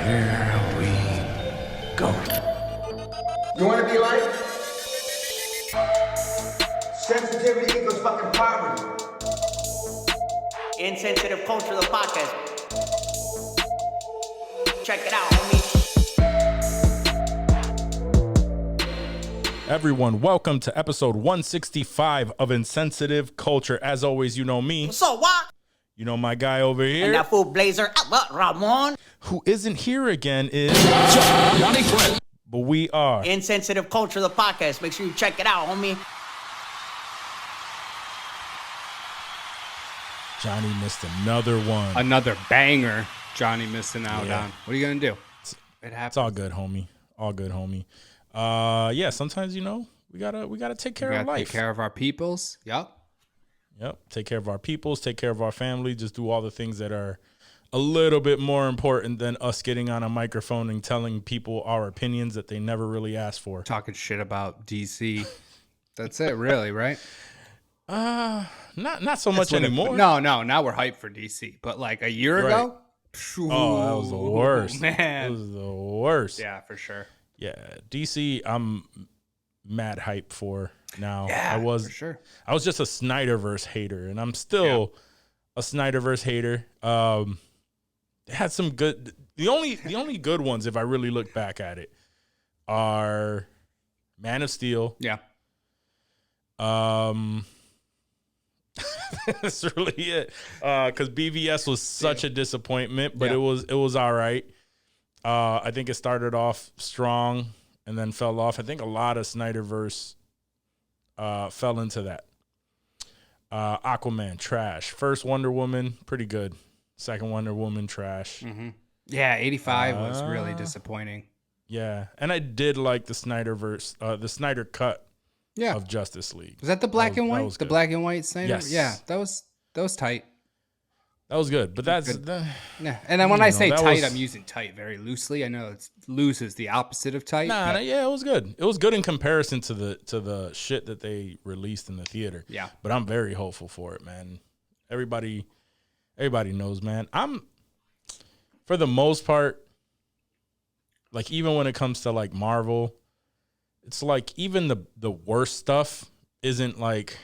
Here we go. You want to be like? Sensitivity equals fucking poverty. Insensitive Culture, the podcast. Check it out, homie. Everyone, welcome to episode 165 of Insensitive Culture. As always, you know me. So what? You know my guy over here. And that fool Blazer, Ramon. Who isn't here again is Johnny Quinn. But we are Insensitive Culture, the podcast. Make sure you check it out, homie. Johnny missed another one. Another banger Johnny missing out on. What are you going to do? It happens. It's all good, homie. All good, homie. Yeah, sometimes, you know, we gotta take care of life. Take care of our peoples. Yep. Take care of our peoples, take care of our family, just do all the things that are a little bit more important than us getting on a microphone and telling people our opinions that they never really asked for. Talking shit about DC. That's it, really, right? Not so much anymore. No, now we're hyped for DC. But like a year ago, oh, that was the worst. Man. It was the worst. Yeah, for sure. Yeah, DC, I'm mad hype for now. Yeah, for sure. I was just a Snyderverse hater, and I'm still a Snyderverse hater. It had some good. The only good ones, if I really look back at it, are Man of Steel. Yeah. That's really it. Because BVS was such a disappointment, but it was all right. I think it started off strong and then fell off. I think a lot of Snyderverse fell into that. Aquaman, trash. First Wonder Woman, pretty good. Second Wonder Woman, trash. Mm-hmm. Yeah, 85 was really disappointing. Yeah, and I did like the Snyderverse, the Snyder cut of Justice League. Was that the black and white? The black and white Snyder? Yes. Yeah, that was tight. That was good, but that's yeah. And then when I say tight, I'm using tight very loosely. I know it's loose is the opposite of tight. Yeah, it was good. It was good in comparison to the shit that they released in the theater. Yeah, but I'm very hopeful for it, man. Everybody knows, man. I'm for the most part, like even when it comes to like Marvel, it's like even the worst stuff isn't like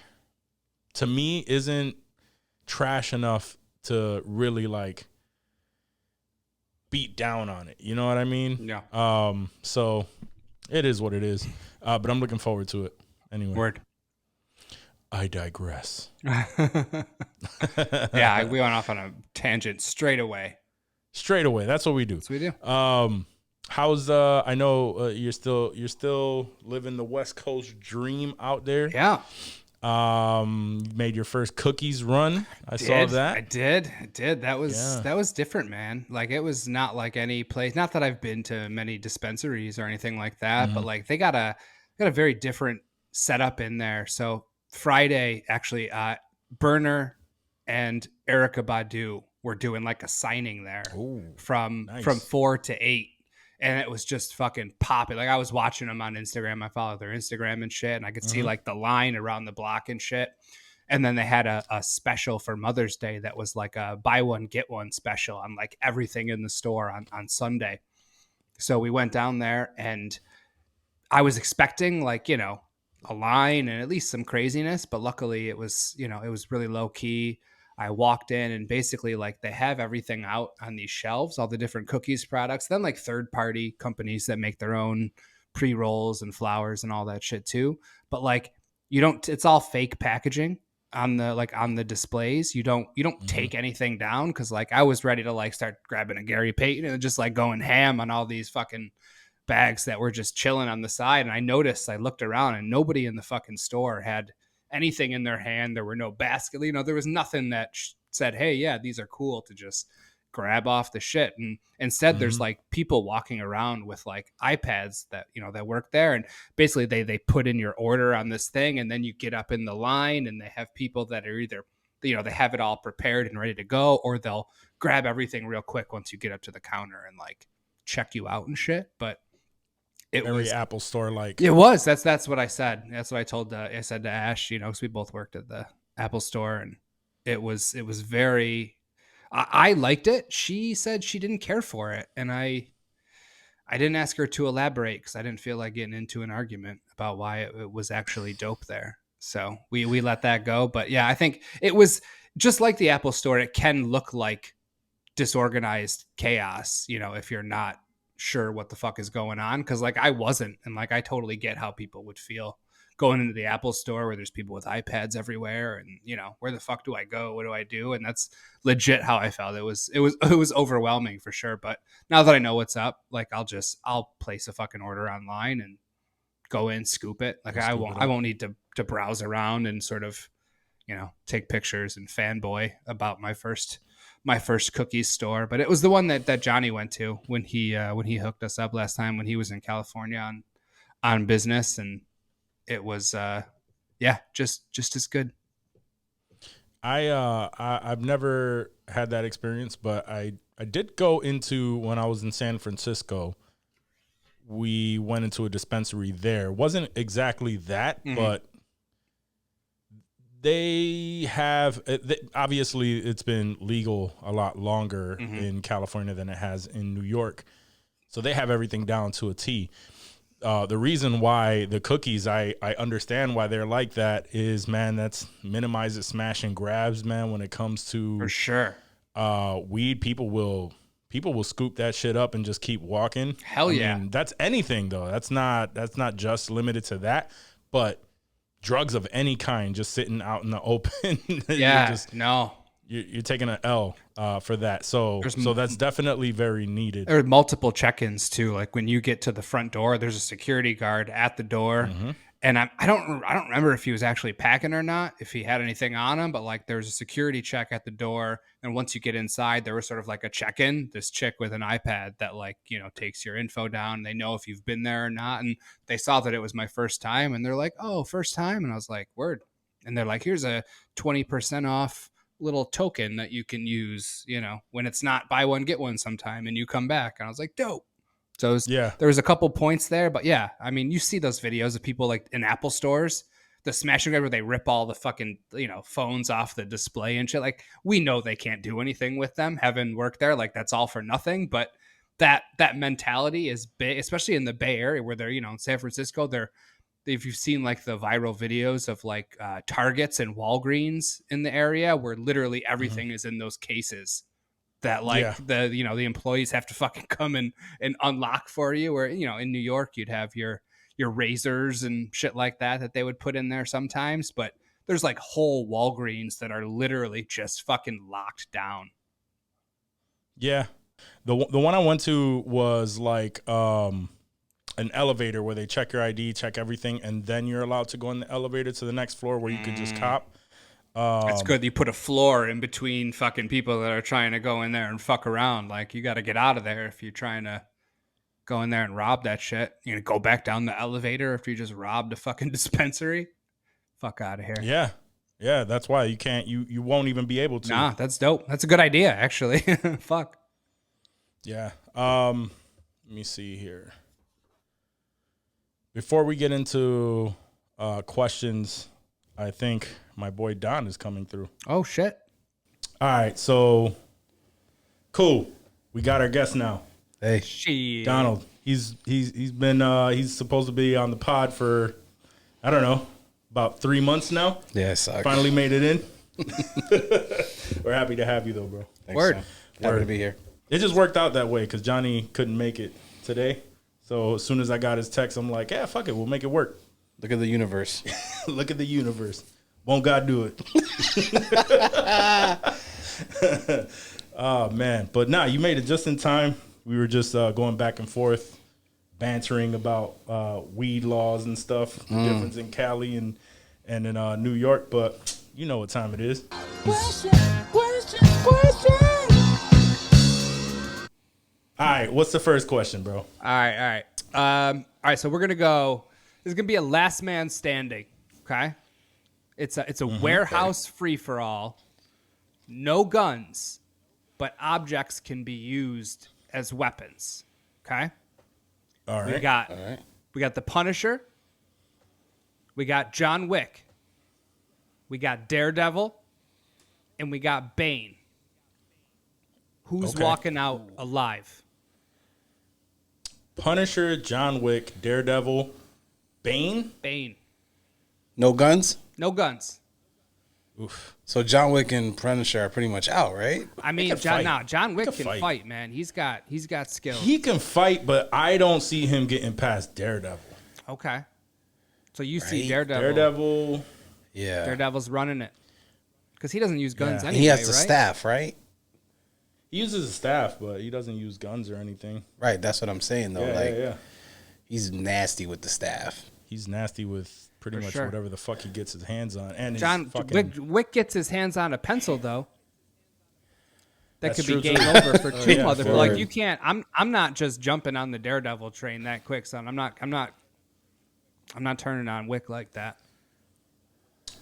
to me isn't trash enough to really like beat down on it. You know what I mean? Yeah. So it is what it is. But I'm looking forward to it. Anyway. Word. I digress. Yeah, we went off on a tangent straight away. Straight away. That's what we do. That's what we do. How's I know you're still living the West Coast dream out there. Yeah. Made your first cookies run. I saw that. I did. That was different, man. Like it was not like any place. Not that I've been to many dispensaries or anything like that, but like they got a very different setup in there. So Friday, actually, Burner and Erykah Badu were doing like a signing there from 4 to 8. And it was just fucking popping. Like I was watching them on Instagram. I follow their Instagram and shit. And I could see like the line around the block and shit. And then they had a special for Mother's Day that was like a buy one, get one special on like everything in the store on Sunday. So we went down there and I was expecting like, you know, a line and at least some craziness. But luckily it was, you know, it was really low key. I walked in and basically like they have everything out on these shelves, all the different cookies products, then like third party companies that make their own pre-rolls and flowers and all that shit too. But like it's all fake packaging on the displays. You don't take anything down. Cause like I was ready to like start grabbing a Gary Payton and just like going ham on all these fucking bags that were just chilling on the side. And I looked around and nobody in the fucking store had anything in their hand. There were no basket, you know, there was nothing that said, hey, yeah, these are cool to just grab off the shit. And instead there's like people walking around with like iPads that, you know, that work there. And basically they put in your order on this thing and then you get up in the line and they have people that are either, you know, they have it all prepared and ready to go, or they'll grab everything real quick once you get up to the counter and like check you out and shit. But it Very was Apple store like. It was. That's what I said. That's what I said to Ash, you know, because we both worked at the Apple store, and it was very. I liked it. She said she didn't care for it, and I I didn't ask her to elaborate because I didn't feel like getting into an argument about why it was actually dope there. So we let that go. But yeah, I think it was just like the Apple Store. It can look like disorganized chaos, if you're not sure what the fuck is going on. Because like I wasn't, and like I totally get how people would feel going into the Apple Store where there's people with iPads everywhere, and where the fuck do I go? What do I do? And that's legit how I felt. It was overwhelming for sure. But now that I know what's up, like I'll place a fucking order online and go in, scoop it. Like I won't need to browse around and sort of, take pictures and fanboy about my first cookies store. But it was the one that Johnny went to when he hooked us up last time when he was in California on business, and it was just as good. I've never had that experience, but I did go into, when I was in San Francisco, we went into a dispensary there. Wasn't exactly that, but they have, obviously it's been legal a lot longer in California than it has in New York. So they have everything down to a T. The reason why the cookies, I understand why they're like that is, man, that's minimizes smash and grabs, man. When it comes to for sure weed, people will scoop that shit up and just keep walking. Hell yeah. I mean, that's anything though. That's not just limited to that, but drugs of any kind just sitting out in the open. Yeah, you're taking an L for that. So that's definitely very needed. There are multiple check-ins too. Like when you get to the front door, there's a security guard at the door. And I don't remember if he was actually packing or not, if he had anything on him, but like there's a security check at the door. And once you get inside, there was sort of like a check-in, this chick with an iPad that like, takes your info down. They know if you've been there or not. And they saw that it was my first time and they're like, oh, first time. And I was like, word. And they're like, here's a 20% off little token that you can use, when it's not buy one, get one sometime and you come back. And I was like, dope. So there was a couple points there, but yeah, I mean, you see those videos of people like in Apple stores, the smash and grab where they rip all the fucking, phones off the display and shit. Like we know they can't do anything with them, having worked there. Like that's all for nothing. But that mentality is big, especially in the Bay Area where they're, in San Francisco, if you've seen like the viral videos of like Targets and Walgreens in the area where literally everything is in those cases that like the employees have to fucking come and unlock for you, where, in New York, you'd have your razors and shit like that they would put in there sometimes. But there's like whole Walgreens that are literally just fucking locked down. Yeah. The one I went to was like, an elevator where they check your ID, check everything, and then you're allowed to go in the elevator to the next floor where you could just cop. That's good. You put a floor in between fucking people that are trying to go in there and fuck around. Like you got to get out of there if you're trying to go in there and rob that shit. You're gonna go back down the elevator after you just robbed a fucking dispensary. Fuck out of here. Yeah. Yeah, that's why you can't. You won't even be able to. Nah, that's dope. That's a good idea, actually. Fuck. Yeah. Let me see here. Before we get into questions, I think my boy Don is coming through. Oh shit! All right, so cool. We got our guest now. Hey, Shit. Donald. He's been he's supposed to be on the pod for, I don't know, about 3 months now. Yeah, it sucks. Finally made it in. We're happy to have you though, bro. Thanks, Word. Sam. Happy to be here. It just worked out that way because Johnny couldn't make it today. So as soon as I got his text, I'm like, yeah, fuck it, we'll make it work. Look at the universe. Look at the universe. Won't God do it? Oh, man. But nah, you made it just in time. We were just going back and forth, bantering about weed laws and stuff, the difference in Cali and in New York. But you know what time it is. Question. All right, what's the first question, bro? All right. All right. So we're gonna go. This is gonna be a last man standing. Okay. It's a warehouse free for all. No guns, but objects can be used as weapons. Okay. All right. We got the Punisher. We got John Wick. We got Daredevil, and we got Bane. Who's Okay. walking out alive? Punisher, John Wick, Daredevil, Bane. No guns. No guns. Oof. So John Wick and Punisher are pretty much out, right? I mean, can fight. John Wick He can can fight, man. He's got skill. He can fight, but I don't see him getting past Daredevil. Okay. So you see Right. Daredevil. Yeah. Daredevil's running it. Because he doesn't use guns Yeah. anyway, He has the right? staff, right? He uses a staff, but he doesn't use guns or anything. Right. That's what I'm saying, though. Yeah. He's nasty with the staff. He's nasty with pretty For much sure. whatever the fuck he gets his hands on. And John Wick gets his hands on a pencil though. That That's could be true, game too. over for two Yeah, motherfuckers. for Like sure. you can't. I'm not just jumping on the Daredevil train that quick, son. I'm not turning on Wick like that.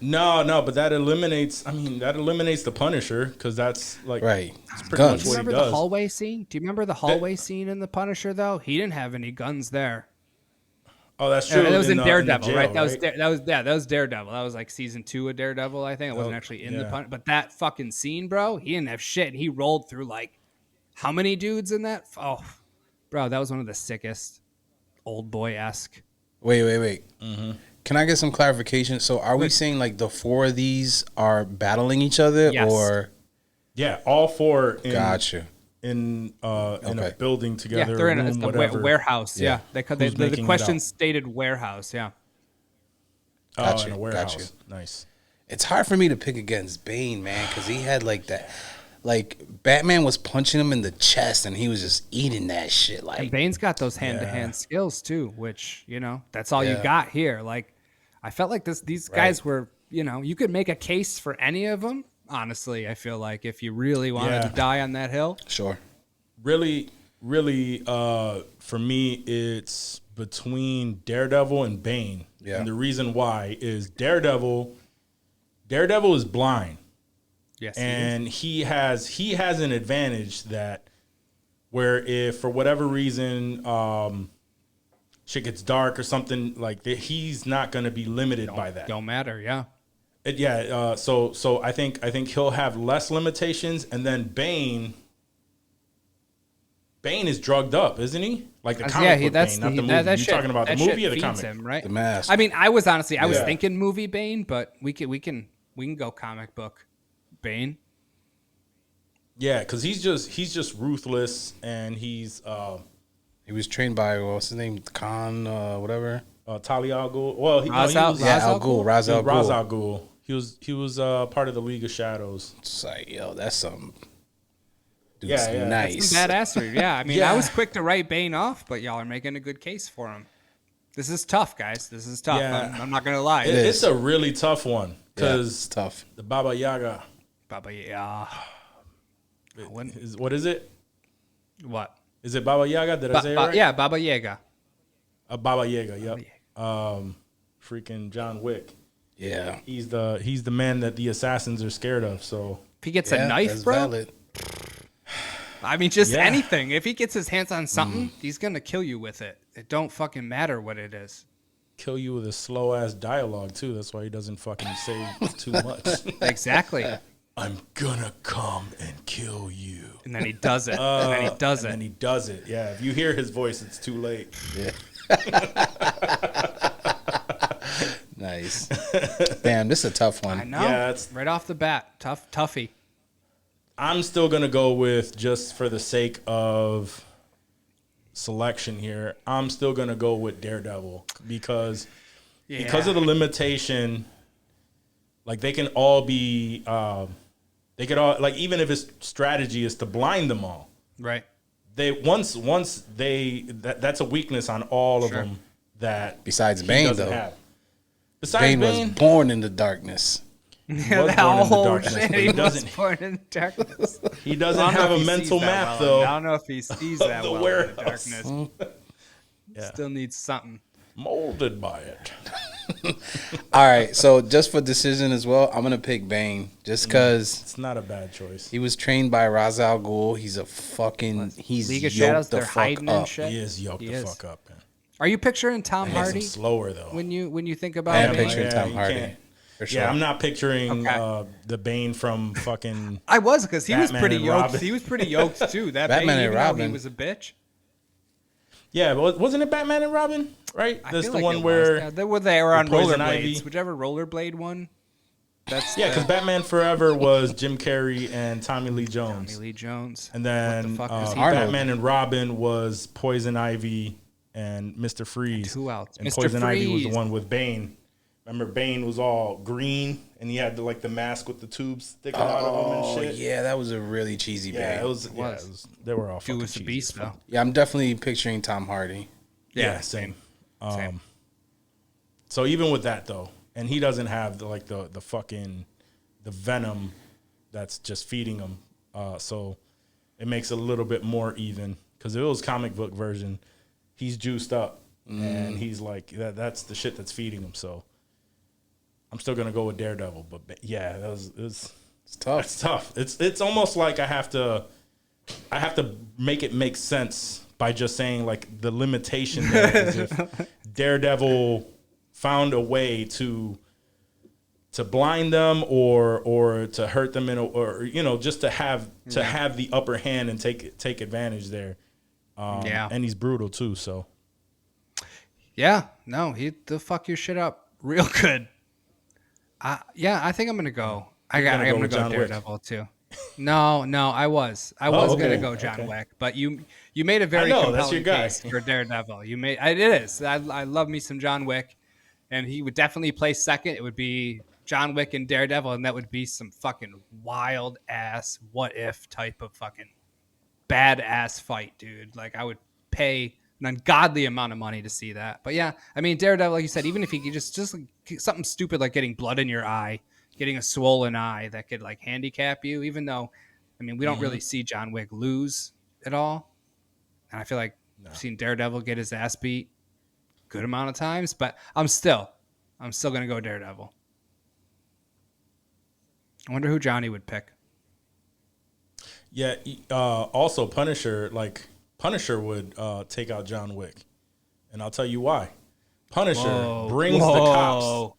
No, but that eliminates. I mean, that eliminates the Punisher because that's like Right. That's pretty Guns. much Do you what he remember the does. hallway scene? Do you remember the hallway scene in the Punisher though? He didn't have any guns there. Oh, that's true. That was in the Daredevil, jail, right? That was Daredevil. That was like season 2 of Daredevil, I think. It wasn't actually in the yeah. Punisher, but that fucking scene, bro. He didn't have shit. And he rolled through like how many dudes in that? Oh, bro, that was one of the sickest, old boy-esque. Wait. Mm-hmm. Can I get some clarification? So are we saying like the 4 of these are battling each other, Yes. or? Yeah, all 4 in, Gotcha. in a Okay. building together. Yeah, they're in room, a whatever. warehouse. Yeah, Yeah. the Who's making it question out? stated warehouse. Yeah. Oh, Got in you, a got warehouse. you. Nice. It's hard for me to pick against Bane, man, because he had like that. Like Batman was punching him in the chest, and he was just eating that shit. And Like, Bane's got those hand-to-hand skills too, which that's all you Yeah. got here. Like, I felt like these guys were, you could make a case for any of them. Honestly, I feel like if you really wanted to die on that hill, sure. Really, for me, it's between Daredevil and Bane. Yeah. And the reason why is Daredevil is blind. yes, And he has an advantage that where if for whatever reason shit gets dark or something like that, he's not going to be limited by that. don't matter. Yeah, So I think he'll have less limitations, and then Bane is drugged up, isn't he? Like the comic book Bane, not the movie. That You shit, talking about the that movie shit or the feeds comic? him, right? The mask. I mean, I was Yeah. thinking movie Bane, but we can go comic book Bane. Yeah, because he's just ruthless, and he's He was trained by what's his name, Khan, whatever. Talia al Ghul. Well, he Ra's was Yeah, Al Al Ghul, Ra's al Ra's Ghul. al Ghul. He was part of the League of Shadows. It's like, yo, that's some. Dude's Yeah. nice. Some badassery. Yeah, I mean, Yeah. I was quick to write Bane off, but y'all are making a good case for him. This is tough, guys. This is tough. Yeah. I'm not gonna lie. It's a really tough one Yeah, it's because tough. the Baba Yaga. Baba, yeah. What is it? What? Is it Baba Yaga? Did I say it right? Yeah, Baba Yaga. Baba Yaga. Yep. Freaking John Wick. Yeah. He's the man that the assassins are scared of. So If he gets Yeah, a knife, that's bro. valid. I mean, just Yeah. anything. If he gets his hands on something, he's gonna kill you with it. It don't fucking matter what it is. kill you with a slow ass dialogue too. That's why he doesn't fucking say too much. Exactly. I'm gonna come and kill you. And then he does it. And then he does And it. then he does it. Yeah. If you hear his voice, it's too late. Nice. Damn, this is a tough one. I know. Yeah, it's- right off the bat, toughy. I'm still gonna go with, just for the sake of selection here, I'm still gonna go with Daredevil because of the limitation. Like they can all be, they could all, like, even if his strategy is to blind them all, Right. that's a weakness on all of Sure. them that Besides he Bane, doesn't though. have. Besides Bane Bane, was born in the darkness. was born in the darkness, but He he was doesn't. born in the darkness. He doesn't I don't know have if a he mental sees that map well. though. I don't know if he sees that the well in the warehouse. darkness. Yeah. Still needs something. Molded by it. All right, so just for decision as well, I'm gonna pick Bane just because It's not a bad choice. he was trained by Ra's al Ghul. He's a fucking League of yoked Shadows, the they're fuck hiding up. and shit. He is yoked He the is. fuck up, man. Are you picturing Tom Makes him Hardy slower though. when you think I about am Bane? picturing Tom you Hardy. can't- For sure. Yeah, I'm not picturing Okay. the Bane from fucking. I was because he was Batman pretty and yoked. Robin. He was pretty yoked too. That Batman Bane, and even though he Robin. was a bitch. Yeah, but wasn't it Batman and Robin? Right? I That's feel the like one it where was. Yeah, they were on Poison rollerblades. Ivy. Whichever rollerblade one. That's because Batman Forever was Jim Carrey and Tommy Lee Jones. Tommy Lee Jones. And then What the fuck is he? Batman and Robin was Poison Ivy and Mr. Freeze. And who else? And Mr. Poison Ivy was the Freeze. one with Bane. Remember, Bane was all green, and he had the mask with the tubes sticking out of him and shit. Yeah, that was a really cheesy Yeah, Bane. it was. They were all Dude fucking was the cheesy beast as fuck. though. Yeah, I'm definitely picturing Tom Hardy. Yeah, same. Same. So even with that though, and he doesn't have the fucking the venom that's just feeding him. So it makes it a little bit more even because if it was comic book version, he's juiced up and he's like that's the shit that's feeding him. So I'm still gonna go with Daredevil, but yeah, it's tough. It's tough. It's almost like I have to make it make sense by just saying like the limitation there is if Daredevil found a way to blind them or to hurt them or just to have the upper hand and take advantage there. And he's brutal too. So Yeah, no, he'll fuck your shit up real good. I think I'm gonna go. I'm gonna go John Wick. Daredevil too. No, I was gonna go John Wick, but you made a very that's your compelling guy. case for Daredevil. It is. I love me some John Wick, and he would definitely play second. It would be John Wick and Daredevil, and that would be some fucking wild ass what if type of fucking badass fight, dude. Like I would pay an ungodly amount of money to see that. But yeah, I mean Daredevil, like you said, even if he could just like, something stupid like getting blood in your eye, getting a swollen eye that could like handicap you, even though, I mean, we don't really see John Wick lose at all. And I feel like I've seen Daredevil get his ass beat a good amount of times, but I'm still going to go Daredevil. I wonder who Johnny would pick. yeah. Also, Punisher would take out John Wick, and I'll tell you why. Punisher brings the cops.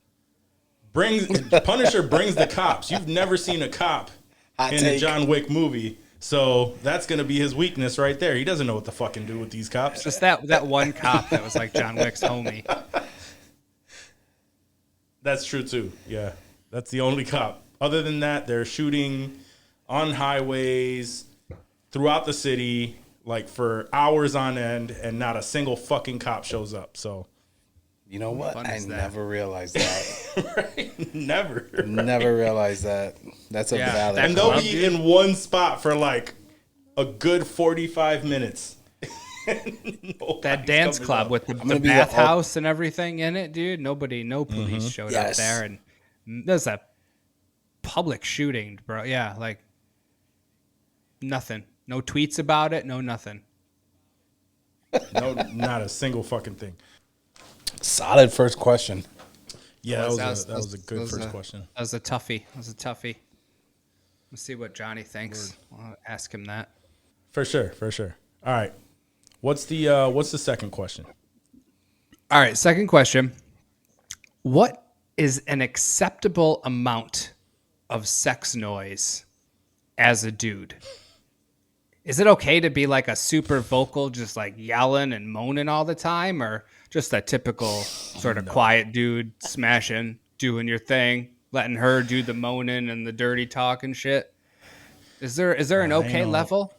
Punisher brings the cops. You've never seen a cop in a John Wick movie, so that's gonna be his weakness right there. He doesn't know what to fucking do with these cops. Just that one cop that was like John Wick's homie. That's true too. Yeah, that's the only cop. Other than that, they're shooting on highways throughout the city, like for hours on end, and not a single fucking cop shows up. So. You know what? I never realized that. Right? Never. Never realized that. That's a valid. And they'll be in one spot for like a good 45 minutes. That dance club with the bathhouse and everything in it, dude. No police showed up there, and there's a public shooting, bro. Yeah, like nothing. No tweets about it. No nothing. No, not a single fucking thing. Solid first question. Yeah, that was a good first question. That was a toughie. Let's see what Johnny thinks. I'll ask him that. For sure. All right. What's the second question? All right, second question. What is an acceptable amount of sex noise as a dude? Is it okay to be like a super vocal, just like yelling and moaning all the time, or just a typical sort of quiet dude smashing, doing your thing, letting her do the moaning and the dirty talk and shit? Is there an okay level?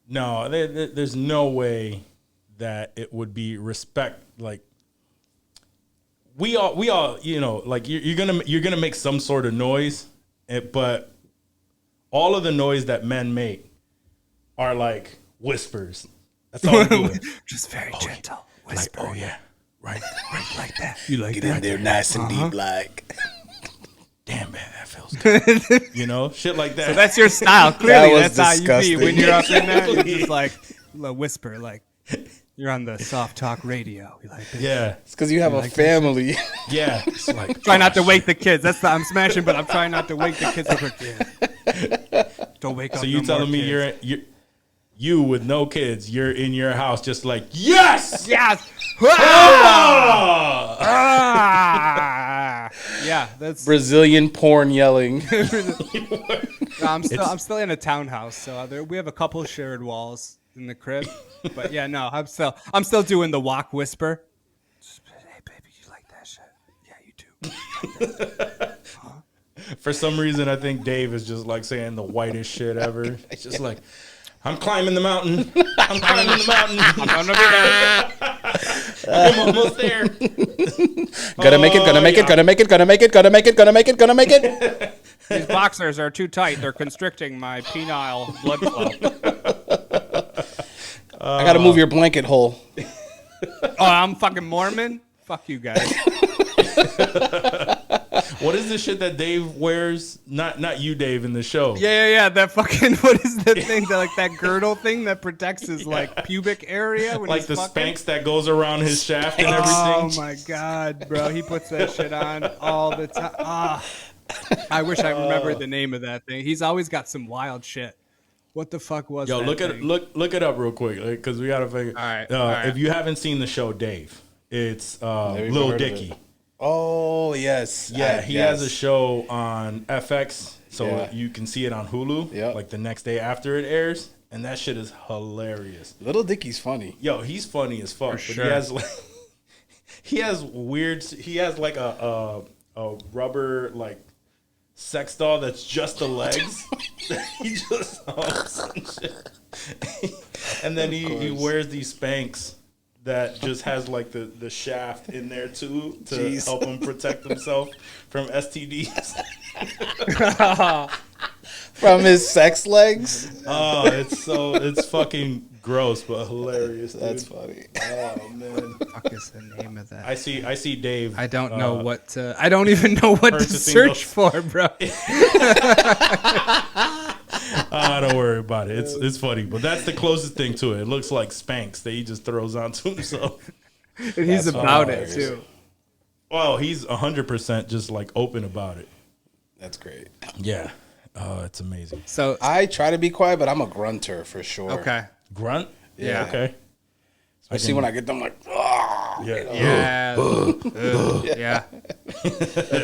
No, there's no way that it would be respect. Like we all, like you're gonna make some sort of noise, but all of the noise that men make are like whispers. That's all we're doing. Just very gentle whisper. Like, oh yeah, right like that. You like get in there nice and deep, like. Damn man, that feels good. Shit like that. So that's your style. Clearly, That was that's disgusting. how you be when you're up in there. You're just like a whisper, like you're on the soft talk radio. You like this? Yeah, It's because you have a family. yeah. It's like Try not to wake the kids. I'm smashing, but I'm trying not to wake the kids up. Yeah. Don't wake up. So you telling me you with no kids, you're in your house just like yes. Yeah, that's Brazilian porn yelling. I'm still in a townhouse, so we have a couple shared walls. in the crib. But yeah, no, I'm still doing the Juac whisper. Hey baby, you like that shit? Yeah, you do. For some reason, I think Dave is just like saying the whitest shit ever. It's just like, I'm climbing the mountain. I'm climbing the mountain. I'm gonna be there. I'm almost there. Gonna make it, gonna make it, gonna make it, gonna make it, gonna make it, gonna make it, gonna make it. These boxers are too tight. They're constricting my penile blood flow. I gotta move your blanket hole. Oh, I'm fucking Mormon? Fuck you guys. What is the shit that Dave wears? Not you, Dave, in the show. Yeah. That fucking, what is the thing? That girdle thing that protects his like pubic area when Like he's the fucking? Spanx that goes around his shaft and everything. Oh my god, bro. He puts that shit on all the time. I wish I remembered the name of that thing. He's always got some wild shit. What the fuck was that Look thing? look it up real quick, because we gotta figure. All right. If you haven't seen the show, Dave, it's Never Lil heard of Dicky. it. Oh yes, Yeah, he has a show on FX, so Yeah. you can see it on Hulu. Yep. Like the next day after it airs, and that shit is hilarious. Little Dicky's funny. Yo, he's funny as fuck. But sure. he has like he has like a rubber like sex doll that's just the legs. He just humps and shit. And then he wears these Spanx that just has like the shaft in there too to help him protect himself from STDs. From his sex legs. Oh, it's fucking gross but hilarious. Dude. That's funny. Oh man. What is the name of that? I see Dave. I don't know what to. I don't even know what to purchasing search for, bro. Don't worry about it. It's funny, but that's the closest thing to it. It looks like Spanx that he just throws onto himself. And he's about it too. Well, he's 100% just like open about it. That's great. Yeah. Oh, it's amazing. So I try to be quiet, but I'm a grunter for sure. okay, Grunt? Yeah. Okay. Especially when I get them like, "Ah." Yeah. yeah.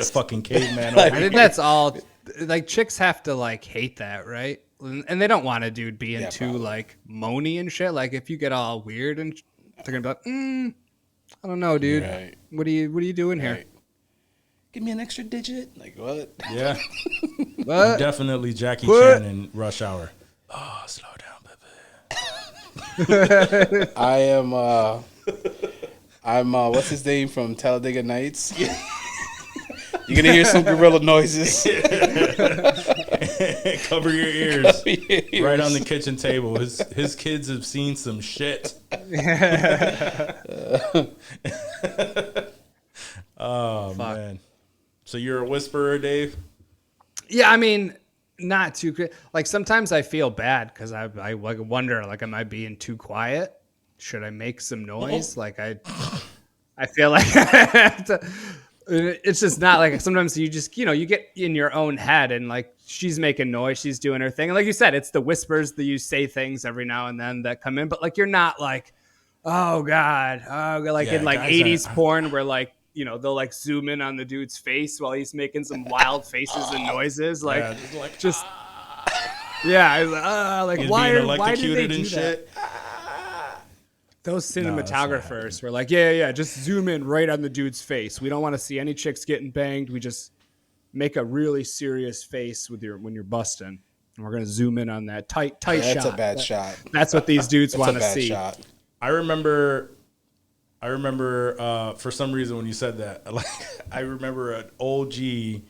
Fucking caveman. I think that's all. Like chicks have to like hate that, right? And they don't want a dude being too probably. like moany and shit. Like if you get all weird and they're gonna be like, I don't know, dude. Right. What are you doing here? Right. Give me an extra digit. Like what? Yeah. What? Definitely Jackie What? Chan in Rush Hour. Oh, slow down, baby. I'm what's his name from Talladega Nights? You're gonna hear some gorilla noises. Cover your ears. Right on the kitchen table. His kids have seen some shit. Oh, Fuck. man. So you're a whisperer, Dave? Yeah, I mean, not too like sometimes I feel bad because I like wonder like am I being too quiet? Should I make some noise? Like I feel like I have to, it's just not like sometimes you just you get in your own head and like she's making noise, she's doing her thing, and like you said, it's the whispers that you say things every now and then that come in, but like you're not like oh god, like Yeah, in like guys 80s are- porn where like they'll like zoom in on the dude's face while he's making some wild faces and noises like Yeah, just like, just yeah like he's why being why did they electrocuted do and that? shit. Those that's not cinematographers were like, yeah, just zoom in right on the dude's face. We don't want to see any chicks getting banged. We just make a really serious face with when you're busting. And we're gonna zoom in on that tight Yeah, shot. that's a bad shot. That's what these dudes That's want a to bad see. shot. I remember for some reason when you said that, like I remember an OG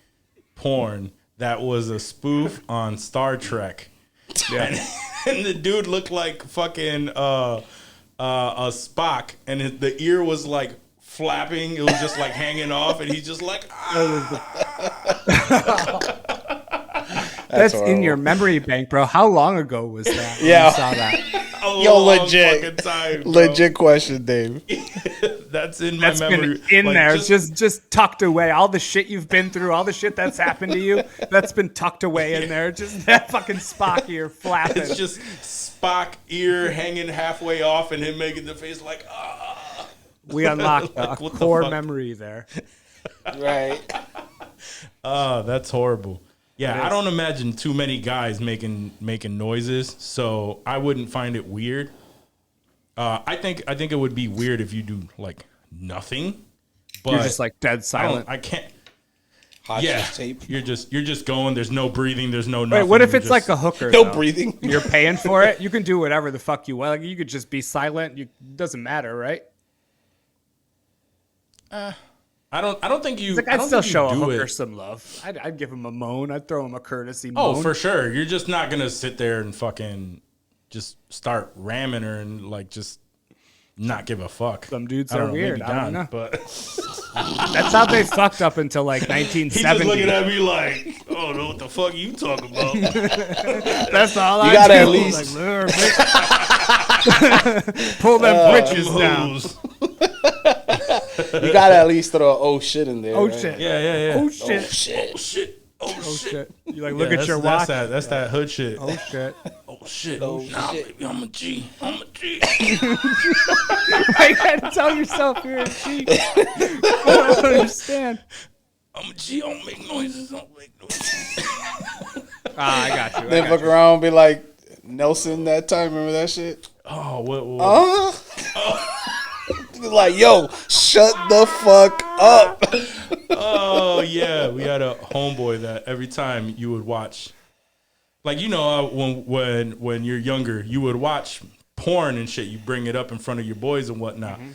porn that was a spoof on Star Trek. Yeah. And the dude looked like fucking a Spock, and the ear was like flapping. It was just like hanging off, and he's just like, That's horrible. in your memory bank, bro. How long ago was that? when Yeah. you saw that. a long legit. fucking time, bro. Legit question, Dave. That's in my That's memory. been in Like, there, just tucked away. All the shit you've been through, all the shit that's happened to you, that's been tucked away in there. Just that fucking Spock ear flapping. It's just Spock ear hanging halfway off, and him making the face like, We unlocked Like, a what the core fuck? memory there. Right. that's horrible. Yeah, I don't imagine too many guys making noises, so I wouldn't find it weird. I think it would be weird if you do like nothing. But you're just like dead silent. I can't. Hot tape. You're just going. There's no breathing. There's no nothing. Wait, what if it's just, like a hooker? No though? breathing. You're paying for it. You can do whatever the fuck you want. Like you could just be silent. Doesn't matter, right? I don't think you. Like I I'd don't still think you show a do hooker it. some love. I'd give him a moan. I'd throw him a courtesy Oh, moan. for sure. You're just not gonna sit there and fucking just start ramming her and like just not give a fuck. Some dudes I don't are know, weird. maybe I Don, don't know. but That's how they fucked up until like he's just 1970. looking at me like, "Oh, no, what the fuck you talking about?" That's all You I gotta do. at least- Like, "Lure, bitch." Pull them britches down. Hoes. You gotta at least throw oh shit in there. Oh right? shit. Yeah. Oh shit. Shit. Oh shit. Oh Oh shit. shit. You like Yeah, look at your watch. That's that hood shit. Oh shit. Oh shit. Oh, Nah, shit. baby, I'm a G. I'm a G. I gotta tell yourself you're a G. I don't understand. I'm a G. I don't make noises. I don't make noises. I got you. Then fuck around and be like Nelson that time. Remember that shit? Oh, what? Like, yo, shut the fuck up. Oh yeah, we had a homeboy that every time you would watch, like when you're younger, you would watch porn and shit. You bring it up in front of your boys and whatnot. Mm-hmm.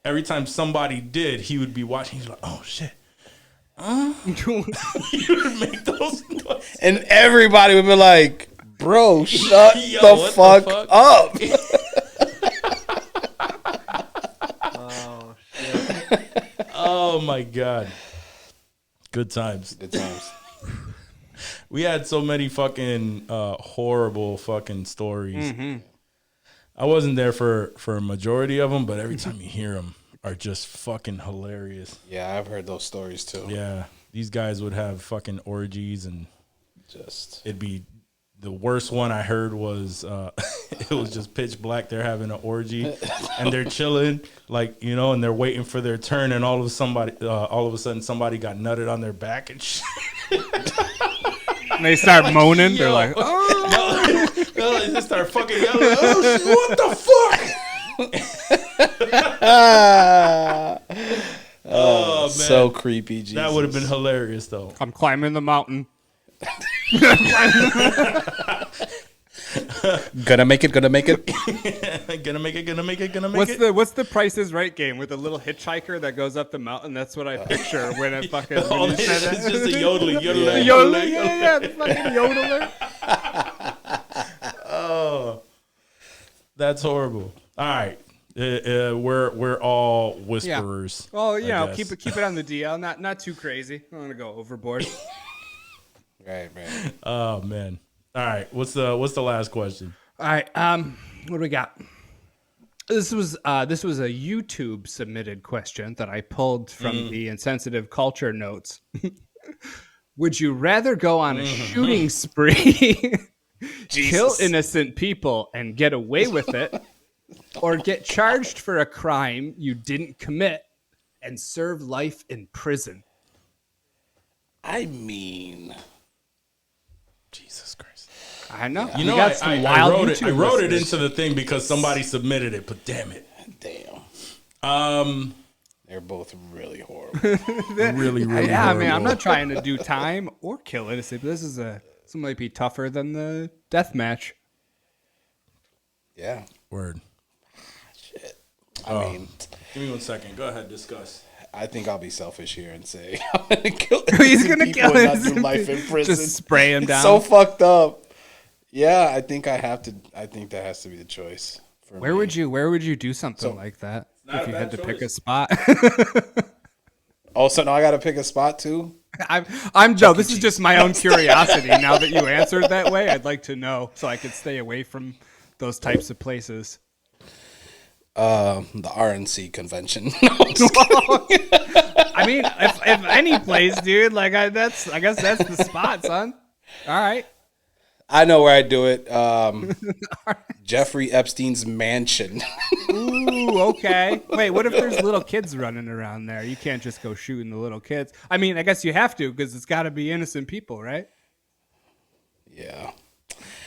Every time somebody did, he would be watching. He's like, "Oh shit." You would make those noises. And everybody would be like, bro, shut Yo, the what fuck the fuck? up. Oh my god. Good times. Good times. We had so many fucking horrible fucking stories. Mm-hmm. I wasn't there for a majority of them, but every time you hear them, are just fucking hilarious. Yeah, I've heard those stories too. Yeah, these guys would have fucking orgies, and Just it'd be the worst one I heard was it was just pitch black. They're having an orgy, and they're chilling, like and they're waiting for their turn, and all of a sudden somebody got nutted on their back and shit. And they start moaning. They're Yo. like, oh. They just start fucking yelling. Oh shit! What the fuck? Oh man, so creepy. Jesus. that would have been hilarious though. I'm climbing the mountain. Gonna make it. Gonna make it. What's the Price is Right game with the little hitchhiker that goes up the mountain? That's what I picture when I fucking Oh, when you said it's that. just a yodeling. The yodeling, yeah, the fucking yodeler. Oh, that's horrible. All right, we're all whisperers. Well, I guess. keep it on the DL, not too crazy. I don't want to go overboard. Right. Oh man. All right. What's the last question? All right, what do we got? This was a YouTube submitted question that I pulled from the insensitive culture notes. Would you rather go on a shooting spree, kill innocent people and get away with it, or get charged for a crime you didn't commit and serve life in prison? I mean, Jesus Christ. I know. You know, got some I wild wrote it. YouTube I wrote it listeners. into the thing because somebody submitted it. But damn it, damn. They're both really horrible. really. Yeah, I mean, I'm horrible. not trying to do time or kill innocent, but this might be tougher than the death match. Yeah. Word. Shit. I mean, Give me 1 second. Go ahead. Discuss. I think I'll be selfish here and say I'm gonna kill. He's gonna people kill and not do innocent life in prison. Just spray him down. So fucked up. Yeah, I think I have to. I think that has to be the choice. For Where me. would you do something like that not if a you had bad to pick a choice. spot? Oh, so now I got to pick a spot too. I'm Joe. This is just my own curiosity. Now that you answered that way, I'd like to know so I could stay away from those types of places. The RNC convention. No, I'm just kidding. I mean, if any place, dude, like I guess that's the spot, son. All right. I know where I do it. Jeffrey Epstein's mansion. Ooh, okay. Wait, what if there's little kids running around there? You can't just go shooting the little kids. I mean, I guess you have to because it's got to be innocent people, right? Yeah.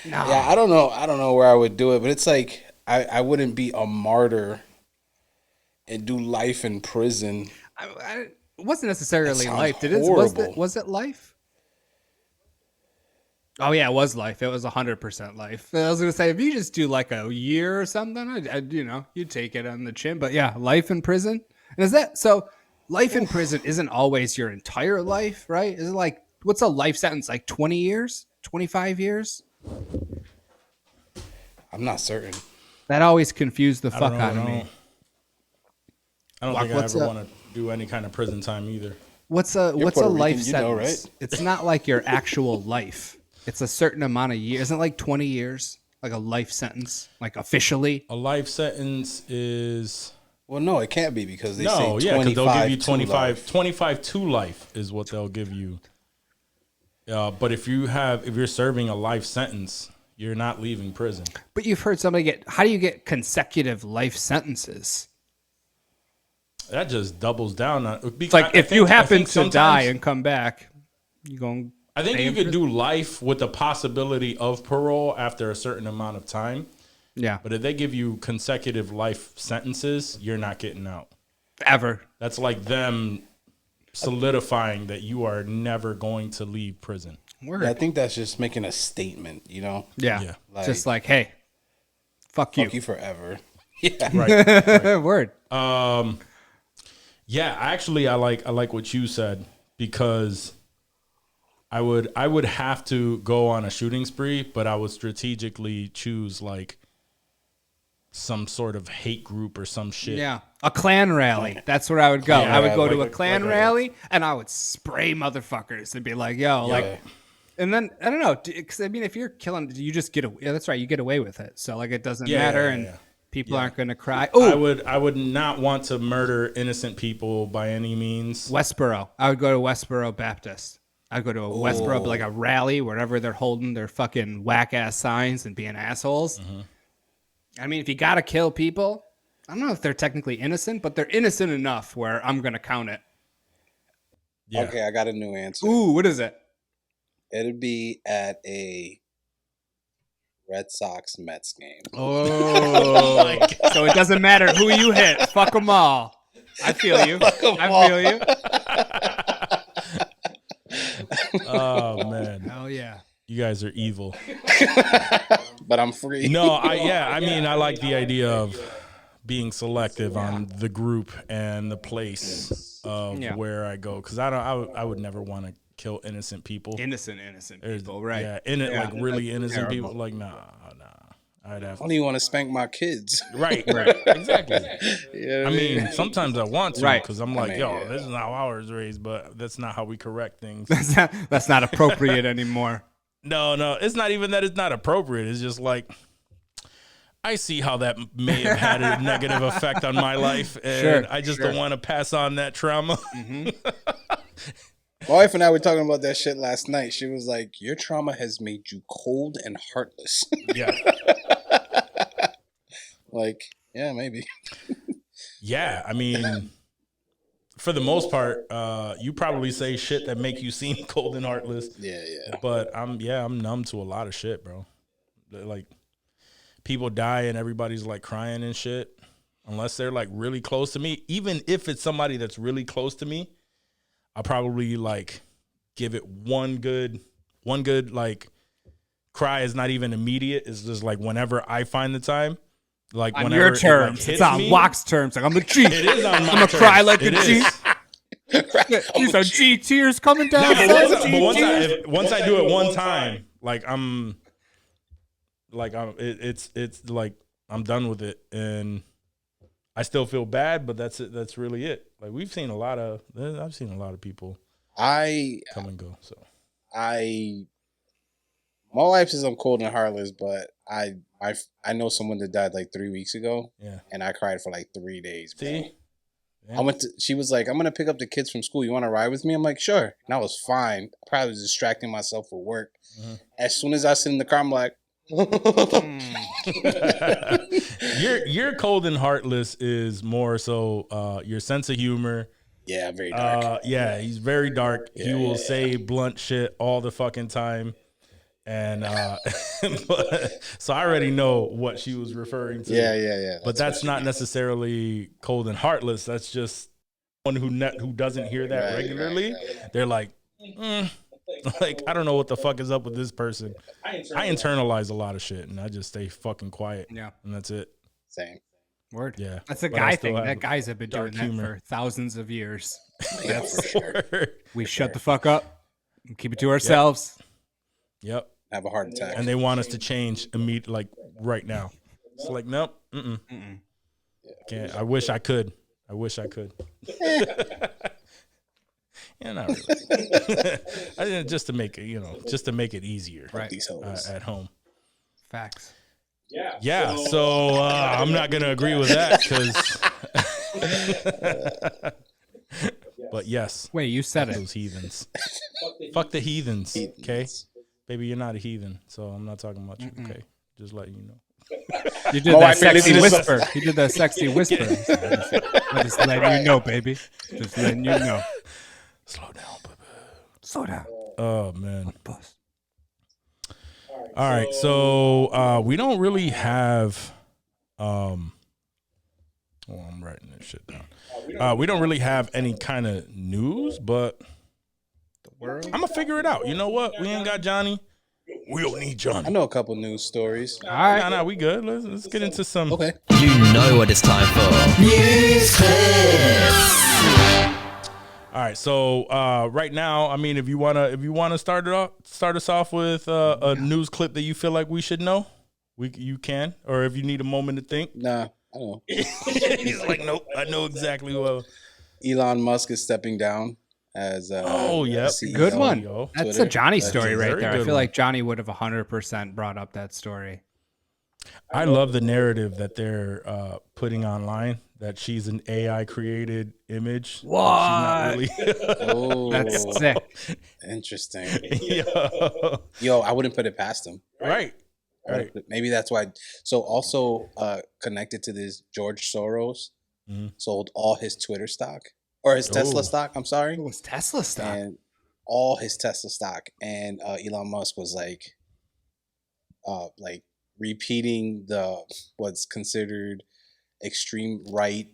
No. Yeah, I don't know where I would do it, but it's like I wouldn't be a martyr and do life in prison. It wasn't necessarily life. Horrible. Was it life? Oh yeah, it was life. It was 100% life. I was gonna say if you just do like a year or something, you'd take it on the chin. But yeah, life in prison. And is that so? Life in prison isn't always your entire life, right? Is it like what's a life sentence? Like 20 years, 25 years? I'm not certain. That always confused the fuck out of me. I don't think I ever want to do any kind of prison time either. What's a Puerto life Rican, sentence? you know, right? It's not like your actual life. It's a certain amount of years. Isn't it like 20 years? Like a life sentence? Like officially? A life sentence is... Well, no, it can't be because they say 25 because they'll give you 25 25 to life is what they'll give you. But if you're serving a life sentence, you're not leaving prison. But you've heard somebody how do you get consecutive life sentences? That just doubles down on. It's like if you happen to die and come back, you going. I think you could do life with the possibility of parole after a certain amount of time. Yeah, but if they give you consecutive life sentences, you're not getting out ever. That's like them solidifying that you are never going to leave prison. Yeah, I think that's just making a statement, you know? Yeah. Just like, hey, fuck you. Fuck you forever. Yeah. Right. Word. Yeah, actually I like what you said because I would have to go on a shooting spree, but I would strategically choose like some sort of hate group or some shit. Yeah. A Klan rally. That's where I would go. Yeah, I would go to a like Klan rally and I would spray motherfuckers and be like, yo, like, and then I don't know. Cause I mean, if you're killing, you just get away. Yeah, that's right. You get away with it. So like, it doesn't matter. And people aren't going to cry. Oh, I would not want to murder innocent people by any means. Westboro. I would go to Westboro Baptist. I'd go to a Westboro, like a rally, wherever they're holding their fucking whack ass signs and being assholes. Mm-hmm. I mean, if you got to kill people, I don't know if they're technically innocent, but they're innocent enough where I'm going to count it. Yeah. Okay, I got a new answer. Ooh, what is it? It'd be at a Red Sox Mets game. Oh, so it doesn't matter who you hit. Fuck them all. I feel you. I feel you. Oh man. Oh yeah. You guys are evil. But I'm free. No, I mean I like the idea of being selective on the group and the place of where I go because I would never want to kill innocent people. Innocent people, right? Yeah, like really innocent people. Like nah. I'd have. I don't even want to spank my kids. Right, exactly. I mean, sometimes I want to because I'm like, this is how I was raised, but that's not how we correct things. That's not appropriate anymore. No, it's not even that it's not appropriate. It's just like I see how that may have had a negative effect on my life, and I just don't want to pass on that trauma. Mm-hmm. My wife and I were talking about that shit last night. She was like, your trauma has made you cold and heartless. Yeah. Like, yeah, maybe. Yeah, I mean, for the most part, you probably say shit that make you seem cold and heartless. Yeah. But I'm numb to a lot of shit, bro. Like, people die and everybody's like crying and shit. Unless they're like really close to me. Even if it's somebody that's really close to me, I'll probably like give it one good like cry is not even immediate. It's just like whenever I find the time. Like on your terms. It's on Juac's terms. Like I'm a G. It is on my I'm gonna cry like it a G. These are G tears coming down. But once I do it one time, like it's like I'm done with it and I still feel bad, but that's it. That's really it. Like I've seen a lot of people come and go. So my wife says I'm cold and heartless, but I know someone that died like 3 weeks ago. Yeah. And I cried for like 3 days. See? Yeah. She was like, I'm going to pick up the kids from school. You want to ride with me? I'm like, sure. And I was fine. I probably was distracting myself with work. Mm-hmm. As soon as I sit in the car, I'm like, Your cold and heartless is more so your sense of humor. Yeah, very dark. He's very dark. He will say blunt shit all the fucking time. And so I already know what she was referring to. Yeah. But that's not necessarily cold and heartless. That's just one who doesn't hear that regularly. Right. They're like, like, I don't know what the fuck is up with this person. I internalize a lot of shit, and I just stay fucking quiet. Yeah. And that's it. Same. Word. Yeah. That's a guy thing. That guys have been doing that for thousands of years. That's sure. We shut the fuck up and keep it to ourselves. Yep. Have a heart attack. And they want us to change immediately, like right now. It's like, nope. Can't. I wish I could. Yeah, not really. I didn't, just to make it, just to make it easier, right? At home. Facts. Yeah. So I'm not gonna agree with that because. But yes. Wait, you said it. Those heathens. Fuck the heathens. Okay, baby, you're not a heathen, so I'm not talking about you. Okay, just letting you know. You did that sexy whisper. You did that sexy whisper. I'm just letting you know, baby. Just letting you know. Slow down, baby. Slow down. Oh man. All right, so we don't really have. I'm writing this shit down. We don't really have any kind of news, but I'm gonna figure it out. You know what? We ain't got Johnny. We don't need Johnny. I know a couple news stories. All right, nah, we good. Let's get into some. Okay. You know what it's time for. News clips. All right, so right now, I mean, if you wanna start us off with a news clip that you feel like we should know, you can, or if you need a moment to think. Nah, I know. He's like, nope, I know exactly what. Elon Musk is stepping down as CEO. Good one. That's Twitter. a Johnny story right there. I feel one. like Johnny would have 100% brought up that story. I love the narrative that they're putting online that she's an AI created image. What? She's not really. Oh, That's sick. Interesting. Yo. Yo, I wouldn't put it past him. Right. Maybe that's why. So also connected to this, George Soros sold all his Twitter stock or his Tesla stock. I'm sorry. It was Tesla stock. And all his Tesla stock. And Elon Musk was like repeating what's considered extreme right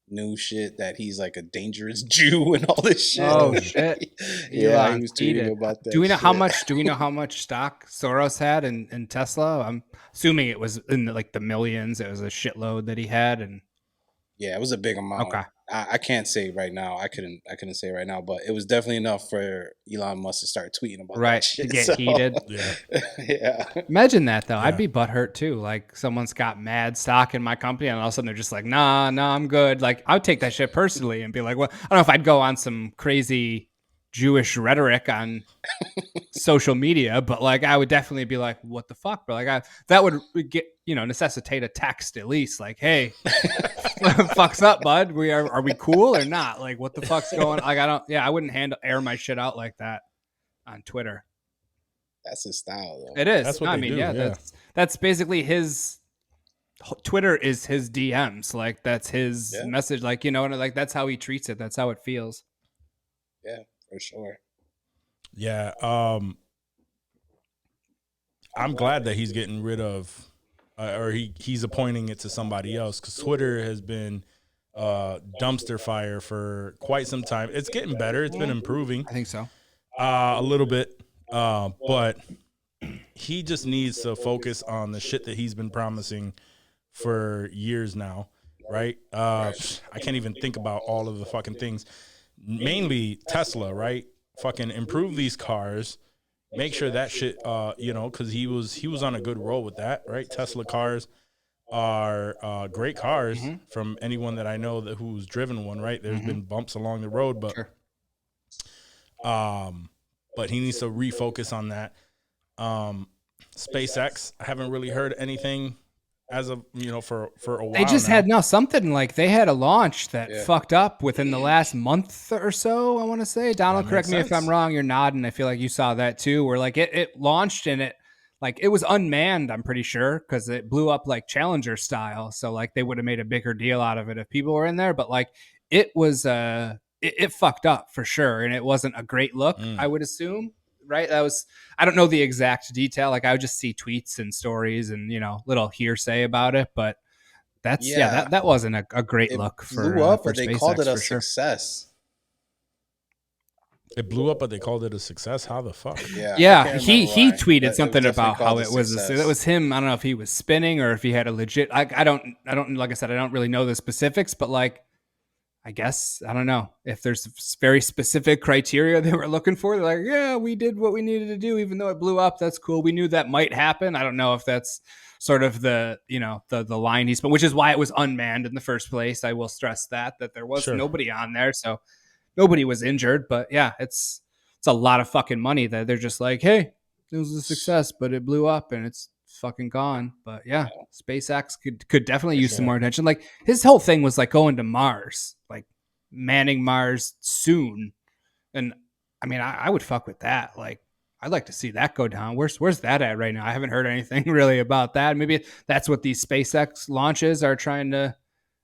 news shit that he's like a dangerous Jew and all this shit. Oh shit! Yeah, he was tweeting about that. Do we know shit. how much? Do we know how much stock Soros had in Tesla? I'm assuming it was in the millions. It was a shitload that he had, and yeah, it was a big amount. Okay. I can't say right now. I couldn't say right now, but it was definitely enough for Elon Musk to start tweeting about that shit. To get heated. Yeah. Imagine that though. I'd be butthurt too. Like someone's got mad stock in my company, and all of a sudden they're just like, nah, I'm good. Like I would take that shit personally and be like, well, I don't know if I'd go on some crazy Jewish rhetoric on social media, but like I would definitely be like, what the fuck, bro? Like that would get necessitate a text at least, like, hey, what the fuck's up, bud? Are we cool or not? Like what the fuck's going on? Like I wouldn't air my shit out like that on Twitter. That's his style though. It is. That's what they do, That's basically his Twitter is his DMs. Like that's his message. Like, like that's how he treats it. That's how it feels. Yeah. For sure. Yeah. I'm glad that he's getting rid of, or he's appointing it to somebody else, because Twitter has been dumpster fire for quite some time. It's getting better. It's been improving. I think so. A little bit. But he just needs to focus on the shit that he's been promising for years now. Right. I can't even think about all of the fucking things. Mainly Tesla, right? Fucking improve these cars, make sure that shit, because he was on a good roll with that, right? Tesla cars are great cars from anyone that I know who's driven one, right? There's been bumps along the road, but but he needs to refocus on that. SpaceX, I haven't really heard anything as of for a while. They just now. had something like they had a launch that fucked up within the last month or so. I want to say, Donald, correct me if I'm wrong. You're nodding. I feel like you saw that too. Where like it launched and it was unmanned. I'm pretty sure because it blew up like Challenger style. So like they would have made a bigger deal out of it if people were in there. But like it was it fucked up for sure, and it wasn't a great look. I would assume right? I don't know the exact detail. Like I would just see tweets and stories and, little hearsay about it, but that wasn't a great look for blew up, for but they SpaceX, called it a for sure. success. It blew up, but they called it a success. How the fuck? Yeah, he tweeted but something about how it was. success. That was him. I don't know if he was spinning or if he had a legit. I don't. Like I said, I don't really know the specifics, but like, I guess I don't know if there's very specific criteria they were looking for. They're like, yeah, we did what we needed to do, even though it blew up. That's cool. We knew that might happen. I don't know if that's sort of the line he's, which is why it was unmanned in the first place. I will stress that there was nobody on there, so nobody was injured. But yeah, it's a lot of fucking money that they're just like, hey, it was a success, but it blew up and it's fucking gone. But yeah, SpaceX could definitely use some more attention. Like his whole thing was like going to Mars, like manning Mars soon. And I mean, I would fuck with that. Like I'd like to see that go down. Where's that at right now? I haven't heard anything really about that. Maybe that's what these SpaceX launches are trying to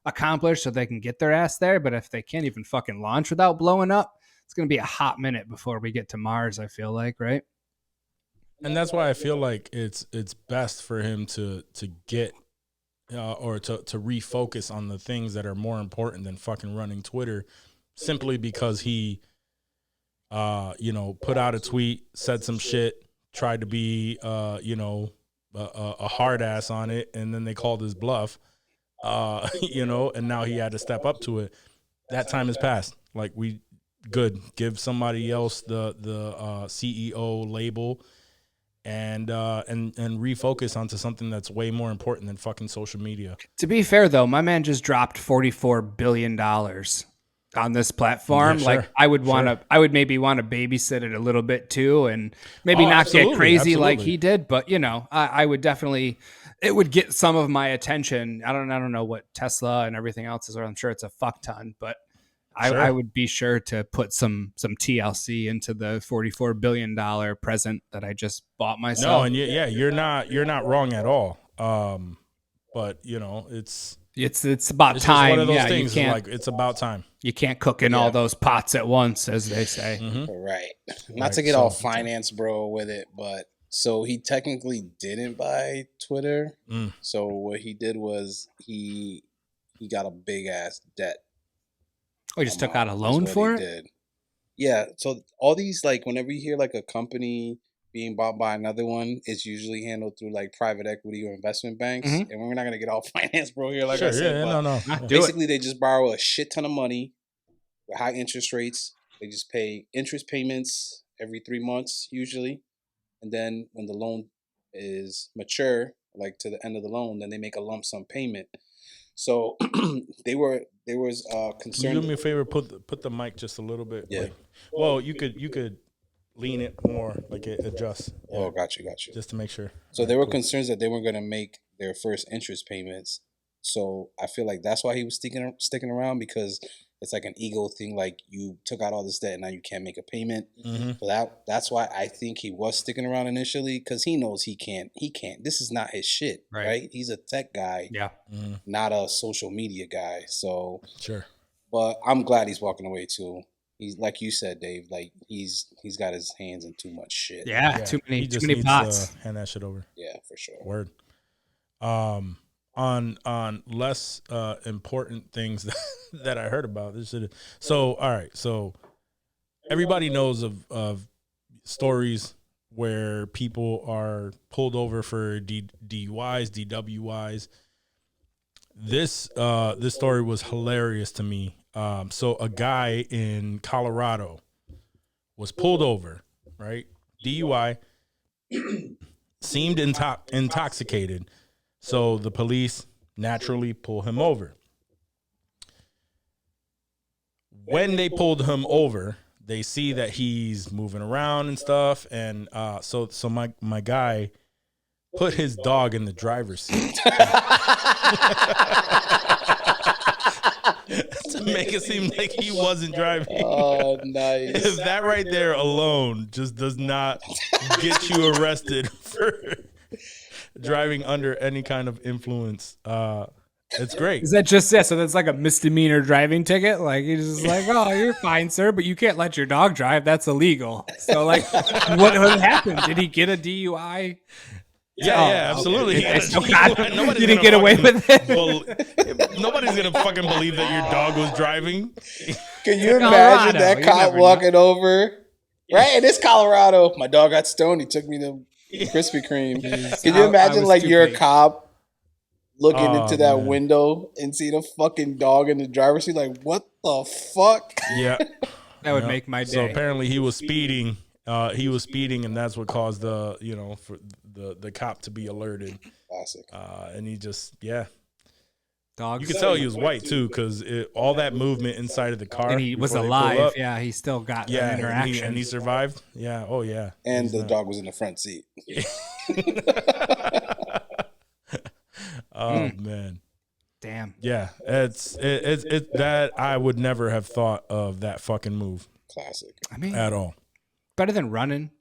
accomplish so they can get their ass there. But if they can't even fucking launch without blowing up, it's going to be a hot minute before we get to Mars, I feel like, right? And that's why I feel like it's best for him to get or to refocus on the things that are more important than fucking running Twitter, simply because he put out a tweet, said some shit, tried to be a hard ass on it, and then they called his bluff, and now he had to step up to it. That time has passed. Like give somebody else the CEO label and refocus onto something that's way more important than fucking social media. To be fair though, my man just dropped $44 billion on this platform. Yeah, sure. Like I would maybe want to babysit it a little bit too, and maybe not get crazy like he did, but I would definitely, it would get some of my attention. I don't know what Tesla and everything else is, or I'm sure it's a fuck ton, but I would be sure to put some TLC into the $44 billion present that I just bought myself. No, and you're not wrong at all. But it's about time. One of those things. It's about time. You can't cook in all those pots at once, as they say. Mm-hmm. Right. Not to get all finance bro with it, but so he technically didn't buy Twitter. So what he did was he got a big ass debt. Oh, he just took out a loan for it? Did. Yeah. So all these, like, whenever you hear like a company being bought by another one, it's usually handled through like private equity or investment banks. And we're not going to get all finance bro here, like I said. No. Basically, they just borrow a shit ton of money with high interest rates. They just pay interest payments every 3 months usually. And then when the loan is mature, like to the end of the loan, then they make a lump sum payment. So there was concern. Can you do me a favor? Put the mic just a little bit. Yeah. You could lean it more, like it adjusts. Yeah. Oh, got you. Just to make sure. So there were concerns that they weren't going to make their first interest payments. So I feel like that's why he was sticking around, because it's like an ego thing. Like, you took out all this debt and now you can't make a payment. So that's why I think he was sticking around initially, because he knows he can't. This is not his shit, right? He's a tech guy, not a social media guy. So sure. But I'm glad he's walking away too. He's, like you said, Dave. Like he's got his hands in too much shit. Yeah, too many pots. Hand that shit over. Yeah, for sure. Word. On less important things that I heard about this shit. So all right, so everybody knows of stories where people are pulled over for DUIs, DWIs. This story was hilarious to me. So a guy in Colorado was pulled over, right? DUI, seemed intoxicated. So the police naturally pull him over. When they pulled him over, they see that he's moving around and stuff. And so my guy put his dog in the driver's seat. To make it seem like he wasn't driving. Oh, nice. If that right there alone just does not get you arrested for driving under any kind of influence, It's great. Is that just so that's like a misdemeanor driving ticket? Like he's just like, oh, you're fine, sir, but you can't let your dog drive. That's illegal. So like, what happened? Did he get a DUI? Yeah, absolutely. Okay. You didn't get away with it. Nobody's gonna fucking believe that your dog was driving. Can you imagine that You cop never walking over? Right, it is Colorado. My dog got stoned. He took me to Krispy Kreme. Can you imagine, like, you're a cop looking into that window and see the fucking dog in the driver's seat? Like, what the fuck? Yeah, that would make my day. So apparently he was speeding. And that's what caused the for the cop to be alerted. Classic. And he just Dogs. You could tell he was white too, because all that movement inside of the car. And he was alive. Yeah, he still got that interaction. And he survived. Yeah. Oh yeah. And the dog was in the front seat. Oh man. Damn. Yeah. It's that I would never have thought of that fucking move. Classic. I mean, at all. Better than running.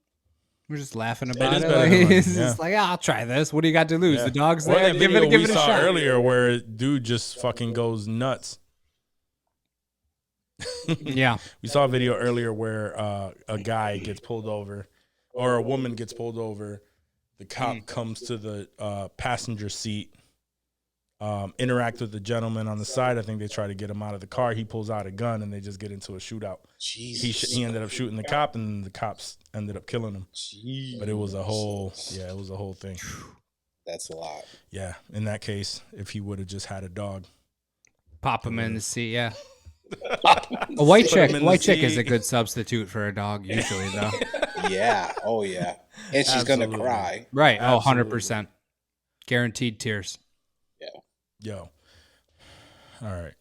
We're just laughing about it. Like, it's just like, I'll try this. What do you got to lose? Yeah. The dog's Or there. that Give video it we a saw shot. earlier where a dude just fucking goes nuts. Yeah. We saw a video earlier where a guy gets pulled over, or a woman gets pulled over. The cop comes to the passenger seat, interact with the gentleman on the side. I think they try to get him out of the car. He pulls out a gun and they just get into a shootout. Jesus. He ended up shooting the cop, and the cops ended up killing him. But it was a whole thing. That's a lot. Yeah, in that case, if he would have just had a dog. Pop him in the seat, yeah. A white chick is a good substitute for a dog usually, though. Yeah. Oh, yeah. And she's going to cry. Right. Oh, 100%. Guaranteed tears. Yeah. Yo. All right.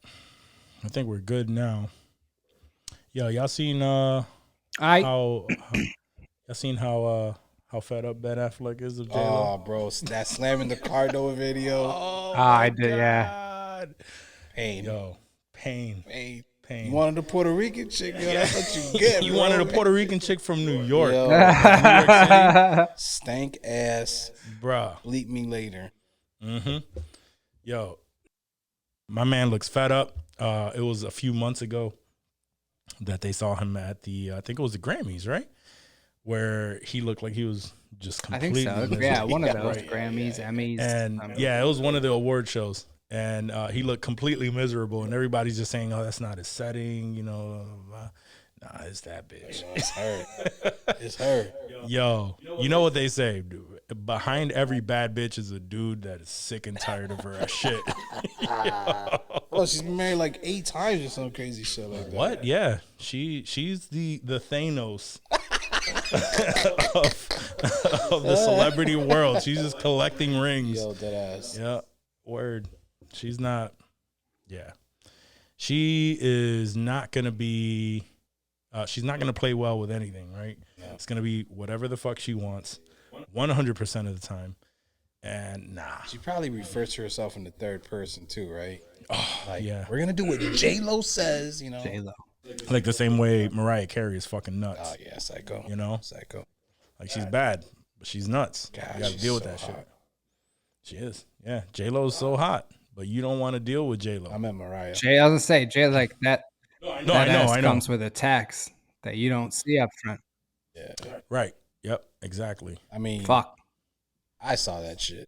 I think we're good now. Yo, y'all seen how fed up Ben Affleck is of J-Lo? Oh, bro. That slamming the car door video. I did, yeah. Pain. Yo. Pain. You wanted a Puerto Rican chick, yo. That's what you get. You bro. wanted a Puerto Rican chick from New York. Yo. New York City. Stank ass. Bruh. Bleep me later. Mm-hmm. Yo. My man looks fed up. It was a few months ago that they saw him at the, I think it was the Grammys, right? Where he looked like he was just completely I think so. miserable. Yeah, one of those. Grammys, Emmys. And it was one of the award shows. And he looked completely miserable. And everybody's just saying, oh, that's not his setting. Nah, it's that bitch. It's her. It's her. Yo, you know what they say, dude? Behind every bad bitch is a dude that is sick and tired of her ass shit. Well, she's been married like 8 times or some crazy shit like that. What? Yeah. She's the Thanos of the celebrity world. She's just collecting rings. Yo, that ass. Yeah. Word. She's not. Yeah. She is not going to be. She's not going to play well with anything, right? Yeah. It's going to be whatever the fuck she wants 100% of the time. And nah. She probably refers to herself in the third person too, right? Oh, like, yeah. We're going to do what J-Lo says, J-Lo. Like the same way Mariah Carey is fucking nuts. Oh, yeah, psycho. Psycho. Like she's bad, but she's nuts. God, you got to deal with that shit. She is. Yeah. J-Lo's so hot, but you don't want to deal with J-Lo. I meant Mariah. I was going to say, Jay, like that. I know. Comes with a tax that you don't see up front. Yeah. Right. Yep. Exactly. I mean, fuck. I saw that shit.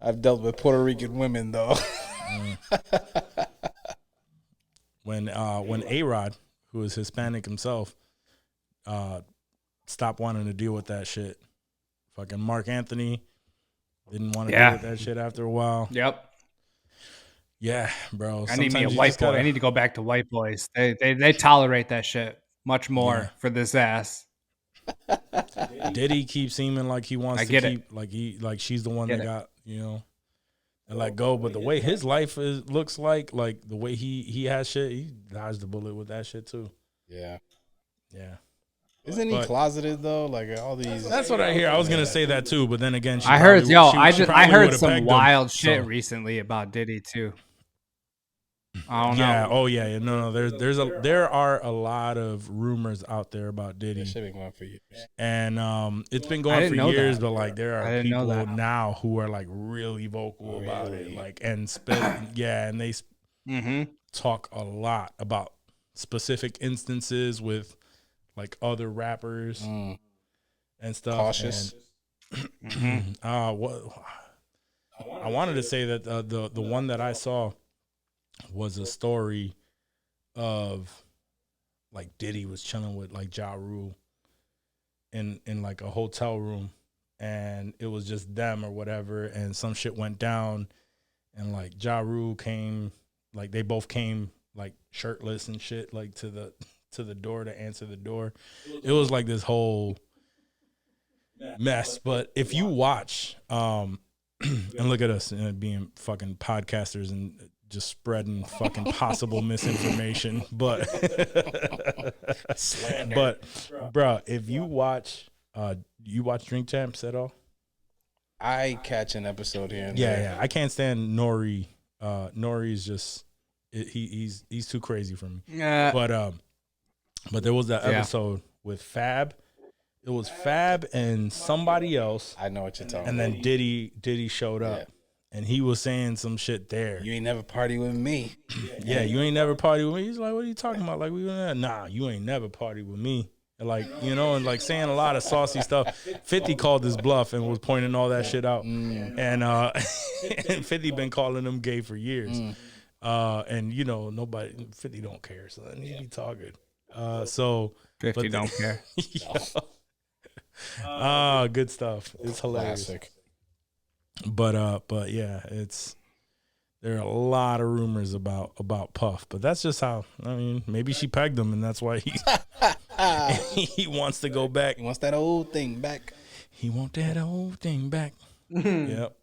I've dealt with Puerto Rican women though. When A-Rod, who is Hispanic himself, stopped wanting to deal with that shit. Fucking Mark Anthony didn't want to deal with that shit after a while. Yep. Yeah, bro. I need me a white boy. I need to go back to white boys. They tolerate that shit much more for this ass. Diddy keeps seeming like he wants to keep like she's the one that got, and let go. But the way his life looks like the way he has shit, he dodged the bullet with that shit too. Yeah. Yeah. Isn't he closeted though? Like all these. That's what I hear. I was gonna say that too, but then again, I heard some wild shit recently about Diddy too. I don't Yeah. know. Oh yeah. No. There are a lot of rumors out there about Diddy. That shit been going for years. And it's been I going didn't for know years, that. but like there I are didn't know people that. now who are like really vocal about it, like and and they talk a lot about specific instances with like other rappers and stuff. Cautious. And, what I wanted to say that the one that I saw was a story of like Diddy was chilling with like Ja Rule in like a hotel room, and it was just them or whatever, and some shit went down, and like Ja Rule came, like they both came like shirtless and shit, like to the door to answer the door. It was like this whole mess. But if you watch and look at us being fucking podcasters and just spreading fucking possible misinformation, but bro, if you watch Drink Champs at all? I catch an episode here and Yeah, there. yeah. I can't stand Nori. Nori's just he's too crazy for me. But there was that episode with Fab. It was Fab and somebody else, I know what you're talking and about. then Diddy showed up, and he was saying some shit there. You ain't never party with me. Yeah, you ain't never party with me. He's like, what are you talking about? Like, nah, you ain't never party with me. And like, you know, and like saying a lot of saucy stuff. 50 called his bluff and was pointing all that shit out. And and 50 been calling him gay for years. And you know, 50 don't care, so he be talking. 50 don't care. Good stuff. It's hilarious. Classic. But yeah, there are a lot of rumors about Puff, but that's just how. I mean, maybe she pegged him, and that's why he wants to go back. He wants that old thing back. He want that old thing back. Yep.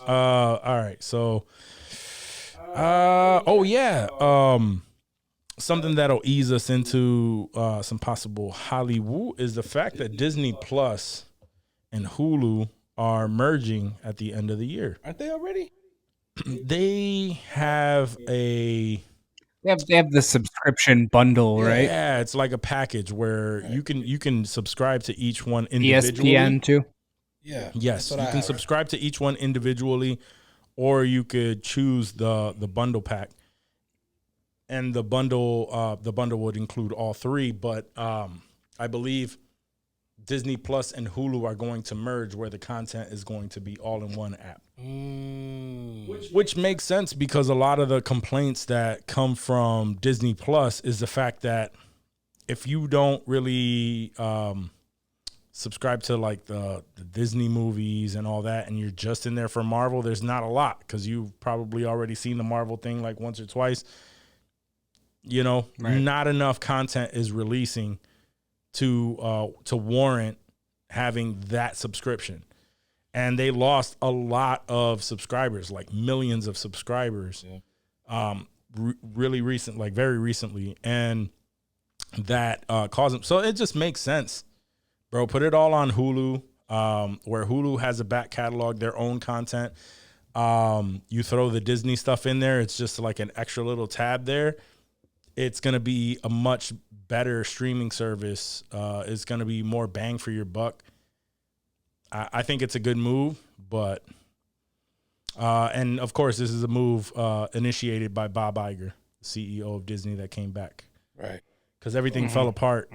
All right. So, something that'll ease us into some possible HOLLYWOO is the fact that Disney Plus and Hulu are merging at the end of the year. Aren't they already? They have They have the subscription bundle, right? Yeah, it's like a package where you can subscribe to each one individually. ESPN too. Yeah. Yes, you I can heard. subscribe to each one individually, or you could choose the bundle pack. And the bundle would include all three, but I believe Disney Plus and Hulu are going to merge, where the content is going to be all in one app. Which makes sense, because a lot of the complaints that come from Disney Plus is the fact that if you don't really subscribe to like the Disney movies and all that, and you're just in there for Marvel, there's not a lot, because you've probably already seen the Marvel thing like once or twice. You know, not enough content is releasing to warrant having that subscription. And they lost a lot of subscribers, like millions of subscribers, really recent, like very recently. And that caused them. So it just makes sense, bro. Put it all on Hulu, where Hulu has a back catalog, their own content. You throw the Disney stuff in there. It's just like an extra little tab there. It's going to be a much better streaming service. It's going to be more bang for your buck. I think it's a good move, but and of course this is a move initiated by Bob Iger, the CEO of Disney, that came back, Right. because everything fell apart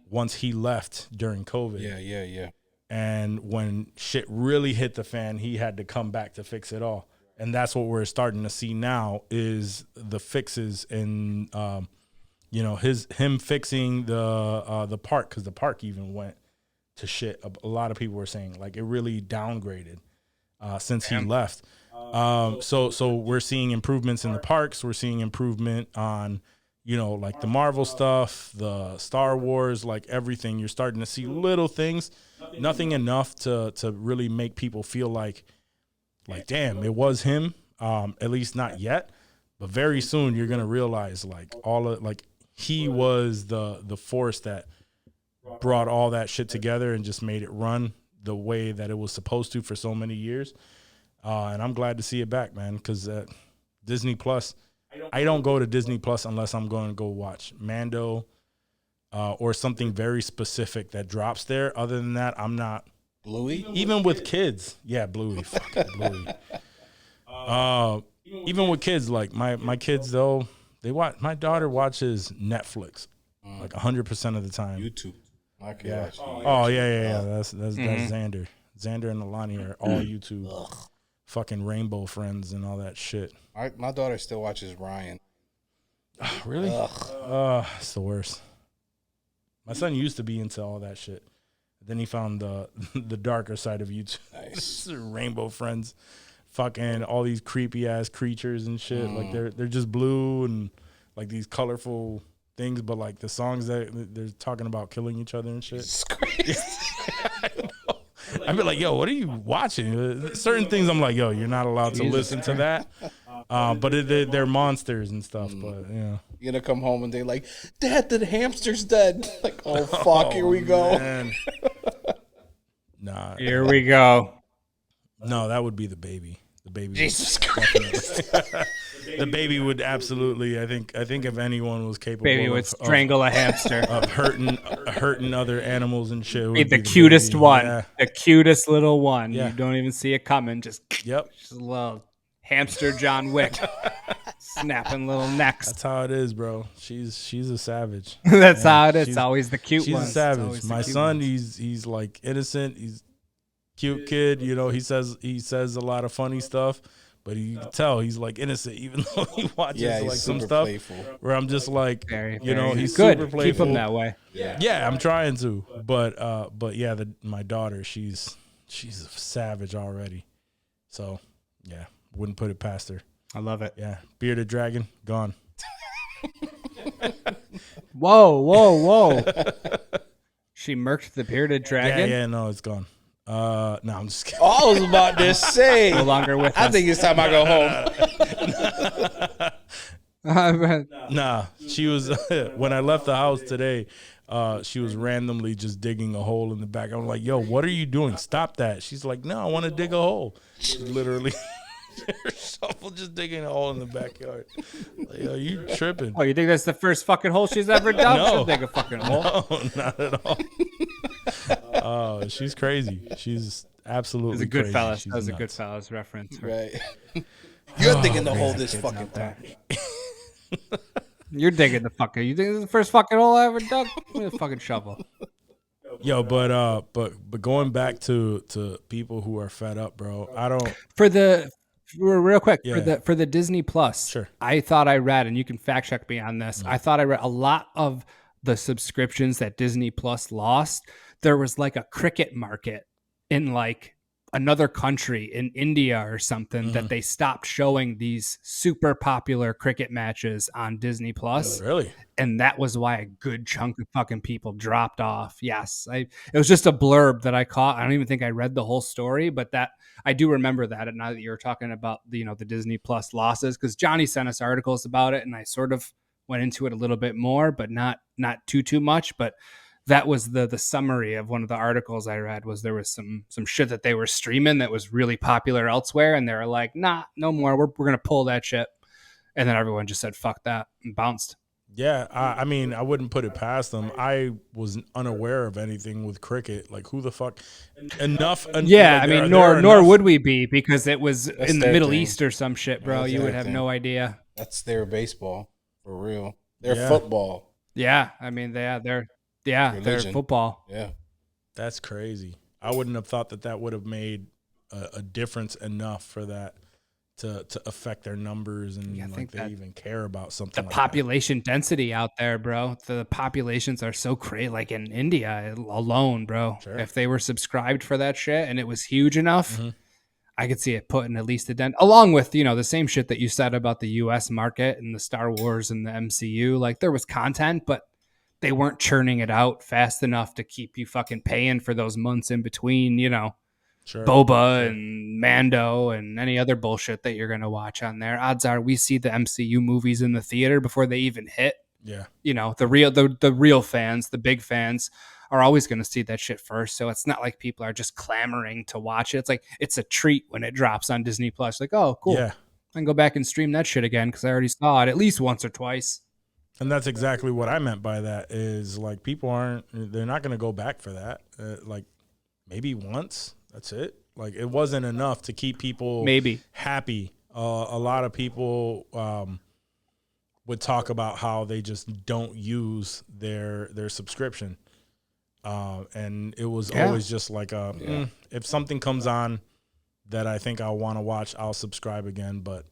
once he left during COVID. Yeah. And when shit really hit the fan, he had to come back to fix it all. And that's what we're starting to see now, is the fixes and him fixing the park, because the park even went to shit. A lot of people were saying like it really downgraded since he left. So we're seeing improvements in the parks. We're seeing improvement on like the Marvel stuff, the Star Wars, like everything. You're starting to see little things, nothing enough to really make people feel like damn, it was him. At least not yet, but very soon you're gonna realize he was the force that brought all that shit together and just made it run the way that it was supposed to for so many years. And I'm glad to see it back, man, because Disney Plus, I don't go to Disney Plus unless I'm going to go watch Mando or something very specific that drops there. Other than that, I'm not. Bluey? Even with kids. Yeah, Bluey. Fucking Bluey. Even with kids, like my kids, though, my daughter watches Netflix like 100% of the time. YouTube. My kid Yeah. watches Oh, yeah. That's Xander. Xander and Alani are all YouTube. Fucking rainbow friends and all that shit. My daughter still watches Ryan. Really? It's the worst. My son used to be into all that shit. Then he found the darker side of YouTube. Nice. Rainbow friends, fucking all these creepy ass creatures and shit. Like they're just blue and like these colorful things, but like the songs that they're talking about killing each other and shit. It's crazy. I'd be like, yo, what are you watching? Certain things I'm like, yo, you're not allowed to listen to that. But they're monsters and stuff. But yeah, You're gonna come home and they're like, Dad, the hamster's dead. Like, oh fuck, here we go. Man. Nah, Here we go. no, that would be the baby. The baby. Jesus Christ. The baby would absolutely. I think if anyone was capable, Baby would strangle a hamster. of hurting other animals and shit. it would Be the be cutest baby. one. Yeah. The cutest little one. Yeah. You don't even see it coming. Just Yep. a little hamster John Wick. Snapping little necks. That's how it is, bro. She's a savage. That's Yeah, how it is. It's she's- always the cute She's ones. a It's savage. always the My cute son, ones. he's like innocent. He's cute kid. You know, he says a lot of funny stuff, but you can tell he's like innocent, even though he watches Yeah, he's like some super stuff playful. where I'm just like, Very, you know, very he's good. super playful. Keep him that way. Yeah, I'm trying to, but yeah, my daughter, she's a savage already. So yeah, wouldn't put it past her. I love it. Yeah, bearded dragon gone. Whoa. She murked the bearded dragon. Yeah, no, it's gone. No, I'm just kidding. I was about to say. No longer with I us. think it's time I go home. Nah, she was when I left the house today. She was randomly just digging a hole in the back. I'm like, yo, what are you doing? Stop that. She's like, no, I want to dig a hole. She's literally her shovel just digging a hole in the backyard. Like, yo, you tripping? Oh, you think that's the first fucking hole she's ever dug? No. She'll dig a fucking hole. No, not at all. Oh, she's crazy. She's absolutely It's a good crazy. fellas. She's That was a nuts. good fellas reference. Right. You're digging the hole this fucking time. You're digging the fucking. You think this is the first fucking hole I ever dug? Give me the fucking shovel. Yo, but going back to people who are fed up, bro. I don't. Real quick Yeah. for the Disney Plus. Sure. I thought I read, and you can fact check me on this. I thought I read a lot of the subscriptions that Disney Plus lost. There was like a cricket market in like another country in India or something that they stopped showing these super popular cricket matches on Disney Plus. Really? And that was why a good chunk of fucking people dropped off. Yes, it was just a blurb that I caught. I don't even think I read the whole story, but that I do remember that. And now that you're talking about the Disney Plus losses, because Johnny sent us articles about it, and I sort of went into it a little bit more, but not too much. But that was the summary of one of the articles I read. Was there was some shit that they were streaming that was really popular elsewhere, and they were like, nah, no more. We're gonna pull that shit. And then everyone just said fuck that and bounced. Yeah, I mean, I wouldn't put it past them. I was unaware of anything with cricket. Like, who the fuck? Enough. Yeah, like, I mean, there are nor enough- would we be, because it was That's in the their Middle thing. East or some shit, bro. That's You would their have thing. no idea. That's their baseball. For real. Their Yeah. football. Yeah, I mean, they're Religion. football. Yeah. That's crazy. I wouldn't have thought that would have made a difference enough for that to affect their numbers and Yeah, I like think they that even care about The something. like population density out there, bro. The populations are so crazy. Like in India alone, bro. Sure. If they were subscribed for that shit and it was huge enough, Mhm. I could see it putting at least a dent. Along with the same shit that you said about the U.S. market and the Star Wars and the MCU. Like there was content, but they weren't churning it out fast enough to keep you fucking paying for those months in between. that. Sure. Boba and Mando and any other bullshit that you're going to watch on there. Odds are we see the MCU movies in the theater before they even hit. Yeah. The real fans, the big fans are always going to see that shit first. So it's not like people are just clamoring to watch it. It's like, it's a treat when it drops on Disney Plus. Like, oh, cool. Yeah. I can go back and stream that shit again because I already saw it at least once or twice. And that's exactly what I meant by that is like they're not going to go back for that. Like maybe once, that's it. Like it wasn't enough to keep people happy. A lot of people would talk about how they just don't use their subscription. And it was always just like if something comes on that I think I want to watch, I'll subscribe again. But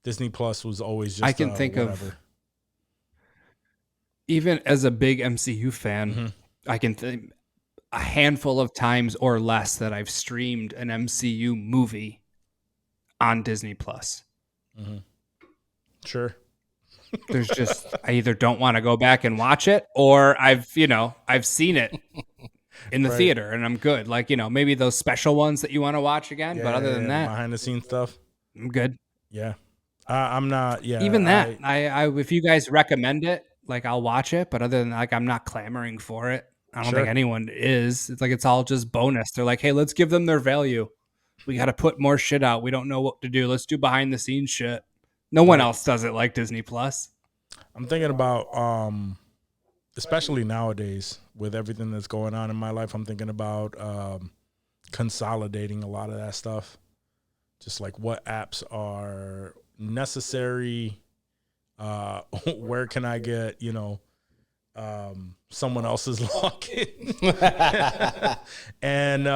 Disney Plus was always just I can think of, even as a big MCU fan, I can think a handful of times or less that I've streamed an MCU movie on Disney Plus. Sure. There's just, I either don't want to go back and watch it, or I've seen it in the theater and I'm good. Like, maybe those special ones that you want to watch again. But other than that, behind the scenes stuff, I'm good. Yeah. I'm not. Yeah. Even that, I if you guys recommend it, like I'll watch it. But other than like, I'm not clamoring for it. I don't think anyone is. It's like, it's all just bonus. They're like, hey, let's give them their value. We got to put more shit out. We don't know what to do. Let's do behind the scenes shit. No one else does it like Disney Plus. I'm thinking about, especially nowadays with everything that's going on in my life, I'm thinking about consolidating a lot of that stuff. Just like what apps are necessary. Where can I get, someone else's login and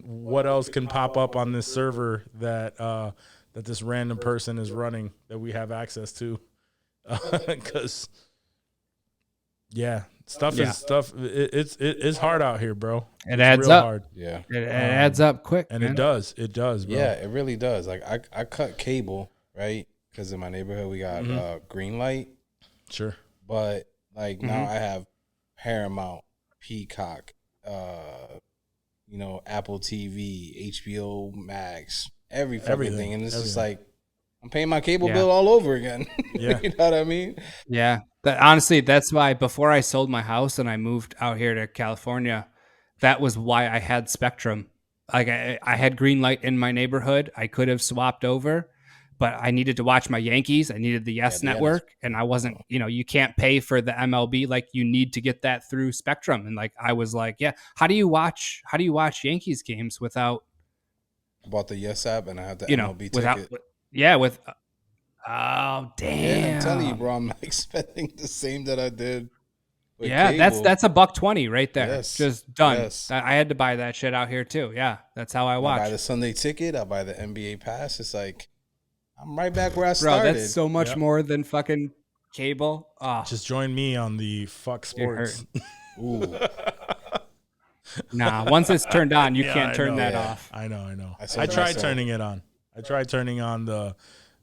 what else can pop up on this server that this random person is running that we have access to. Cause stuff is stuff. It's hard out here, bro. It adds up. Hard. Yeah. It adds up quick. And man. It does, bro. Yeah, it really does. Like I cut cable, right? Cause in my neighborhood we got green light. Sure. But like now I have Paramount, Peacock, Apple TV, HBO Max, everything. And it's just like I'm paying my cable bill all over again. Yeah. You know what I mean? Yeah. Honestly, that's why before I sold my house and I moved out here to California, that was why I had Spectrum. Like I had green light in my neighborhood. I could have swapped over, but I needed to watch my Yankees. I needed the Yes Network, and I wasn't, you can't pay for the MLB. Like you need to get that through Spectrum. And like, I was like, how do you watch Yankees games without? I bought the Yes app and I have the MLB ticket. Oh, damn. Yeah, I'm telling you, bro, I'm like spending the same that I did. Yeah, cable. that's $120 right there. Yes. Just done. Yes. I had to buy that shit out here too. Yeah, that's how I watch. I buy the Sunday ticket. I buy the NBA pass. It's like, I'm right back where I started. Bro, that's so much more than fucking cable. Oh. Just join me on the Fuck Sports. Ooh. Nah, once it's turned on, you can't turn that off. I know. I tried turning it on. I tried turning on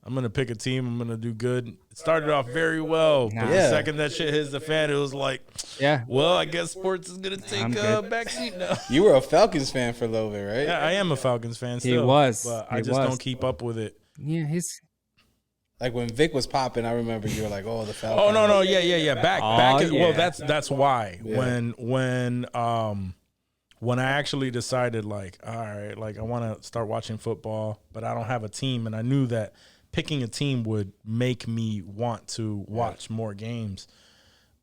I'm going to pick a team. I'm going to do good. It started off very well. But the second that shit hits the fan, it was like, well, I guess sports is going to take a backseat now. You were a Falcons fan for a little bit, right? Yeah, I am a Falcons fan still. He was. But I just don't keep up with it. Yeah, he's... Like when Vic was popping, I remember you were like, "Oh, the Falcons." Oh no, yeah. Back. Well, that's why when I actually decided like, all right, like I want to start watching football, but I don't have a team, and I knew that picking a team would make me want to watch more games.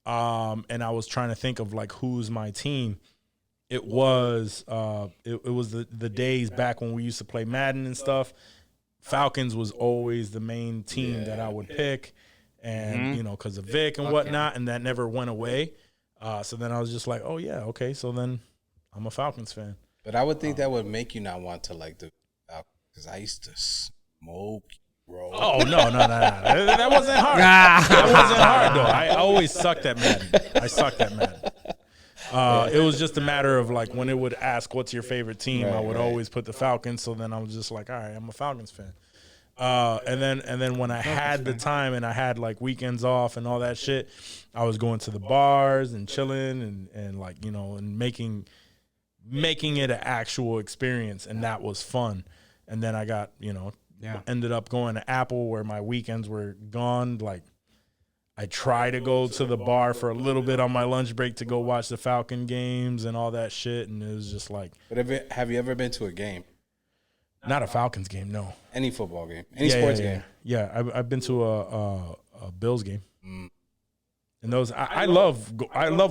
And I was trying to think of like who's my team. It was it was the days back when we used to play Madden and stuff. Falcons was always the main team that I would pick, and because of Vic and whatnot, and that never went away. So then I was just like, oh yeah, okay, so then I'm a Falcons fan. But I would think that would make you not want to like the Falcons, because I used to smoke, bro. Oh no, that wasn't hard. That wasn't hard though. I always sucked at Madden. It was just a matter of like when it would ask what's your favorite team, I would always put the Falcons. So then I was just like, all right, I'm a Falcons fan. And then when I had the time and I had like weekends off and all that shit, I was going to the bars and chilling and like, and making it an actual experience, and that was fun. And then I got, ended up going to Apple where my weekends were gone. Like I try to go to the bar for a little bit on my lunch break to go watch the Falcon games and all that shit, and it was just like. But have you ever been to a game? Not a Falcons game, no. Any football game, any sports game. Yeah, I've been to a Bills game. And those I love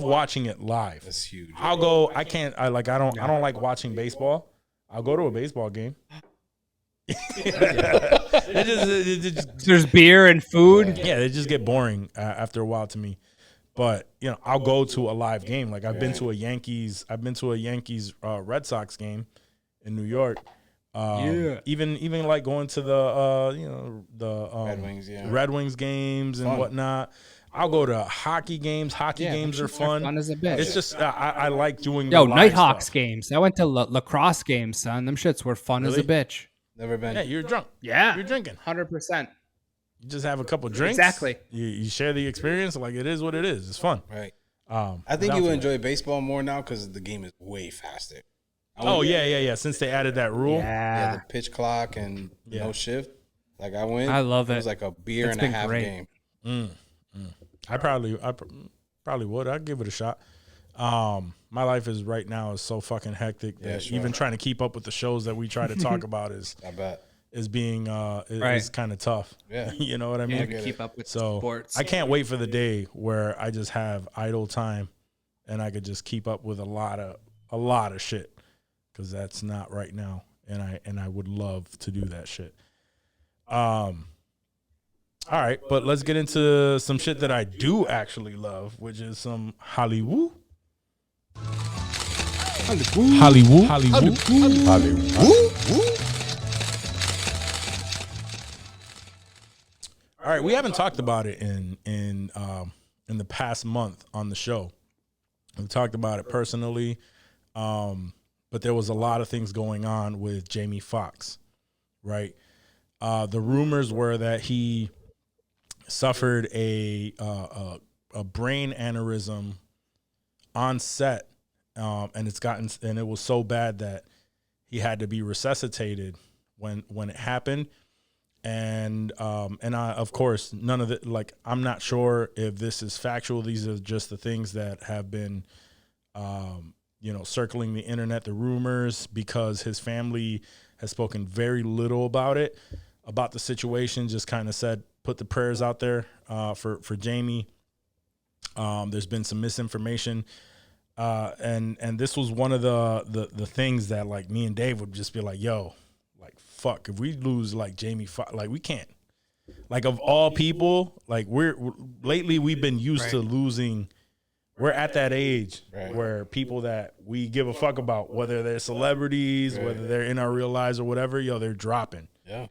watching it live. That's huge. I'll go. I don't like watching baseball. I'll go to a baseball game. There's beer and food. Yeah, they just get boring after a while to me. But I'll go to a live game. Like I've been to a Yankees Red Sox game in New York. Even like going to the Red Wings games and whatnot. I'll go to hockey games. Hockey games are fun. Fun as a bitch. It's just I like doing. Yo, the live Nighthawks stuff. games. I went to lacrosse games, son. Them shits were fun as a bitch. Never been. Yeah, you're drunk. Yeah, You're drinking. 100%. You just have a couple drinks. Exactly. You share the experience. Like it is what it is. It's fun. Right. I think you will enjoy baseball more now because the game is way faster. Oh yeah. Since they added that rule. Yeah, the pitch clock and no shift. Like I went. I love it. It was like a beer and a half game. I probably would. I'd give it a shot. My life is right now is so fucking hectic that even trying to keep up with the shows that we try to talk about is being is kind of tough. Yeah. You know what I mean? To keep up with So sports. I can't wait for the day where I just have idle time and I could just keep up with a lot of shit, because that's not right now, and I would love to do that shit. All right, but let's get into some shit that I do actually love, which is some HOLLYWOO. All right, we haven't talked about it in the past month on the show. We talked about it personally, but there was a lot of things going on with Jamie Foxx, right? The rumors were that he suffered a brain aneurysm on set, and it was so bad that he had to be resuscitated when it happened. And I, of course, none of it, like, I'm not sure if this is factual. These are just the things that have been, circling the internet, the rumors, because his family has spoken very little about the situation, just kind of said, put the prayers out there for Jamie. There's been some misinformation. And this was one of the things that, like, me and Dave would just be like, yo, like, fuck, if we lose like Jamie Foxx, like, we can't, like, of all people, like, lately we've been used to losing. We're at that age where people that we give a fuck about, whether they're celebrities, whether they're in our real lives or whatever, they're dropping. Yeah.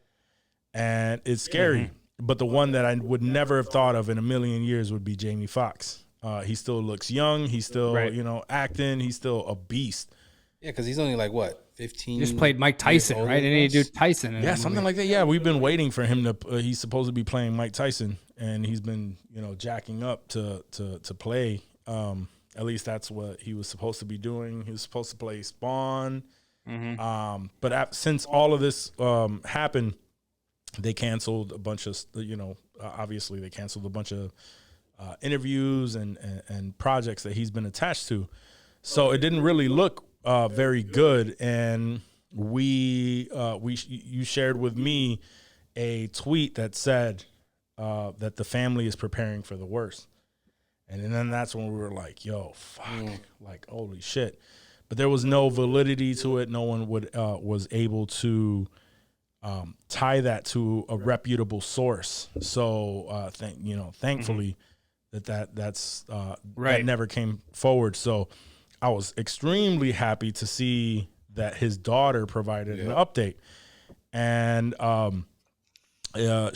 And it's scary. But the one that I would never have thought of in a million years would be Jamie Foxx. He still looks young. He's still, acting. He's still a beast. Yeah, because he's only like, what, 15? He just played Mike Tyson, right? Didn't he do Tyson? Yeah, something like that. Yeah, we've been waiting for him to. He's supposed to be playing Mike Tyson, and he's been, jacking up to play. At least that's what he was supposed to be doing. He was supposed to play Spawn. But since all of this happened, they canceled a bunch of, obviously they canceled a bunch of interviews and projects that he's been attached to. So it didn't really look very good. And you shared with me a tweet that said that the family is preparing for the worst. And then that's when we were like, yo, fuck, like, holy shit. But there was no validity to it. No one was able to tie that to a reputable source. So, thankfully, that never came forward. So I was extremely happy to see that his daughter provided an update. And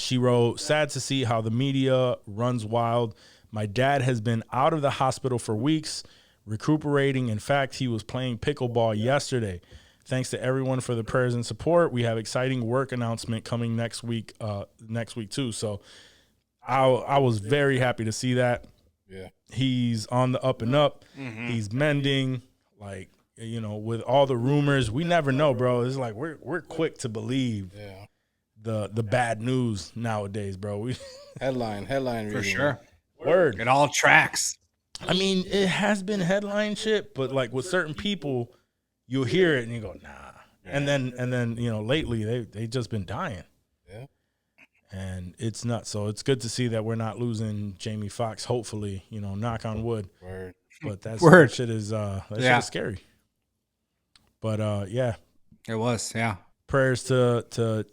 she wrote, sad to see how the media runs wild. My dad has been out of the hospital for weeks, recuperating. In fact, he was playing pickleball yesterday. Thanks to everyone for the prayers and support. We have exciting work announcement coming next week too. So I was very happy to see that. Yeah. He's on the up and up. He's mending, like, with all the rumors. We never know, bro. It's like we're quick to believe the bad news nowadays, bro. Headline for reading. sure. Word. It all tracks. I mean, it has been headline shit, but like with certain people, you'll hear it and you go, nah. And then lately they just been dying. Yeah. And it's nuts. So it's good to see that we're not losing Jamie Foxx. Hopefully, knock on wood. Word. But that Word. shit is shit is scary. But yeah, It was, yeah. prayers to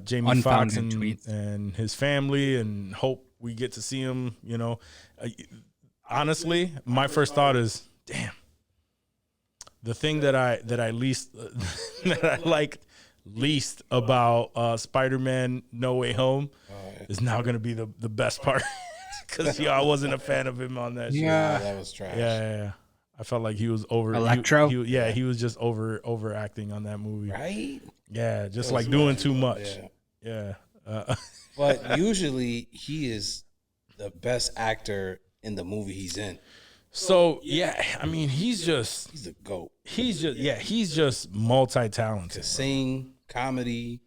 Jamie Foxx Unfounded tweets. and his family, and hope we get to see him. Honestly, my first thought is, damn. The thing that I least that I like least about Spider-Man No Way Home is now going to be the best part, because I wasn't a fan of him on that shit. Yeah, that was trash. Yeah. I felt like he was over Electro? He was just overacting on that movie. Right? Yeah, just like doing too much. Yeah. Yeah. But usually he is the best actor in the movie he's in. So yeah, I mean he's the GOAT. He's just multi-talented. To sing, comedy,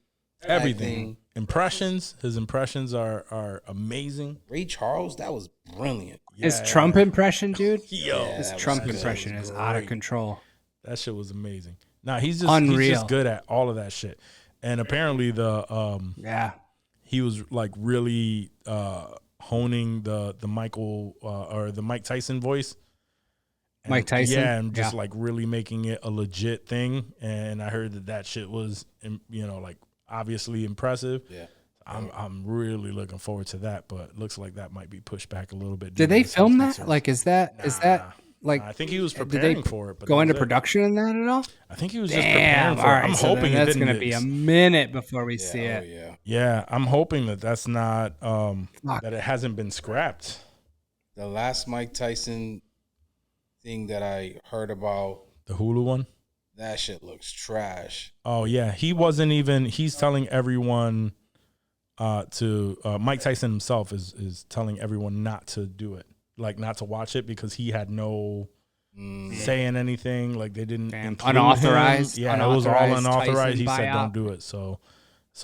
Everything. acting. His impressions are amazing. Ray Charles, that was brilliant. His Trump impression, dude. Yo, Yeah, His that was Trump good. impression That was is out of great. control. that shit was amazing. Nah, he's Unreal. just good at all of that shit. And apparently he was like really honing the Michael or the Mike Tyson voice. And, Mike Tyson? Yeah, and just Yeah. like really making it a legit thing. And I heard that shit was, like obviously impressive. Yeah. I'm really looking forward to that, but it looks like that might be pushed back a little bit. Did they film that? Like, is that like? I think he was did preparing they for it. But go that into was it. production in that at all? I think he was just Damn. preparing All for it. right. I'm so hoping then that's it gonna didn't. be a minute before we see it. Yeah. Yeah, I'm hoping that's not that it hasn't been scrapped. The last Mike Tyson thing that I heard about, The Hulu one. that shit looks trash. Oh yeah, he's telling everyone to Mike Tyson himself is telling everyone not to do it, like not to watch it, because he had no say in anything. Like they didn't include Unauthorized. him. Yeah, it was all Unauthorized unauthorized. He Tyson said buyout. don't do it. So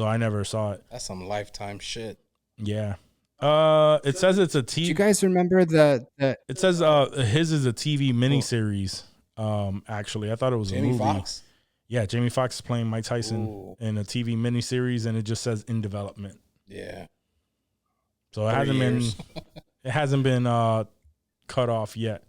I never saw it. That's some Lifetime shit. Yeah. It says it's a Do you TV. guys remember the It says his is a TV miniseries. Actually, I thought it was a Jamie movie. Foxx? Yeah, Jamie Foxx is playing Mike Tyson Ooh. in a TV miniseries, and it just says in development. Yeah. So it 3 hasn't years. been cut off yet.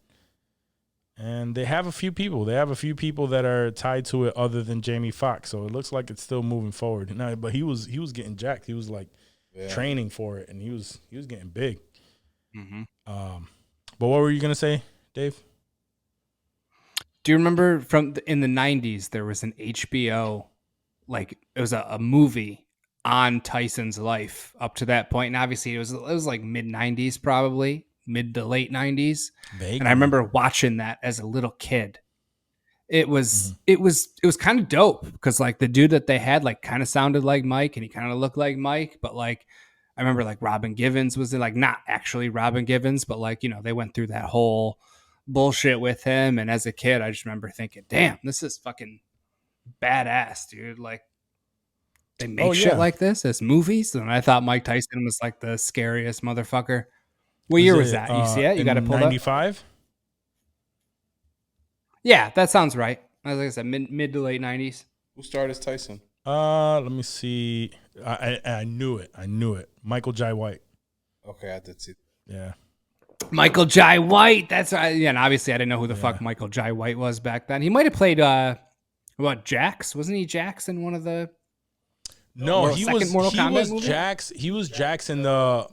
And they have a few people. They have a few people that are tied to it other than Jamie Foxx. So it looks like it's still moving forward. No, but he was getting jacked. He was like training for it, and he was getting big. Mhm. But what were you gonna say, Dave? Do you remember in the 90s there was an HBO, like it was a movie on Tyson's life up to that point, and obviously it was like mid 90s, probably mid to late 90s. And I remember watching that as a little kid. It was kind of dope, because like the dude that they had like kind of sounded like Mike, and he kind of looked like Mike, but like I remember like Robin Givens was like not actually Robin Givens, but like they went through that whole bullshit with him. And as a kid, I just remember thinking, damn, this is fucking badass, dude. Like they make shit like this as movies. And I thought Mike Tyson was like the scariest motherfucker. What year was that? You see it? You got to pull up. 95. Yeah, that sounds right. Like I said, mid to late 90s. Who starred as Tyson? Let me see. I knew it. Michael Jai White. Okay, I did see. Yeah. Michael Jai White. That's right. Yeah, and obviously I didn't know who the fuck Michael Jai White was back then. He might have played Jax? Wasn't he Jax in one of the No, he was movie? Jax. He was Jax in the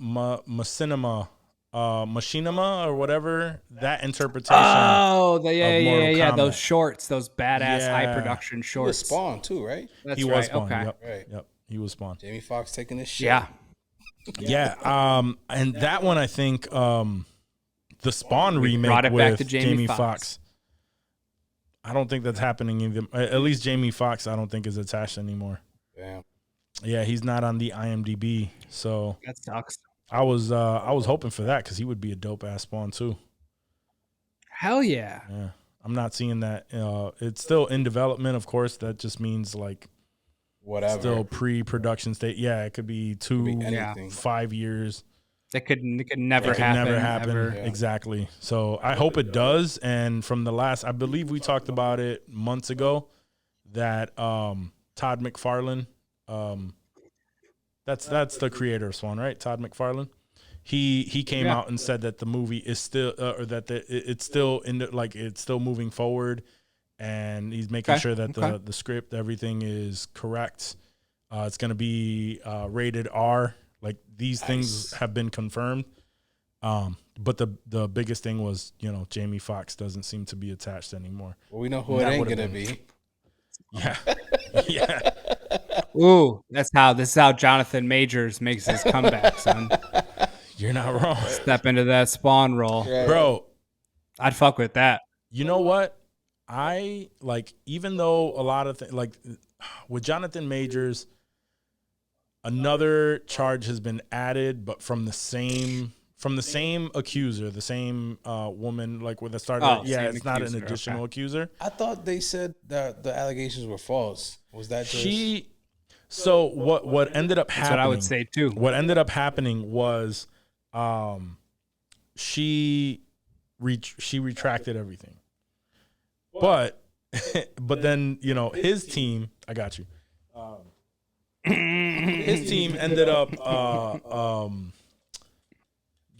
Machinima or whatever, that interpretation. Oh, Mortal yeah. Kombat. Those shorts, those badass Yeah. high production He was shorts. Spawn too, right? That's He right. was Spawn. Okay. Yep. Yep. He was Spawn. Jamie Foxx taking this shit. Yeah. Yeah. And that one, I think, the Spawn remake brought it back with to Jamie Jamie Foxx. Foxx. I don't think that's happening either. At least Jamie Foxx, I don't think is attached anymore. Damn. Yeah, he's not on the IMDb. So That sucks. I was hoping for that, because he would be a dope ass Spawn too. Hell yeah. Yeah, I'm not seeing that. It's still in development, of course. That just means like Whatever. still pre-production state. Yeah, it could be Could be 2, anything. 5 years. That could never It could happen. never happen. Ever. Yeah. Exactly. So I hope it does. And from the last, I believe we talked about it months ago, that Todd McFarlane, that's the creator of Spawn, right? Todd McFarlane. He came out and said that the movie is still or that it's still it's still moving forward, and he's making sure that the script, everything is correct. It's going to be rated R. Like these things have been confirmed. But the biggest thing was, Jamie Foxx doesn't seem to be attached anymore. Well, we know who it ain't gonna be. Yeah. Yeah. Ooh, this is how Jonathan Majors makes his comeback, son. You're not wrong. Step into that Spawn role. Right. Bro, I'd fuck with that. you know what? I even though a lot of things with Jonathan Majors, another charge has been added, but from the same accuser, the same woman, like with the starter. It's not an additional accuser. I thought they said that the allegations were false. Was that just So what ended up happening? That's what I would say too. What ended up happening was, she retracted everything, but then his team. I got you. His team ended up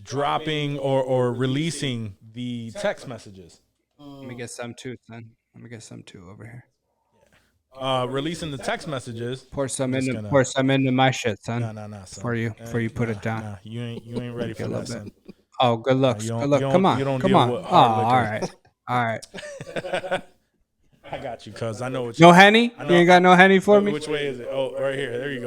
dropping or releasing the text messages. Let me get some too, son. Let me get some too over here. Releasing the text messages. Pour some into my shit, son. No, son. Before you put it down. Nah, you ain't ready for that, son. Oh, good looks. Good luck. Come on. Come on. Oh, all right. All right. I got you, cuz I know what No Henny? You ain't got no Henny for me? Which way is it? Oh, right here. There you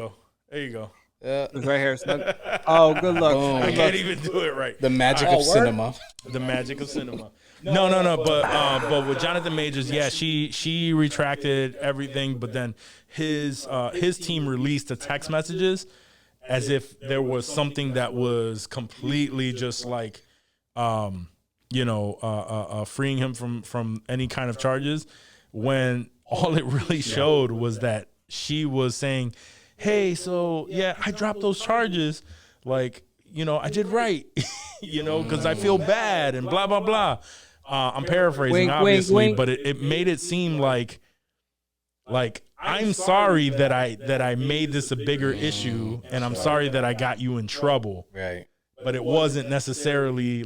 go. It's right here, son. Oh, good luck. I can't even do it right. the magic of cinema? The magic of cinema. No. But with Jonathan Majors, she retracted everything, but then his team released the text messages as if there was something that was completely just freeing him from any kind of charges, when all it really showed was that she was saying, hey, so I dropped those charges, I did right, because I feel bad and blah blah blah. I'm paraphrasing, obviously, wink. But it made it seem like I'm sorry that I made this a bigger issue, and I'm sorry that I got you in trouble. Right. But it wasn't necessarily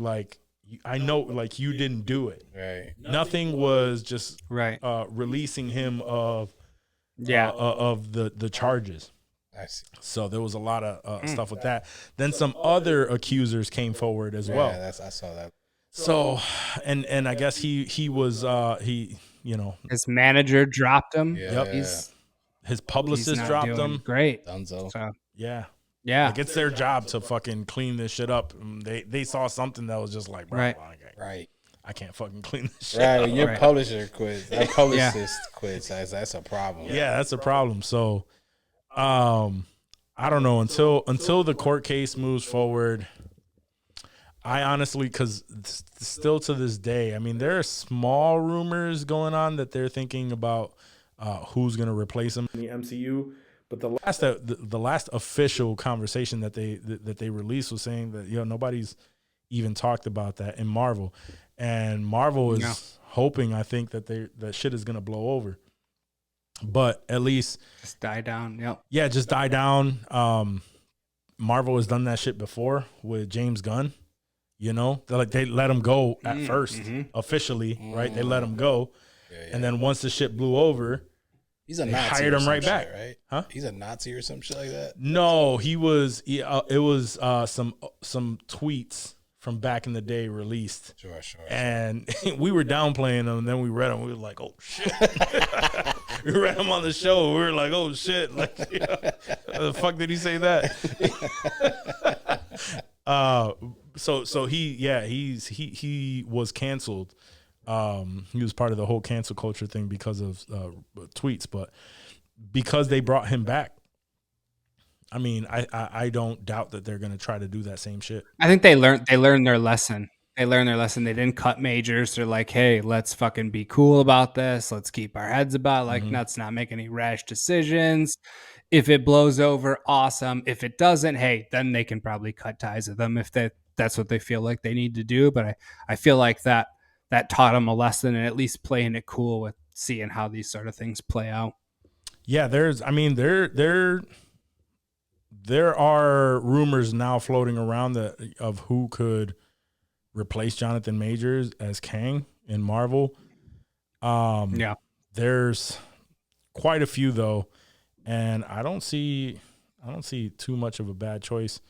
I know you didn't do it. Right. Nothing was just right. Releasing him of the charges. I see. So there was a lot of stuff with that. Then some other accusers came forward as well. Yeah, I saw that. So, and I guess he was his manager dropped him. Yeah. Yep. His publicist dropped him. Great. Dunzo. So, yeah. It's their job to fucking clean this shit up. They saw something that was just bro, right. Right. I can't fucking clean this shit up. Right. Your publisher quits. Our publicist quits. That's a problem. Yeah, that's a problem. So, I don't know until the court case moves forward. I honestly, because still to this day, I mean, there are small rumors going on that they're thinking about who's going to replace him in the MCU. But the last official conversation that they released was saying that nobody's even talked about that in Marvel, and Marvel is hoping, I think, that shit is going to blow over. But at least just die down. Yep. Yeah, just die down. Marvel has done that shit before with James Gunn. They let him go at first, officially, right? They let him go, and then once the shit blew over, he's a Nazi, hired him right back, right? Huh? He's a Nazi or some shit like that. No, he was. It was some tweets from back in the day released. Sure. And we were downplaying them, and then we read them. We were like, oh shit. We read them on the show. We were like, oh shit. The fuck did he say that? So he was canceled. He was part of the whole cancel culture thing because of tweets, but because they brought him back, I mean, I don't doubt that they're gonna try to do that same shit. I think they learned their lesson. They didn't cut Majors. They're like, hey, let's fucking be cool about this. Let's keep our heads about it. Let's not make any rash decisions. If it blows over, awesome. If it doesn't, hey, then they can probably cut ties with them if that's what they feel like they need to do. But I feel like that taught them a lesson, and at least playing it cool with seeing how these sort of things play out. Yeah, there are rumors now floating around of who could replace Jonathan Majors as Kang in Marvel. Yeah. There's quite a few though, and I don't see too much of a bad choice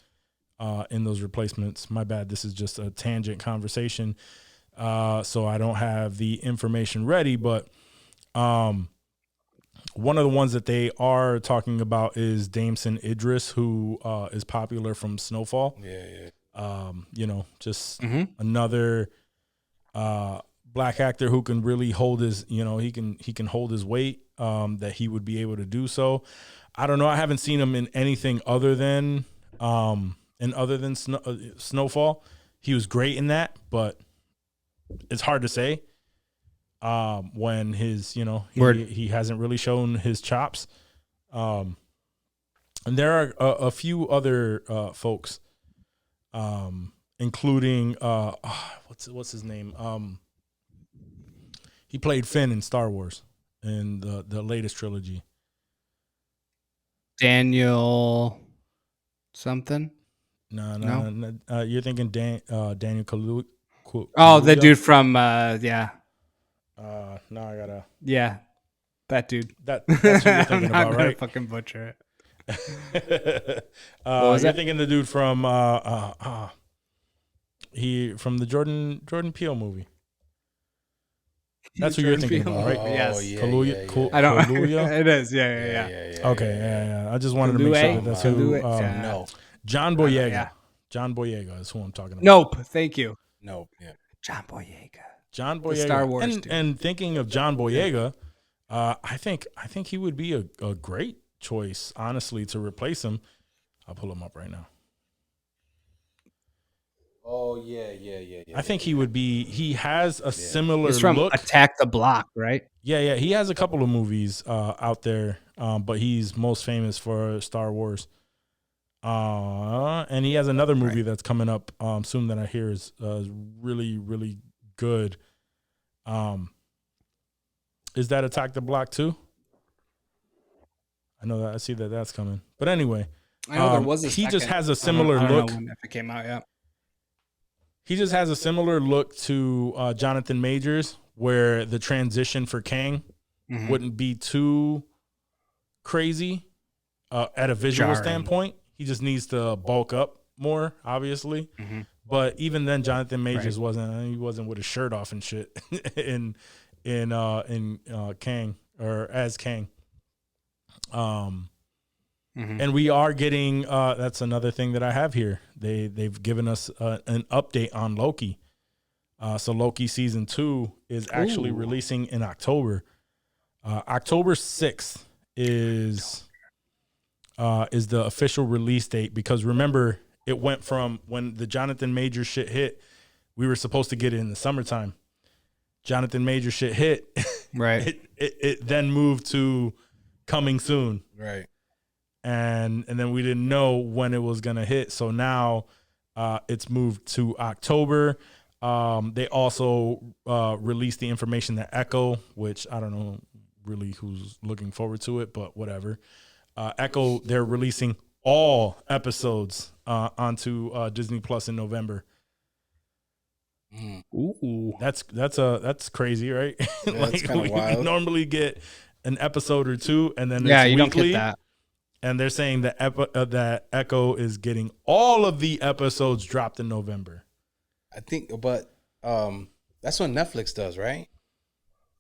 in those replacements. My bad. This is just a tangent conversation, so I don't have the information ready. But one of the ones that they are talking about is Damson Idris, who is popular from Snowfall. Just another black actor who can really hold his, he can hold his weight, that he would be able to do so. I don't know. I haven't seen him in anything other than Snowfall. He was great in that, but it's hard to say when his, he hasn't really shown his chops. And there are a few other folks, including what's his name? He played Finn in Star Wars in the latest trilogy. Daniel something? No. You're thinking Daniel Kaluuya. Oh, the dude from yeah. No, I gotta. Yeah, that dude. That's who you're thinking I'm about, gonna right? fucking butcher it. You're thinking the dude from from the Jordan Peele movie. That's who you're thinking about, right? Yes. Kaluuya. I don't. Kaluuya? It is. Yeah. Okay, yeah. I just wanted to make sure that that's who. No. John Boyega. Yeah. John Boyega is who I'm talking about. Nope. Thank you. Nope. Yeah. John Boyega. John The Boyega. Star Wars dude. And thinking of John Boyega, I think he would be a great choice, honestly, to replace him. I'll pull him up right now. Oh yeah. I think he would be. He has a similar He's from look. Attack the Block, right? Yeah. He has a couple of movies out there, but he's most famous for Star Wars. And he has another movie that's coming up soon that I hear is really, really good. Is that Attack the Block too? I know that. I see that that's coming. But anyway, I know there was a he just second. has a similar I don't look. know when, if it came out yet. He just has a similar look to Jonathan Majors, where the transition for Kang wouldn't be too crazy at a visual Jarring. standpoint. He just needs to bulk up more, obviously. But even then, Jonathan Majors wasn't with his shirt off and shit in Kang or as Kang. And we are getting that's another thing that I have here. They've given us an update on Loki. So Loki season 2 is actually releasing in October. October 6th is the official release date, because remember, it went from when the Jonathan Majors shit hit, we were supposed to get it in the summertime. Jonathan Majors shit hit, Right. it then moved to coming soon. Right. And then we didn't know when it was gonna hit. So now it's moved to October. They also released the information that Echo, which I don't know really who's looking forward to it, but whatever. Echo, they're releasing all episodes onto Disney Plus in November. Ooh. That's crazy, right? Yeah, that's kinda wild. We normally get an episode or two, and then Yeah, it's you weekly. don't get that. And they're saying that that Echo is getting all of the episodes dropped in November. I think, but that's what Netflix does, right?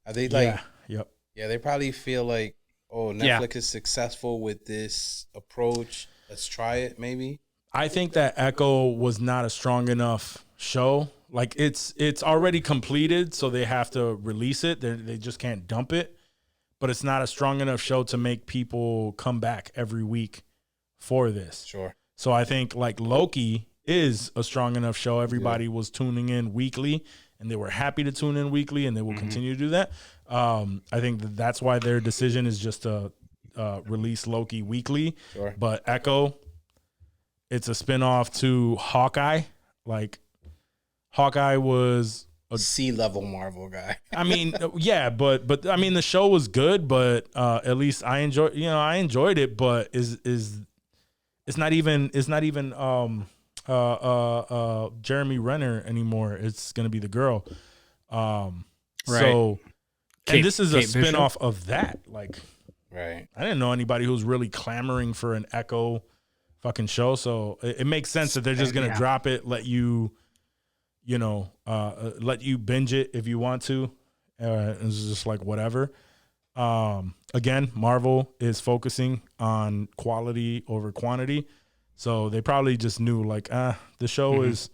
Are they like? Yep. Yeah, they probably feel like, oh, Netflix is successful with this approach. Let's try it, maybe. I think that Echo was not a strong enough show. Like it's already completed, so they have to release it. They just can't dump it. But it's not a strong enough show to make people come back every week for this. Sure. So I think like Loki is a strong enough show. Everybody was tuning in weekly, and they were happy to tune in weekly, and they will continue to do that. I think that's why their decision is just to release Loki weekly. Sure. But Echo, it's a spinoff to Hawkeye. Like Hawkeye was C-level Marvel guy. I mean, yeah, but I mean the show was good, but at least I enjoyed it, but it's not even Jeremy Renner anymore. It's gonna be the girl. So and this is a spinoff of that. Like, right. I didn't know anybody who's really clamoring for an Echo fucking show. So it makes sense that they're just gonna drop it, let you binge it if you want to. It's just like whatever. Again, Marvel is focusing on quality over quantity. So they probably just knew like, the show is,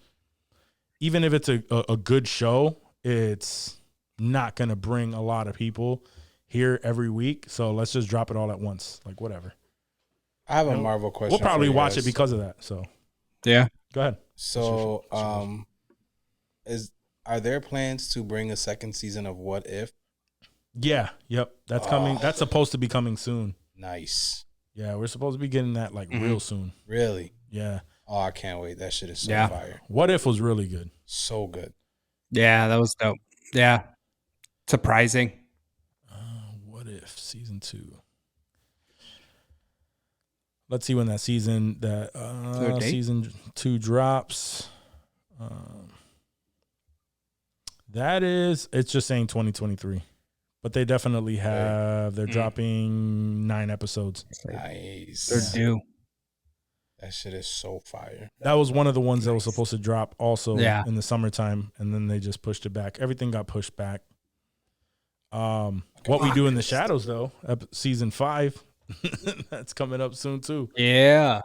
even if it's a good show, it's not going to bring a lot of people here every week. So let's just drop it all at once. Like, whatever. I have a Marvel question. We'll probably watch it because of that. So yeah, go ahead. So, are there plans to bring a second season of What If? Yeah. Yep. That's coming. That's supposed to be coming soon. Nice. Yeah, we're supposed to be getting that like real soon. Really? Yeah. Oh, I can't wait. That shit is so fire. What If was really good. So good. Yeah, that was dope. Yeah. Surprising. What If season 2? Let's see when that season 2 drops. It's just saying 2023. But they definitely have, they're dropping 9 episodes. Nice. They're due. That shit is so fire. That was one of the ones that was supposed to drop also in the summertime, and then they just pushed it back. Everything got pushed back. What We Do in the Shadows, though, season 5, that's coming up soon, too. Yeah.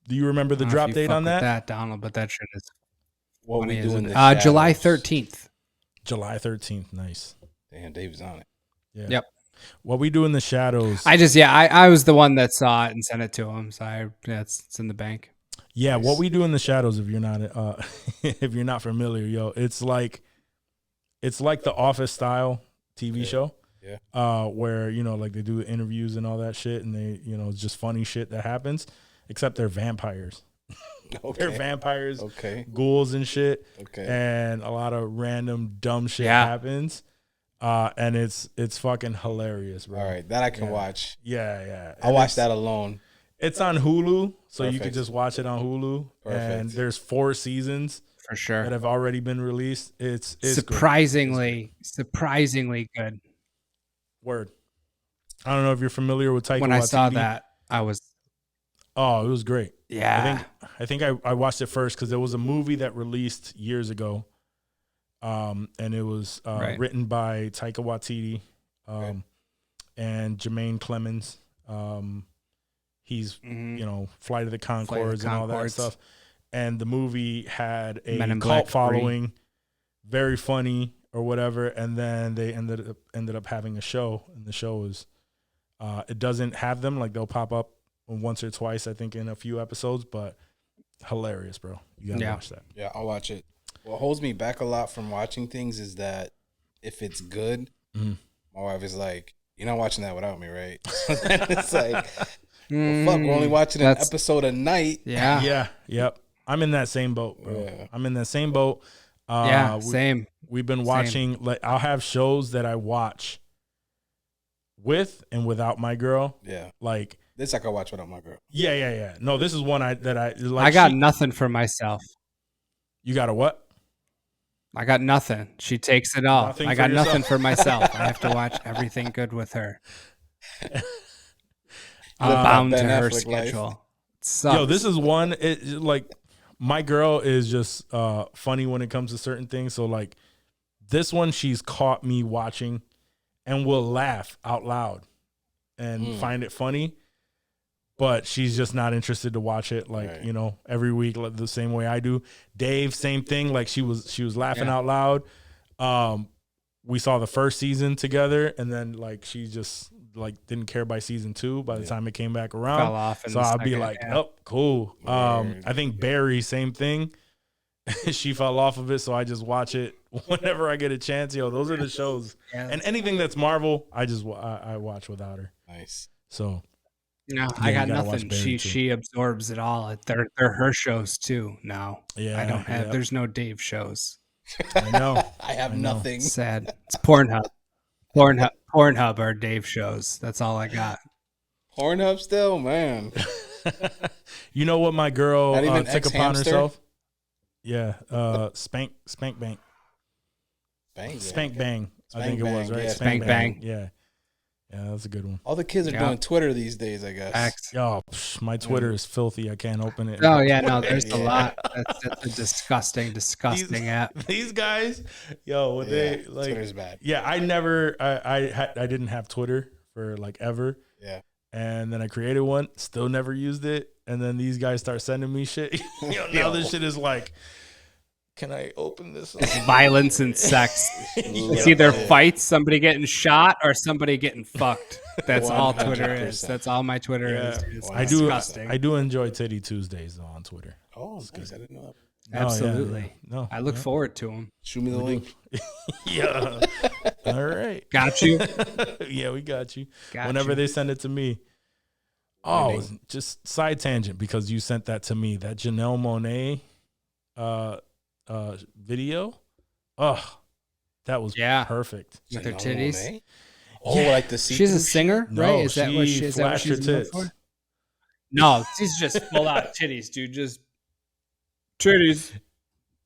Do you remember the drop date on that? Donald, but that shit is What We Do in the Shadows. July 13th. July 13th. Nice. Damn, Dave's on it. Yeah. Yep. What We Do in the Shadows. I was the one that saw it and sent it to him, so it's in the bank. Yeah, nice. What We Do in the Shadows, if you're not familiar, it's like the Office style TV show. Yeah. Where, like they do interviews and all that shit, and they, it's just funny shit that happens, except they're vampires. Okay. They're vampires, ghouls and shit. Okay. And a lot of random dumb shit happens. And it's fucking hilarious, bro. All right, that I can watch. Yeah. I'll watch that alone. It's on Hulu, so you can just watch it on Hulu. Perfect. And there's 4 seasons for sure that have already been released. It's surprisingly good. Word. I don't know if you're familiar with Taika Waititi. When I saw that, I was. Oh, it was great. Yeah. I think I watched it first because there was a movie that released years ago. And it was written by Taika Waititi and Jermaine Clemens. He's, Flight of the Conchords and all that stuff. And the movie had a cult following, very funny or whatever. And then they ended up having a show, and the show is it doesn't have them, like they'll pop up once or twice, I think, in a few episodes, but hilarious, bro. You gotta watch that. Yeah, I'll watch it. What holds me back a lot from watching things is that if it's good, my wife is like, "You're not watching that without me, right?" It's like, well, fuck, we're only watching an episode a night. Yeah. Yep. I'm in that same boat, bro. Yeah. I'm in that same boat. Same. We've been watching, like, I'll have shows that I watch with and without my girl. Yeah. Like, this I can watch without my girl. Yeah. No, this is one that I like. I got nothing for myself. You got a what? I got nothing. She takes it all. I got nothing for myself. I have to watch everything good with her. I'm bound to her schedule. Yo, this is one. Like, my girl is just funny when it comes to certain things. So, like, this one, she's caught me watching and will laugh out loud and find it funny. But she's just not interested to watch it, like, every week, like, the same way I do. Dave, same thing. Like, she was laughing out loud. We saw the first season together, and then, like, she just, like, didn't care by season 2 by the time it came back around. Fell off. So I'll be like, "Oh, cool." I think Barry, same thing. She fell off of it, so I just watch it whenever I get a chance. Those are the shows, and anything that's Marvel, I watch without her. Nice. So. No, I got nothing. She absorbs it all. They're her shows too now. Yeah, I don't have. There's no Dave shows. I know. I have I know. nothing. Sad. It's Pornhub. Pornhub are Dave shows. That's all I got. Pornhub still, man. You know what my girl Not even took upon ex-hamster? herself? Yeah, Spank Bang. Bang, yeah. Spank Bang. I Spank think it was, Bang, right? yeah, Spank Bang. Yeah. Yeah, that's a good one. All the kids are Yeah. doing Twitter these days, I guess. X. Yo, my Twitter is filthy. I can't open it. Oh yeah, no, there's a Yeah. lot. That's a disgusting app. These guys, yo, when they like, Twitter's bad. yeah, I didn't have Twitter for like ever. Yeah. And then I created one, still never used it. And then these guys start sending me shit. Now this shit is like, can I open this? It's violence and sex. It's either fights, somebody getting shot, or somebody getting fucked. That's all Twitter is. 100%. That's all my Twitter is. It's I do. disgusting. I do enjoy Titty Tuesdays though on Twitter. Oh, nice. I didn't know that. Absolutely. No, I look forward to them. Shoot me the link. Yeah. All right. Got you. Yeah, we got you. Got Whenever you. they send it to me. Oh, just side tangent because you sent that to me. That Janelle Monáe video. Oh, that was perfect. With her Janelle titties. Monáe? Oh, like the She's a singer, No, right? Is that what she is that what flashed she's her known tits. for? No, she's just full out titties, dude. Just titties.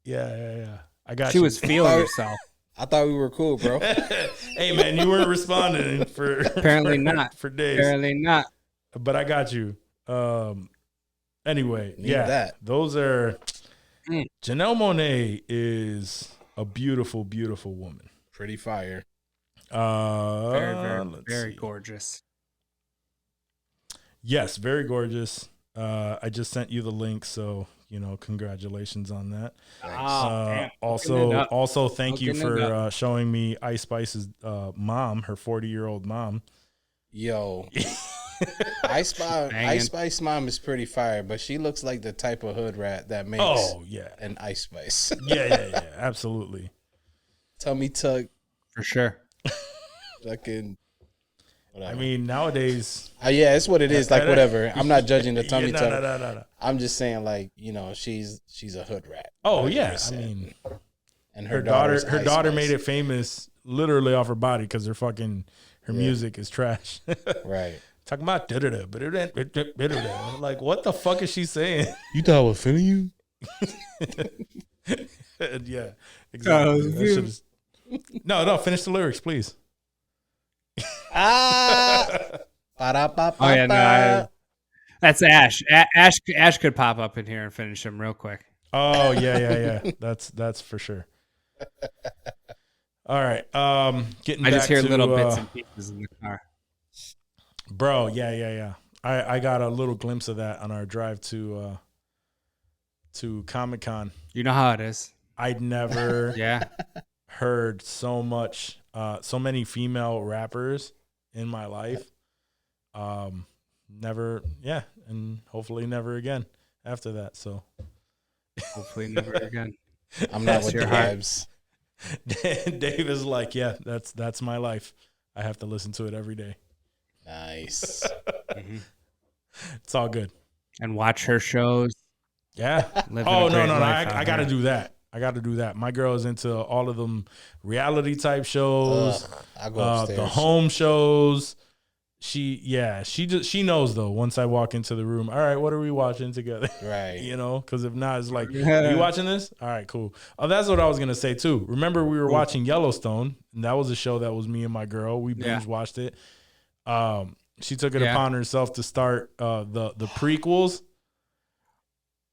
Yeah. I got She you. was feeling herself. I thought we were cool, bro. Hey man, you weren't responding for Apparently not. for days. Apparently not. But I got you. Anyway, Need yeah, that. those are Mm. Janelle Monáe is a beautiful, beautiful woman. Pretty fire. Very, Let's very see. gorgeous. Yes, very gorgeous. I just sent you the link, so congratulations on that. Oh, damn. Also, thank you Hooking it for showing me Ice Spice's mom, her 40-year-old mom. Yo. Ice Banging. Spice mom is pretty fire, but she looks like the type of hood rat that makes Oh yeah, an Ice Spice. yeah, absolutely. Tummy tuck, For sure. fucking. Whatever. I mean, nowadays, yeah, it's what it is. Like whatever. I'm not judging the tummy yeah, tuck. no. I'm just saying, like she's a hood rat. Oh yeah, 100%. I mean, and her daughter Ice Spice. made it famous literally off her body because her music is trash. Right. Talking about I'm like, what the fuck is she saying? You thought I was feeling you? Yeah, exactly. That shit is- No, finish the lyrics, please. Oh yeah, no. That's Ash. Ash could pop up in here and finish him real quick. Oh yeah. That's for sure. All right. Getting I just back hear to, little bits and pieces in the car. Bro, yeah. I got a little glimpse of that on our drive to Comic-Con. You know how it is. I'd never Yeah. heard so many female rappers in my life. Never, and hopefully never again after that. So Hopefully never again. I'm not with your the heart. vibes. Dave is like, yeah, that's my life. I have to listen to it every day. Nice. It's all good. And watch her shows. Yeah. Living Oh a no, great no. life I out got to there. do that. My girl is into all of them reality type shows, I go upstairs. the home shows. She knows though. Once I walk into the room, all right, what are we watching together? Right. Because if not, it's like, you watching this? All right, cool. Oh, that's what I was gonna say too. Remember, we were watching Yellowstone, and that was a show that was me and my girl. We binge watched it. She took it upon herself to start the prequels,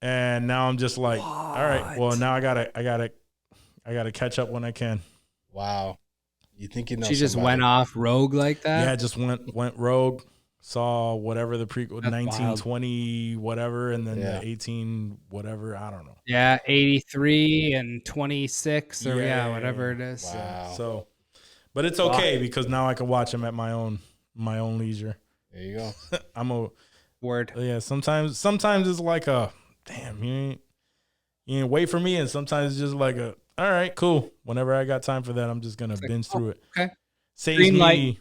and now I'm just like, all right, well now I gotta catch up when I can. Wow. You think you know She just somebody. went off rogue like that? Yeah, just went rogue. Saw whatever the prequel, That's 1920 whatever, and then Yeah. the 18 whatever. I don't know. Yeah, 83 and 26 or whatever it is. Wow. So, but it's okay because now I can watch them at my own leisure. There you go. Word. Sometimes it's like a damn, you ain't wait for me, and sometimes it's just like a all right, cool. Whenever I got time for that, I'm just gonna binge through it. Okay. Saves Green me. light.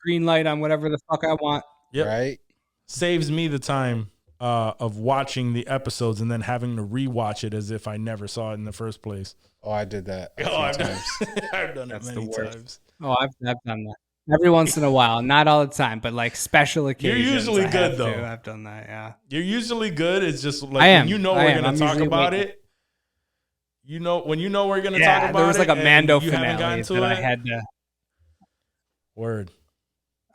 Green light on whatever the fuck I want. Yep. Right? Saves me the time of watching the episodes and then having to rewatch it as if I never saw it in the first place. Oh, I did that a I've few done, times. I've done it That's the many worst. times. Oh, I've done that every once in a while, not all the time, but like special occasions. usually I good, have though. to. I've done that. Yeah, You're usually good. It's just like I am. when you know I we're am. gonna I'm talk usually about waiting. it. You know when you know we're gonna yeah. talk about it. There was like a and Mando you haven't finale gotten to that I it. had to. Word.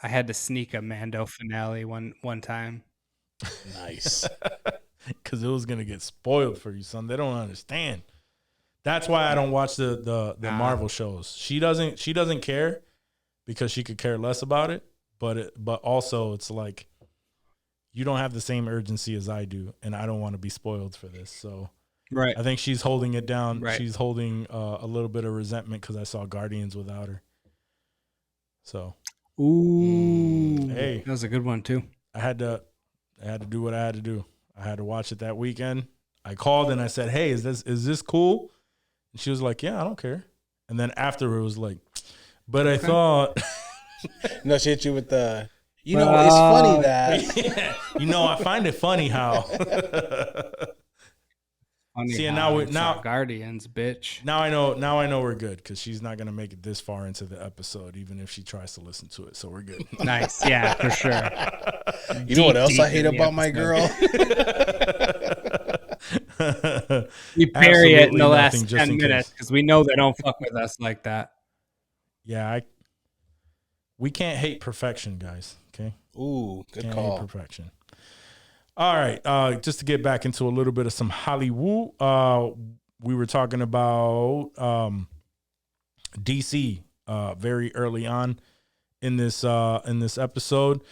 I had to sneak a Mando finale one time. Nice. Because it was gonna get spoiled for you, son. They don't understand. That's why I don't watch the Marvel shows. She doesn't care because she could care less about it. But also it's like you don't have the same urgency as I do, and I don't want to be spoiled for this. So Right. I think she's holding it down. Right. She's holding a little bit of resentment because I saw Guardians without her. So Ooh. Hey. That was a good one too. I had to do what I had to do. I had to watch it that weekend. I called and I said, "Hey, is this cool?" And she was like, "Yeah, I don't care." And then after it was like, "But I thought." No, she hit you with the. You know, it's funny that. Yeah. You know, I find it funny how. Funny See, and how now it's now not Guardians, bitch. now I know we're good because she's not gonna make it this far into the episode, even if she tries to listen to it. So we're good. Nice, yeah, for sure. You know what else I deep hate in the about my girl? We bury it in Absolutely the nothing, last just 10 in minutes case. because we know they don't fuck with us like that. Yeah, we can't hate perfection, guys. Okay. Ooh, good Can't call. hate perfection. All right. Just to get back into a little bit of some HOLLYWOO, we were talking about DC very early on in this episode.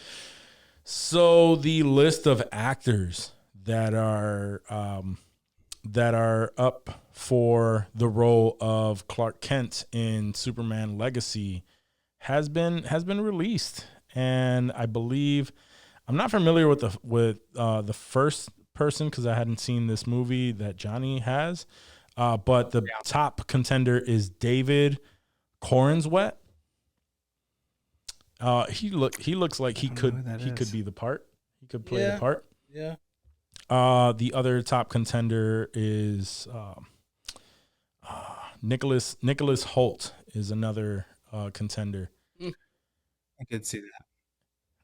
So the list of actors that are up for the role of Clark Kent in Superman Legacy has been released, and I believe I'm not familiar with the first person because I hadn't seen this movie that Johnny has, but the top contender is David Corenswet. He looks like he could be the part. He could play the part. Yeah. The other top contender is Nicholas Hoult is another contender. I could see that.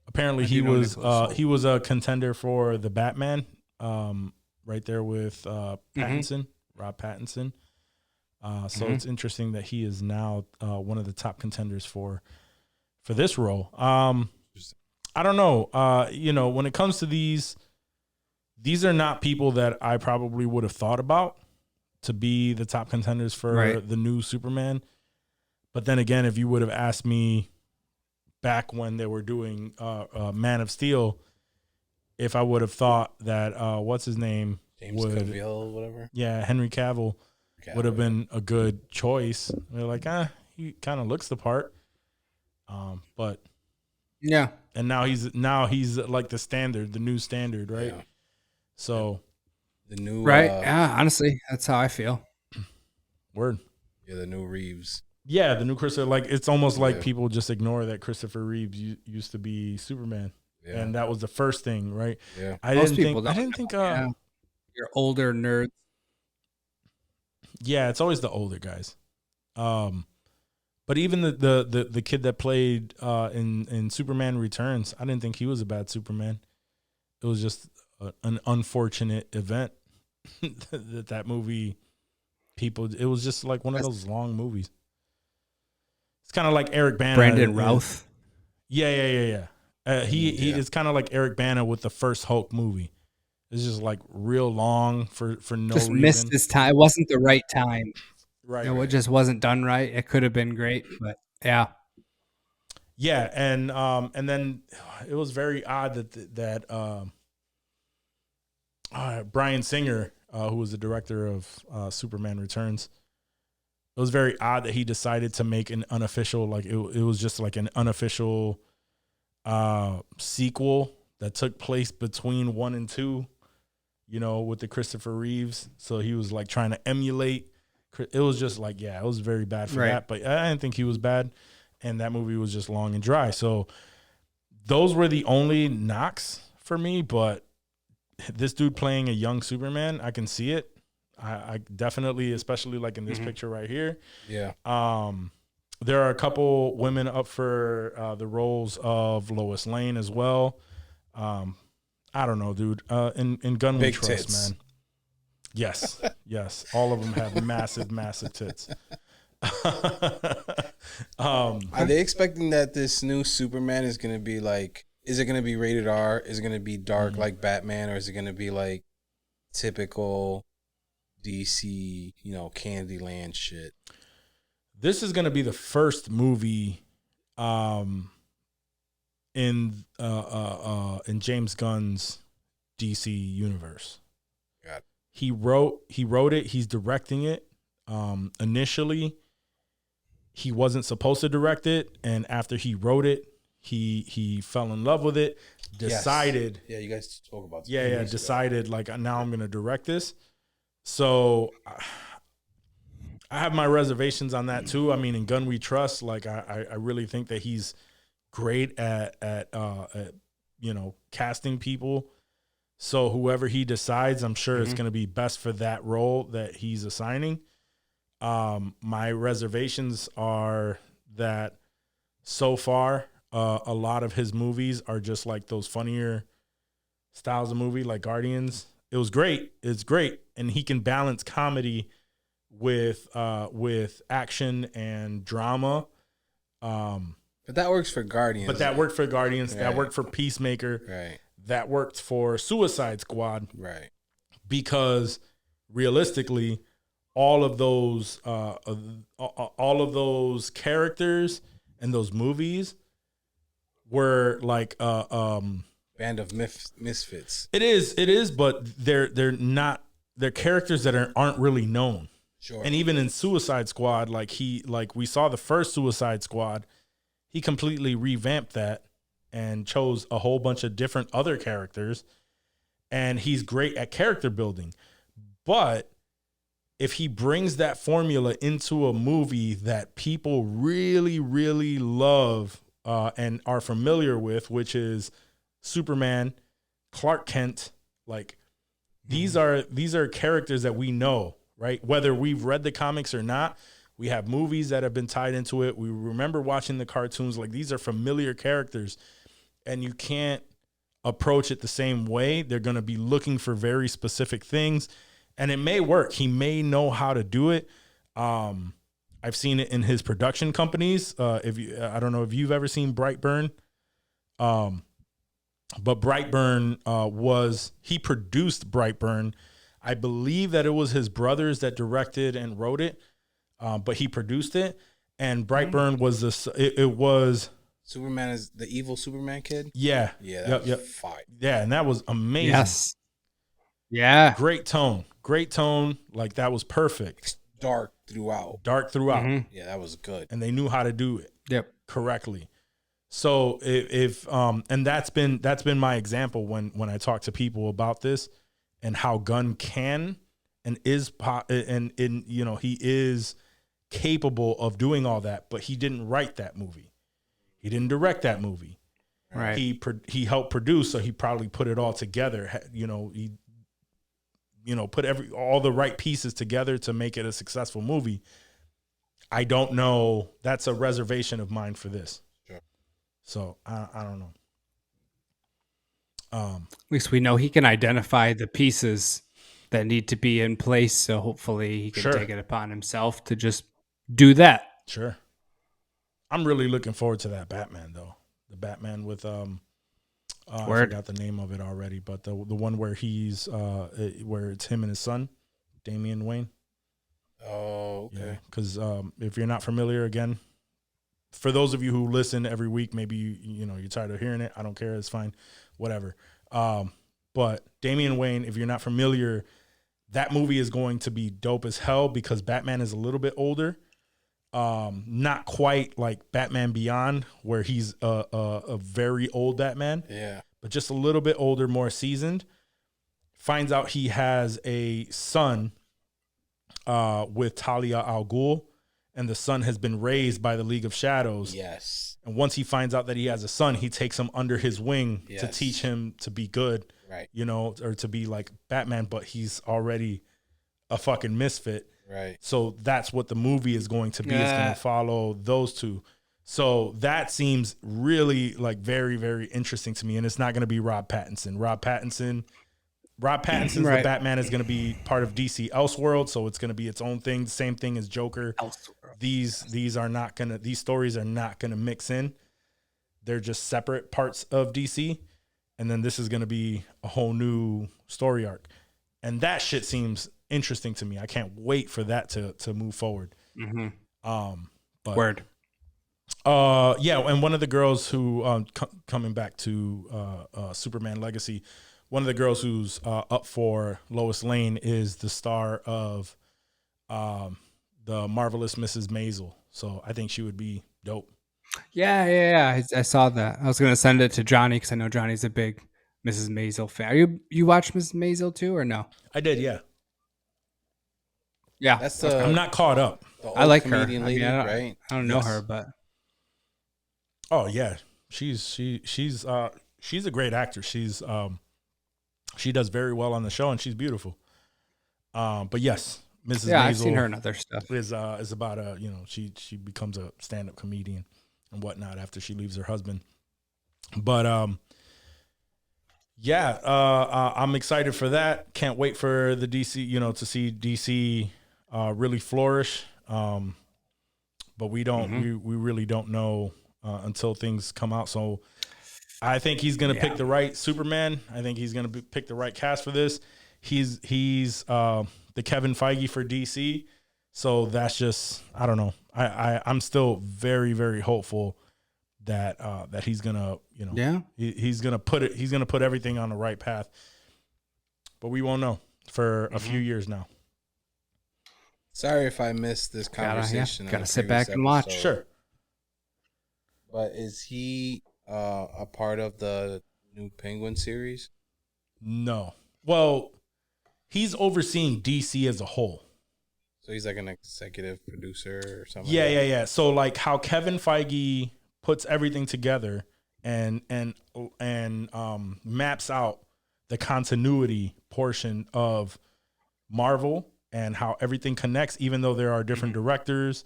Apparently I he do know was Nicholas Hoult. he was a contender for the Batman, right there with Pattinson, Rob Pattinson. So it's interesting that he is now one of the top contenders for this role. I don't know. When it comes to these are not people that I probably would have thought about to be the top contenders for the new Superman. But then again, if you would have asked me back when they were doing Man of Steel, if I would have thought that what's his name James Cavill, whatever. Yeah, Henry Cavill would have been a good choice. They're like, he kind of looks the part. But Yeah. and now he's like the standard, the new standard, right? Yeah. So The new Right. Yeah, honestly, that's how I feel. word. the new Reeves. Yeah, the new Christopher. Like it's almost like Yeah. people just ignore that Christopher Reeves used to be Superman, Yeah. and that was the first thing, right? Yeah. I Most didn't people think. I don't didn't think. Yeah. You're older nerds. Yeah, it's always the older guys. But even the kid that played in Superman Returns, I didn't think he was a bad Superman. It was just an unfortunate event that movie. It was just like one of those long movies. It's kind of like Eric Bana. Brandon Routh. Yeah. He is kind of like Eric Bana with the first Hulk movie. It's just like real long for no Just reason. missed his time. It wasn't the right time. Right. It just wasn't done right. It could have been great, but yeah. Yeah, and then it was very odd that Bryan Singer, who was the director of Superman Returns, it was very odd that he decided to make an unofficial, like it was just like an unofficial sequel that took place between 1 and 2, with the Christopher Reeves. So he was like trying to emulate. It was just like, it was very bad for that. But I didn't think he was bad. And that movie was just long and dry. So those were the only knocks for me. But this dude playing a young Superman, I can see it. I definitely, especially like in this picture right here. Yeah. There are a couple women up for the roles of Lois Lane as well. I don't know, dude. In Gun We Trust, tits. man. Yes, yes. All of them have massive, massive tits. Are they expecting that this new Superman is going to be like, is it going to be rated R? Is it going to be dark like Batman? Or is it going to be like typical DC, Candyland shit? This is going to be the first movie in James Gunn's DC universe. Got it. He wrote it. He's directing it. Initially, he wasn't supposed to direct it, and after he wrote it, he fell in love with it. Decided, yes. Yeah, you guys spoke about this. Yeah, decided like now I'm gonna direct this. So I have my reservations on that too. I mean, in Gun We Trust, like I really think that he's great at casting people. So whoever he decides, I'm sure it's going to be best for that role that he's assigning. My reservations are that so far, a lot of his movies are just like those funnier styles of movie, like Guardians. It was great. It's great. And he can balance comedy with action and drama. But that works for Guardians. That worked for Guardians. Right. That worked for Peacemaker. Right. That worked for Suicide Squad. Right. Because realistically, all of those characters and those movies were like band of misfits. It is, but they're not. They're characters that aren't really known. Sure. And even in Suicide Squad, like we saw the first Suicide Squad, he completely revamped that and chose a whole bunch of different other characters. And he's great at character building. But if he brings that formula into a movie that people really, really love and are familiar with, which is Superman, Clark Kent, like these are characters that we know, right? Whether we've read the comics or not, we have movies that have been tied into it. We remember watching the cartoons. Like these are familiar characters, and you can't approach it the same way. They're going to be looking for very specific things, and it may work. He may know how to do it. I've seen it in his production companies. I don't know if you've ever seen Brightburn, but Brightburn he produced Brightburn. I believe that it was his brothers that directed and wrote it, but he produced it. And Brightburn was it was Superman is the evil Superman kid. Yeah, that was fire. Yeah, and that was amazing. Yes, yeah, great tone. Like that was perfect. Dark throughout. Mm-hmm. Yeah, that was good. And they knew how to do it. Correctly. So if and that's been my example when I talk to people about this and how Gunn can and is he is capable of doing all that, but he didn't write that movie. He didn't direct that movie. Right. He helped produce, so he probably put it all together. He put all the right pieces together to make it a successful movie. I don't know. That's a reservation of mine for this. Sure. So I don't know. At least we know he can identify the pieces that need to be in place. So hopefully he can take it upon himself to just do that. Sure. I'm really looking forward to that Batman though. The Batman with I forgot the name of it already, but the one where he's where it's him and his son, Damian Wayne. Oh, okay. Yeah, because if you're not familiar, again, for those of you who listen every week, maybe you're tired of hearing it. I don't care. It's fine. Whatever. But Damian Wayne, if you're not familiar, that movie is going to be dope as hell because Batman is a little bit older. Not quite like Batman Beyond, where he's a very old Batman. Yeah. But just a little bit older, more seasoned. Finds out he has a son with Talia al Ghul, and the son has been raised by the League of Shadows. Yes. And once he finds out that he has a son, he takes him under his wing to teach him to be good. Right. You know, or to be like Batman, but he's already a fucking misfit. Right. So that's what the movie is going to be. It's going to follow those two. So that seems really like very, very interesting to me. And it's not going to be Rob Pattinson. Rob Pattinson's the Batman is going to be part of DC Elseworld. So it's going to be its own thing. Same thing as Joker. These stories are not going to mix in. They're just separate parts of DC. And then this is going to be a whole new story arc. And that shit seems interesting to me. I can't wait for that to move forward. But Word. Yeah, and one of the girls who coming back to Superman Legacy, one of the girls who's up for Lois Lane is the star of the Marvelous Mrs. Maisel. So I think she would be dope. Yeah. I saw that. I was gonna send it to Johnny because I know Johnny's a big Mrs. Maisel fan. You watch Mrs. Maisel too, or no? I did, yeah. Yeah, That's I'm not caught up. I like her. Comedian lady, right? I don't know her, but Oh yeah, she's a great actor. She does very well on the show, and she's beautiful. But yes, Mrs. Maisel I've seen her in other stuff. Is about she becomes a stand-up comedian and whatnot after she leaves her husband. But I'm excited for that. Can't wait for the DC, to see DC really flourish. But we don't we really don't know until things come out. So I think he's going to pick the right Superman. I think he's going to pick the right cast for this. He's the Kevin Feige for DC. So that's just, I don't know. I'm still very, very hopeful that he's going to, he's going to put everything on the right path. But we won't know for a few years now. Sorry if I missed this conversation. Gotta sit back and watch. Sure. But is he a part of the new Penguin series? No. Well, he's overseeing DC as a whole. So he's like an executive producer or something. Yeah. So like how Kevin Feige puts everything together and maps out the continuity portion of Marvel and how everything connects, even though there are different directors,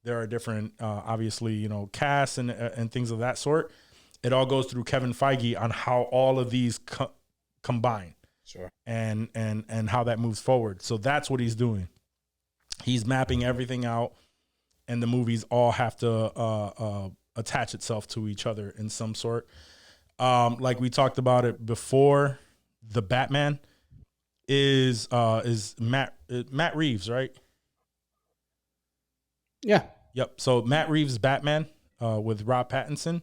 there are different, obviously, casts and things of that sort. It all goes through Kevin Feige on how all of these combine. Sure. And how that moves forward. So that's what he's doing. He's mapping everything out, and the movies all have to attach itself to each other in some sort. Like we talked about it before, the Batman is Matt Reeves, right? Yeah. Yep. So Matt Reeves' Batman with Rob Pattinson.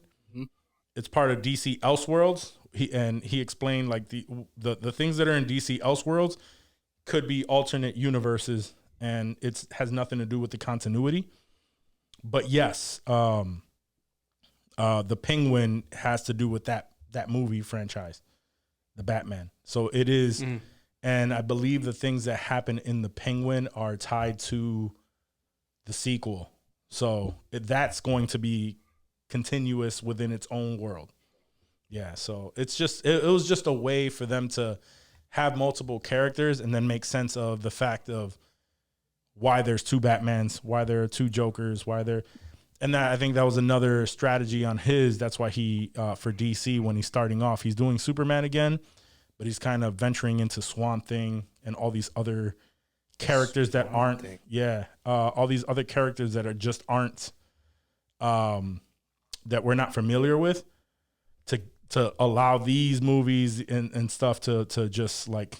It's part of DC Elseworlds. He explained like the things that are in DC Elseworlds could be alternate universes, and it has nothing to do with the continuity. But yes, the Penguin has to do with that movie franchise, the Batman. So it is, and I believe the things that happen in the Penguin are tied to the sequel. So that's going to be continuous within its own world. Yeah, so it's just it was just a way for them to have multiple characters and then make sense of the fact of why there's two Batmans, why there are two Jokers, and I think that was another strategy on his. That's why he for DC when he's starting off, he's doing Superman again, but he's kind of venturing into Swamp Thing and all these other characters that aren't all these other characters that aren't that we're not familiar with, to allow these movies and stuff to just like,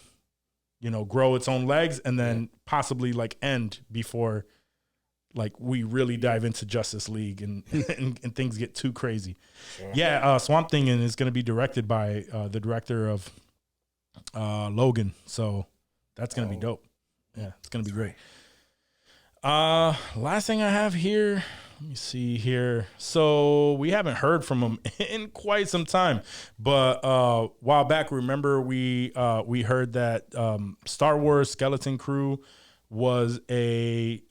grow its own legs and then possibly like end before like we really dive into Justice League and things get too crazy. Sure. Yeah. Swamp Thing is going to be directed by the director of Logan. So that's going to be dope. Yeah. It's going to be great. Last thing I have here, let me see here. So we haven't heard from him in quite some time, but a while back, remember we heard that Star Wars Skeleton Crew was a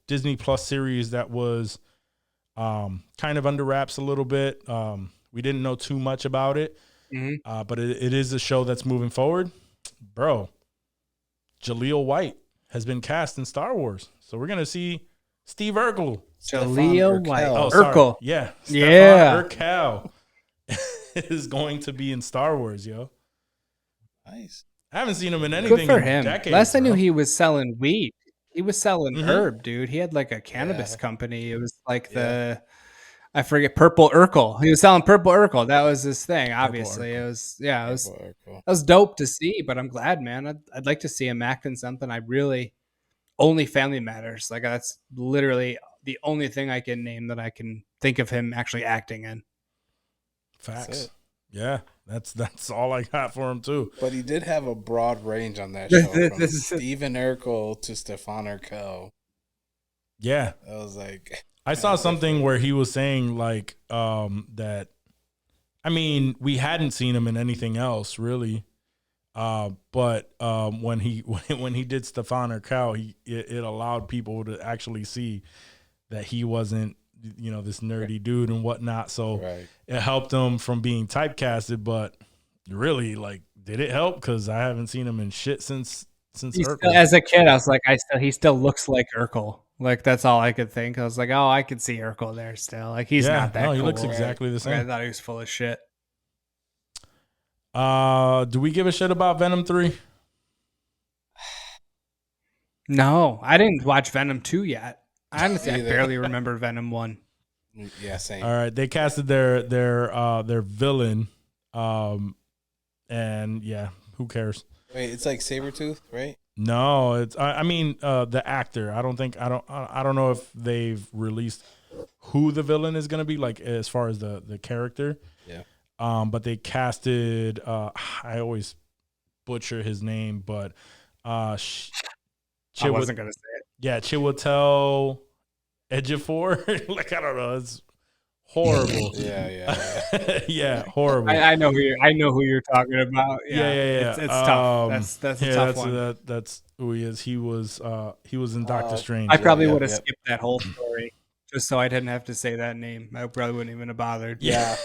Disney Plus series that was kind of under wraps a little bit. We didn't know too much about it. But it is a show that's moving forward. Bro, Jaleel White has been cast in Star Wars. So we're going to see Steve Urkel. Jaleel White. Oh, sorry. Urkel. Yeah. Yeah. Urkel is going to be in Star Wars, yo. Nice. I haven't seen him in anything Good for in him. decades. Last I knew, bro. he was selling weed. He was selling Mhm. herb, dude. He had like a cannabis Yeah. company. It was like I forget, Purple Urkel. He was selling Purple Urkel. That was his thing. Obviously, Urkel. it was it was Cool. that was dope to see. But I'm glad, man. I'd like to see him act in something. I really only Family Matters. Like that's literally the only thing I can name that I can think of him actually acting in. Facts. Yeah, that's all I got for him too. But he did have a broad range on that show, from Stephen Urkel to Stefan Urkel. Yeah, I was like, I saw something where he was saying like that. I mean, we hadn't seen him in anything else really, but when he did Stefan Urkel, it allowed people to actually see that he wasn't, this nerdy dude and whatnot. So it helped him from being typecasted. But really, like, did it help? Because I haven't seen him in shit since Urkel. As a kid, I was like, he still looks like Urkel. Like that's all I could think. I was like, oh, I could see Urkel there still. Like he's not that. No, he cool. looks exactly the same. Like, I thought he was full of shit. Do we give a shit about Venom 3? No, I didn't watch Venom 2 yet. Honestly, I Either. barely remember Venom 1. yeah, same. All right, they casted their villain, and yeah, who cares? Wait, it's like Sabretooth, right? No, it's I mean the actor. I don't know if they've released who the villain is gonna be, like as far as the character. Yeah. But they casted. I always butcher his name, but I wasn't gonna say it. Yeah, Chiwetel Ejiofor. Like I don't know, it's horrible. Yeah. Yeah, horrible. I know who you're talking about. Yeah. It's tough. That's a tough one. That's who he is. He was in Doctor Strange. I probably would have skipped that whole story just so I didn't have to say that name. I probably wouldn't even have bothered. Yeah.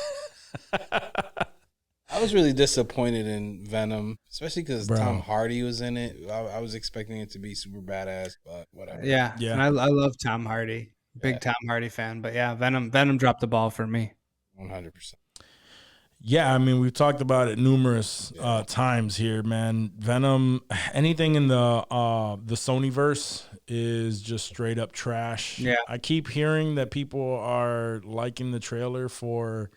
I was really disappointed in Venom, especially because Tom Hardy was in it. I was expecting it to be super badass, but whatever. Yeah. And I love Tom Hardy. Big Tom Hardy fan. But yeah, Venom dropped the ball for me. 100%. Yeah, I mean, we've talked about it numerous times here, man. Venom, anything in the Sonyverse is just straight up trash. Yeah. I keep hearing that people are liking the trailer for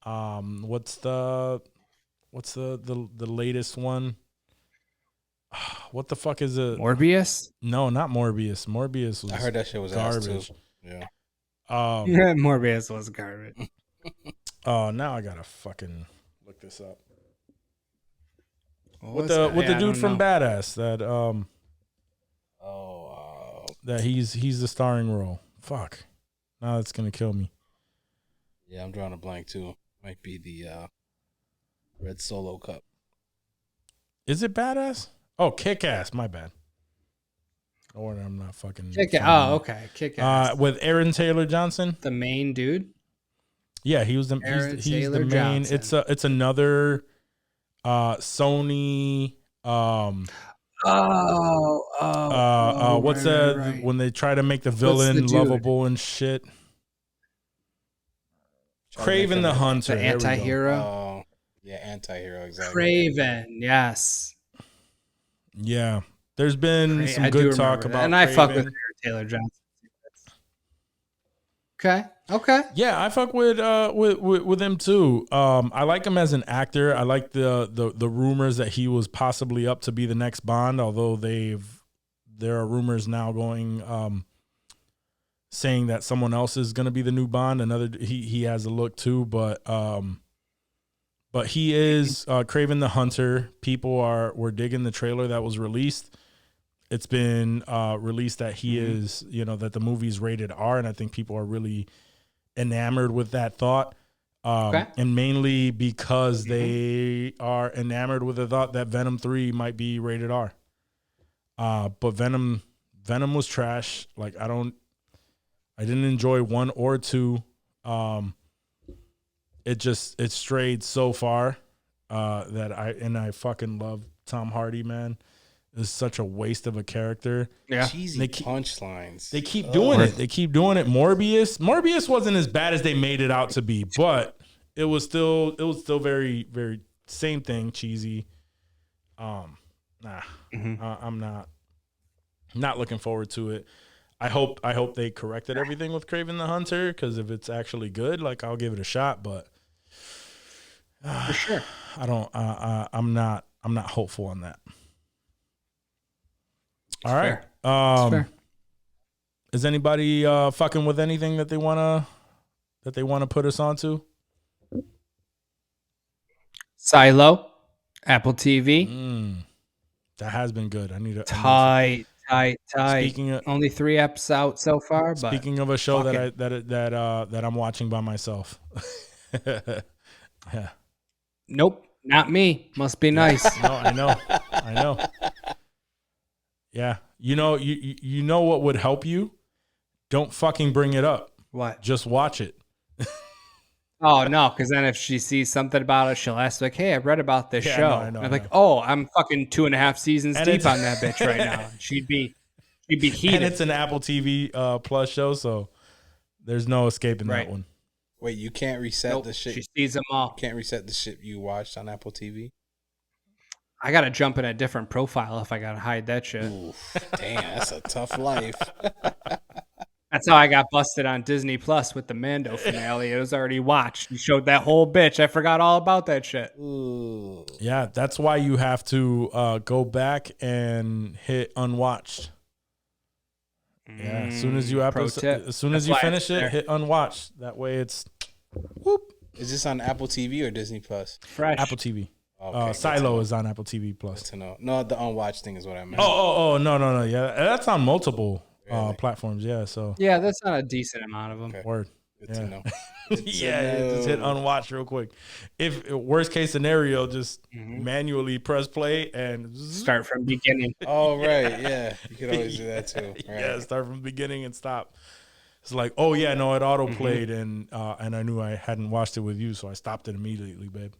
what's the latest one? What the fuck is it? Morbius? No, not Morbius. Morbius was I heard that shit was garbage. ass too. Yeah. Yeah, Morbius was garbage. Oh, now I gotta fucking look this up. What With was the that? with the Yeah, I dude don't from know. Badass that he's the starring role. Fuck. Now it's gonna kill me. Yeah, I'm drawing a blank too. Might be the Red Solo Cup. Is it Badass? Oh, Kick-Ass. My bad. Or I'm not fucking. Oh, okay. Kick-Ass. With Aaron Taylor Johnson. The main dude. Yeah, he was the Aaron he's Taylor the main. Johnson. It's another Sony. What's that? Right. When they try to make the villain dude? lovable and shit. Craven the Hunter, The there we go. anti-hero. Oh, yeah, anti-hero, exactly. Craven, yes. Yeah, there's been some I do good talk remember that. about, and I fuck with Craven. Aaron Taylor Johnson. Okay. Yeah, I fuck with him too. I like him as an actor. I like the rumors that he was possibly up to be the next Bond, although there are rumors now going saying that someone else is going to be the new Bond. He has a look too, but he is Craven the Hunter. People were digging the trailer that was released. It's been released that he is, that the movie's rated R, and I think people are really enamored with that thought. And mainly because they are enamored with the thought that Venom 3 might be rated R. But Venom was trash. Like I didn't enjoy 1 or 2. It strayed so far. I fucking love Tom Hardy, man. It's such a waste of a character. Yeah. Cheesy punchlines. They keep doing it. They keep doing it. Morbius wasn't as bad as they made it out to be, but it was still very, very same thing, cheesy. I'm not looking forward to it. I hope they corrected everything with Kraven the Hunter, because if it's actually good, like, I'll give it a shot. But For sure. I'm not hopeful on that. All right. Fair. Is anybody fucking with anything that they wanna put us onto? Silo, Apple TV. That has been good. I need to Tight. Speaking of, only 3 eps out so far. But speaking of a show that I'm watching by myself. Yeah. Nope, not me. Must be nice. No, I know. Yeah. You know what would help you? Don't fucking bring it up. What? Just watch it. Oh, no, because then if she sees something about it, she'll ask, like, hey, I read about this show. I know, I'm like, oh, I'm fucking 2.5 seasons And deep it's- on that bitch right now. She'd be heated. And it's an Apple TV Plus show, so there's no escaping Right. that one. Wait, you can't reset Nope, the shit. she sees them all. Can't reset the shit you watched on Apple TV. I got to jump in a different profile if I got to hide that shit. Oof, damn, that's a tough life. That's how I got busted on Disney Plus with the Mando finale. It was already watched. You showed that whole bitch. I forgot all about that shit. Ooh. Yeah, that's why you have to go back and hit unwatched. Yeah, as soon as you finish it, hit unwatched. That way it's whoop. Is this on Apple TV or Disney Plus? Fresh. Apple TV. Okay, good to Silo know. is on Apple TV Good Plus. to know. No, the unwatched thing is what I meant. Oh, no. Yeah, that's on multiple Really? platforms. Yeah, so Yeah, that's not a decent amount of them. Okay. word. Good Yeah. to know. Yeah, just hit unwatch real quick. If worst case scenario, just manually press play and Start from beginning. Oh, right. Yeah. You could always do that too. Right. Yeah, start from the beginning and stop. It's like, oh yeah, no, it auto played and I knew I hadn't watched it with you, so I stopped it immediately, babe.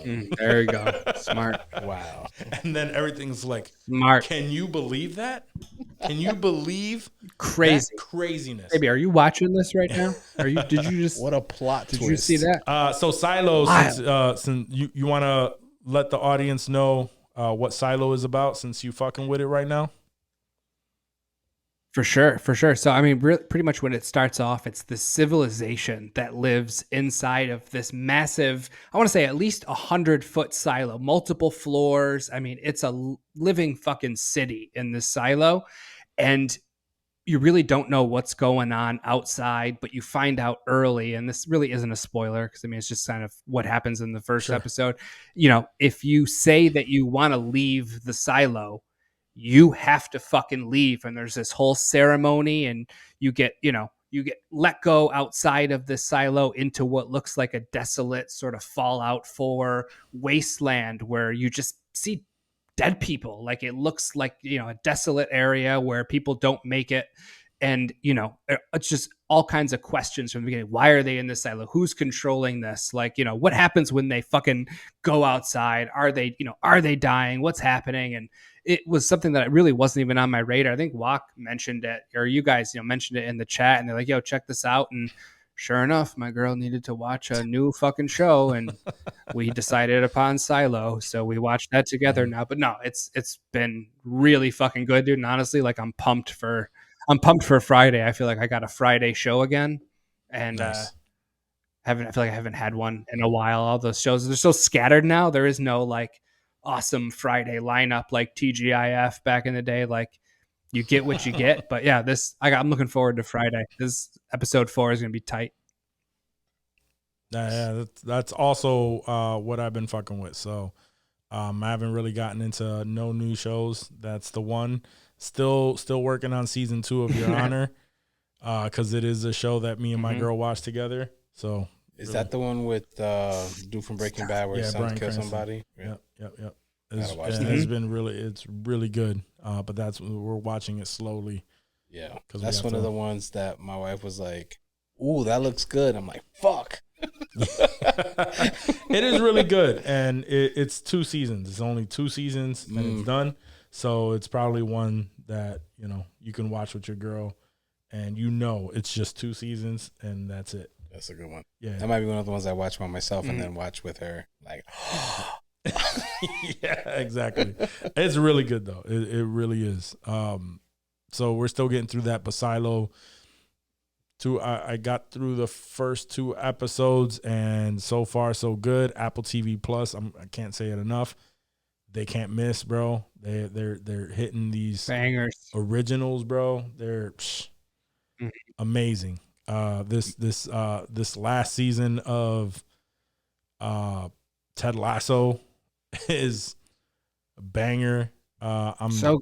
There you go. Smart. Wow. And then everything's like, Smart. can you believe that? Can you believe Crazy. that craziness? Baby, are you watching this right now? Did you just What a plot did twist. you see that? So Silo, Wild. since you want to let the audience know what Silo is about, since you fucking with it right now. For sure. So, I mean, pretty much when it starts off, it's the civilization that lives inside of this massive, I want to say at least 100-foot silo, multiple floors. I mean, it's a living fucking city in this silo. And you really don't know what's going on outside, but you find out early. And this really isn't a spoiler because, I mean, it's just kind of what happens in the first episode. You know, if you say that you want to leave the silo, you have to fucking leave. And there's this whole ceremony and you get let go outside of the silo into what looks like a desolate sort of Fallout 4 wasteland where you just see dead people. Like it looks like, a desolate area where people don't make it. And, it's just all kinds of questions from the beginning. Why are they in this silo? Who's controlling this? Like, what happens when they fucking go outside? Are they dying? What's happening? And it was something that really wasn't even on my radar. I think Juac mentioned it, or you guys, mentioned it in the chat, and they're like, yo, check this out. And sure enough, my girl needed to watch a new fucking show, and we decided upon Silo. So we watched that together now. But no, it's been really fucking good, dude. And honestly, like I'm pumped for Friday. I feel like I got a Friday show again. And Nice. I feel like I haven't had one in a while. All those shows, they're so scattered now. There is no like awesome Friday lineup like TGIF back in the day. Like you get what you get. But yeah, I'm looking forward to Friday. This episode 4 is gonna be tight. Yeah, that's also what I've been fucking with. So I haven't really gotten into no new shows. That's the one. Still working on season 2 of Your Honor, because it is a show that me and my girl watched together. So Is that the one with dude from Breaking Bad where his son Bryan killed Cranston. somebody? Yep. Gotta watch It's really good. But we're watching it slowly. Yeah. 'Cause we That's have one of to- the ones that my wife was like, ooh, that looks good. I'm like, fuck. It is really good, and it's 2 seasons. It's only 2 seasons, and it's done. So it's probably one that you can watch with your girl, and it's just 2 seasons, and that's it. That's a good one. Yeah, that might be one of the ones I watch by myself and then watch with her. Like, yeah, exactly. It's really good though. It really is. So we're still getting through that. But Silo, I got through the first 2 episodes, and so far so good. Apple TV Plus. I can't say it enough. They can't miss, bro. They're hitting these bangers, originals, bro. They're amazing. This last season of Ted Lasso is a banger. I'm so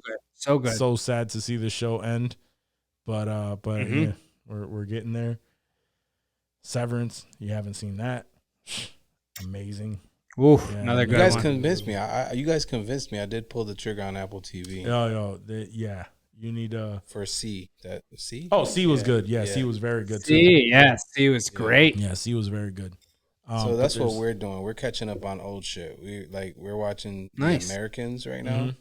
good. So sad to see the show end, but yeah, we're getting there. Severance, you haven't seen that? Amazing. Oof, Yeah, another you good guys one. convinced me. You guys convinced me. I did pull the trigger on Apple TV. Yeah. You need for C. That C? Oh, C was good. Yeah, C was very good too. C was great. Yeah, C was very good. So that's what we're doing. We're catching up on old shit. We're watching The Americans right now.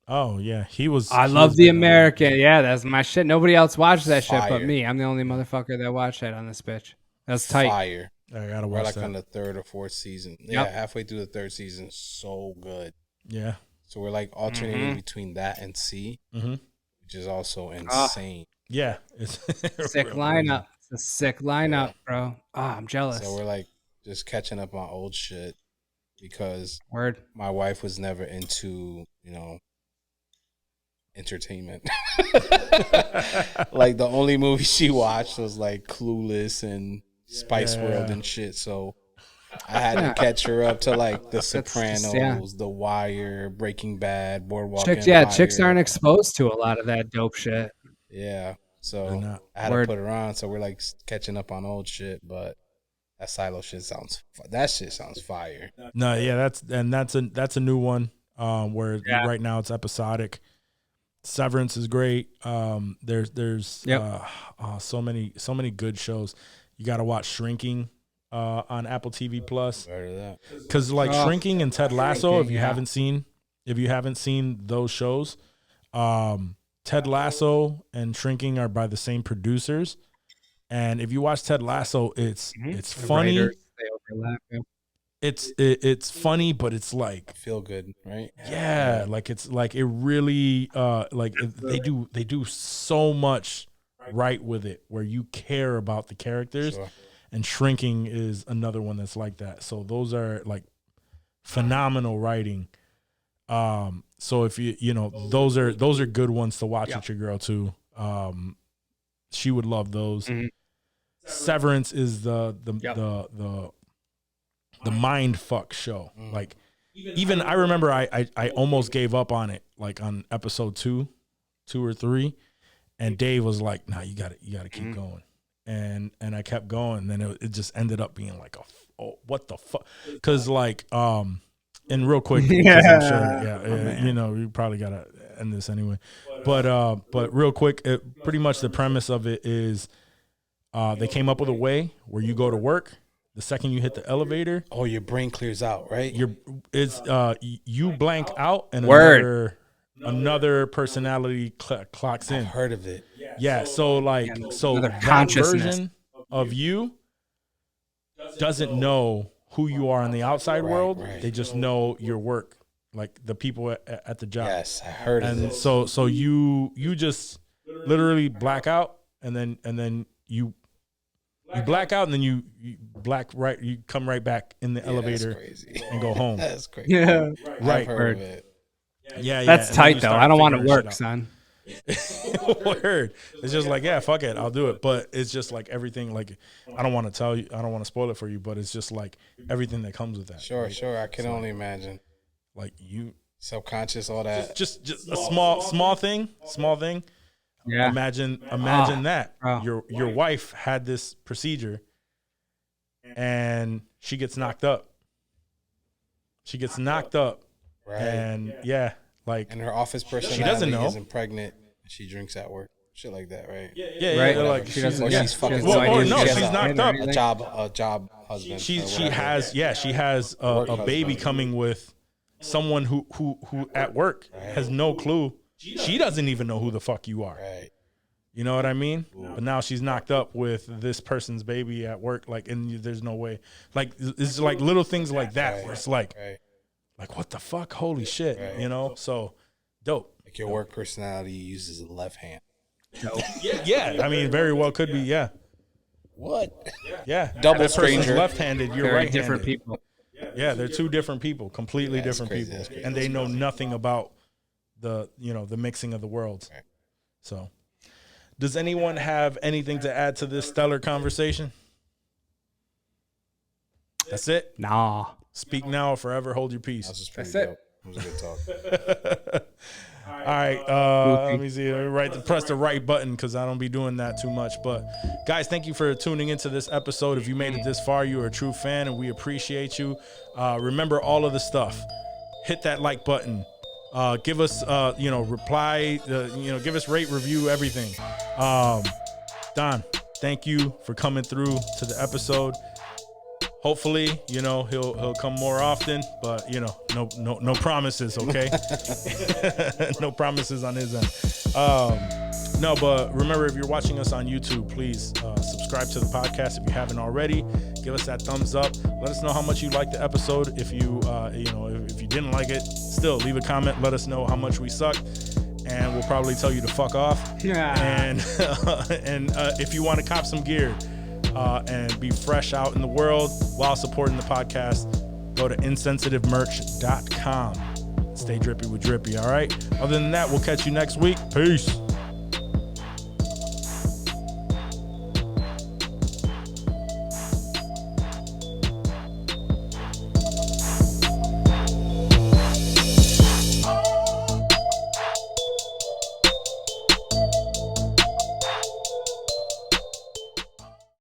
Oh yeah, I love The American. Yeah, that's my shit. Nobody else watches that shit but Fire. me. I'm the only motherfucker that watched that on this bitch. That's tight. Fire. I gotta We're watch like that. on the 3rd or 4th season. Yeah, halfway through the 3rd season. So good. Yeah. So we're like alternating between that and C, which is also insane. Yeah, it's sick lineup. It's a sick lineup, bro. I'm jealous. So we're like just catching up on old shit because my wife was never into, entertainment. Like the only movie she watched was like Clueless and Spice World and shit. So I had to catch her up to like The Sopranos, The Wire, Breaking Bad, Boardwalk Empire. Chicks aren't exposed to a lot of that dope shit. Yeah. So I had to put her on. So we're like catching up on old shit, but that Silo shit sounds fire. No, yeah, that's a new one. Where right now it's episodic. Severance is great. There's so many good shows. You got to watch Shrinking on Apple TV Plus. Because Shrinking and Ted Lasso, if you haven't seen those shows, Ted Lasso and Shrinking are by the same producers. And if you watch Ted Lasso, it's funny. Writers, they overlap. Yeah. It's funny, but it's like feel good, right? Yeah, like it's like it really they do so much right with it where you care about the characters. Sure. And Shrinking is another one that's like that. So those are like phenomenal writing. So if those are good ones to watch with your girl too. She would love those. Severance is the mind fuck show. Like even I remember I almost gave up on it like on episode 2 or 3, and Dave was like, "Nah, you got to keep going." And I kept going, and then it just ended up being like what the fuck? Because like and real quick, I'm sure, we probably gotta end this anyway. But real quick, pretty much the premise of it is they came up with a way where you go to work. The second you hit the elevator, your brain clears out, right? You blank out, and another personality clocks in. I've heard of it. Yeah, so that version of you doesn't know who you are in the outside world. Right. They just know your work, like the people at the job. Yes, I heard of it. And so you just literally black out, and then you black out, and then you come right back in the elevator and go home. That's crazy. Yeah, right. I've heard of it. Yeah, that's tight though. I don't want to work, son. Word. It's just like, yeah, fuck it, I'll do it. But it's just like everything. Like, I don't want to tell you, I don't want to spoil it for you, but it's just like everything that comes with that. Sure. I can only imagine. Like you, subconscious, all that. Just a small thing. Yeah. Imagine that your wife had this procedure, and she gets knocked up. Right. And and her office personality she doesn't know. Isn't pregnant. She drinks at work. shit like that, right? Yeah, Right. like She doesn't- Or yeah, she's she fucking. has no idea or who no, she she's is. knocked up. A job husband. She or whatever. has a baby coming with someone who at work has no clue. She doesn't even know who the fuck you are. Right. You know what I mean? But now she's knocked up with this person's baby at work. Like, and there's no way. Like, it's like little things like that where it's like, what the fuck? Holy shit! Right. You know? So dope. Like your work personality uses the left hand. Yeah, I mean, very well could be. Yeah, What? yeah. Double That person's stranger. left-handed. You're Very right-handed. different people. Yeah, they're two different people, completely That's different crazy, people, that's crazy. and they know nothing about the mixing of the worlds. Right. So, does anyone have anything to add to this stellar conversation? That's it. Nah. Speak now or forever hold your peace. That's just pretty That's it. dope. It was a good talk. All right, let me see. Press the right button because I don't be doing that too much. But guys, thank you for tuning into this episode. If you made it this far, you are a true fan, and we appreciate you. Remember all of the stuff. Hit that like button. Give us, reply. Give us rate, review, everything. Don, thank you for coming through to the episode. Hopefully, he'll come more often, but no promises, okay? No promises on his end. No, but remember, if you're watching us on YouTube, please subscribe to the podcast if you haven't already. Give us that thumbs up. Let us know how much you liked the episode. If you if you didn't like it, still leave a comment. Let us know how much we suck, and we'll probably tell you to fuck off. Yeah. And if you want to cop some gear and be fresh out in the world while supporting the podcast, go to insensitivemerch.com. Stay drippy with Drippy, all right? Other than that, we'll catch you next week. Peace.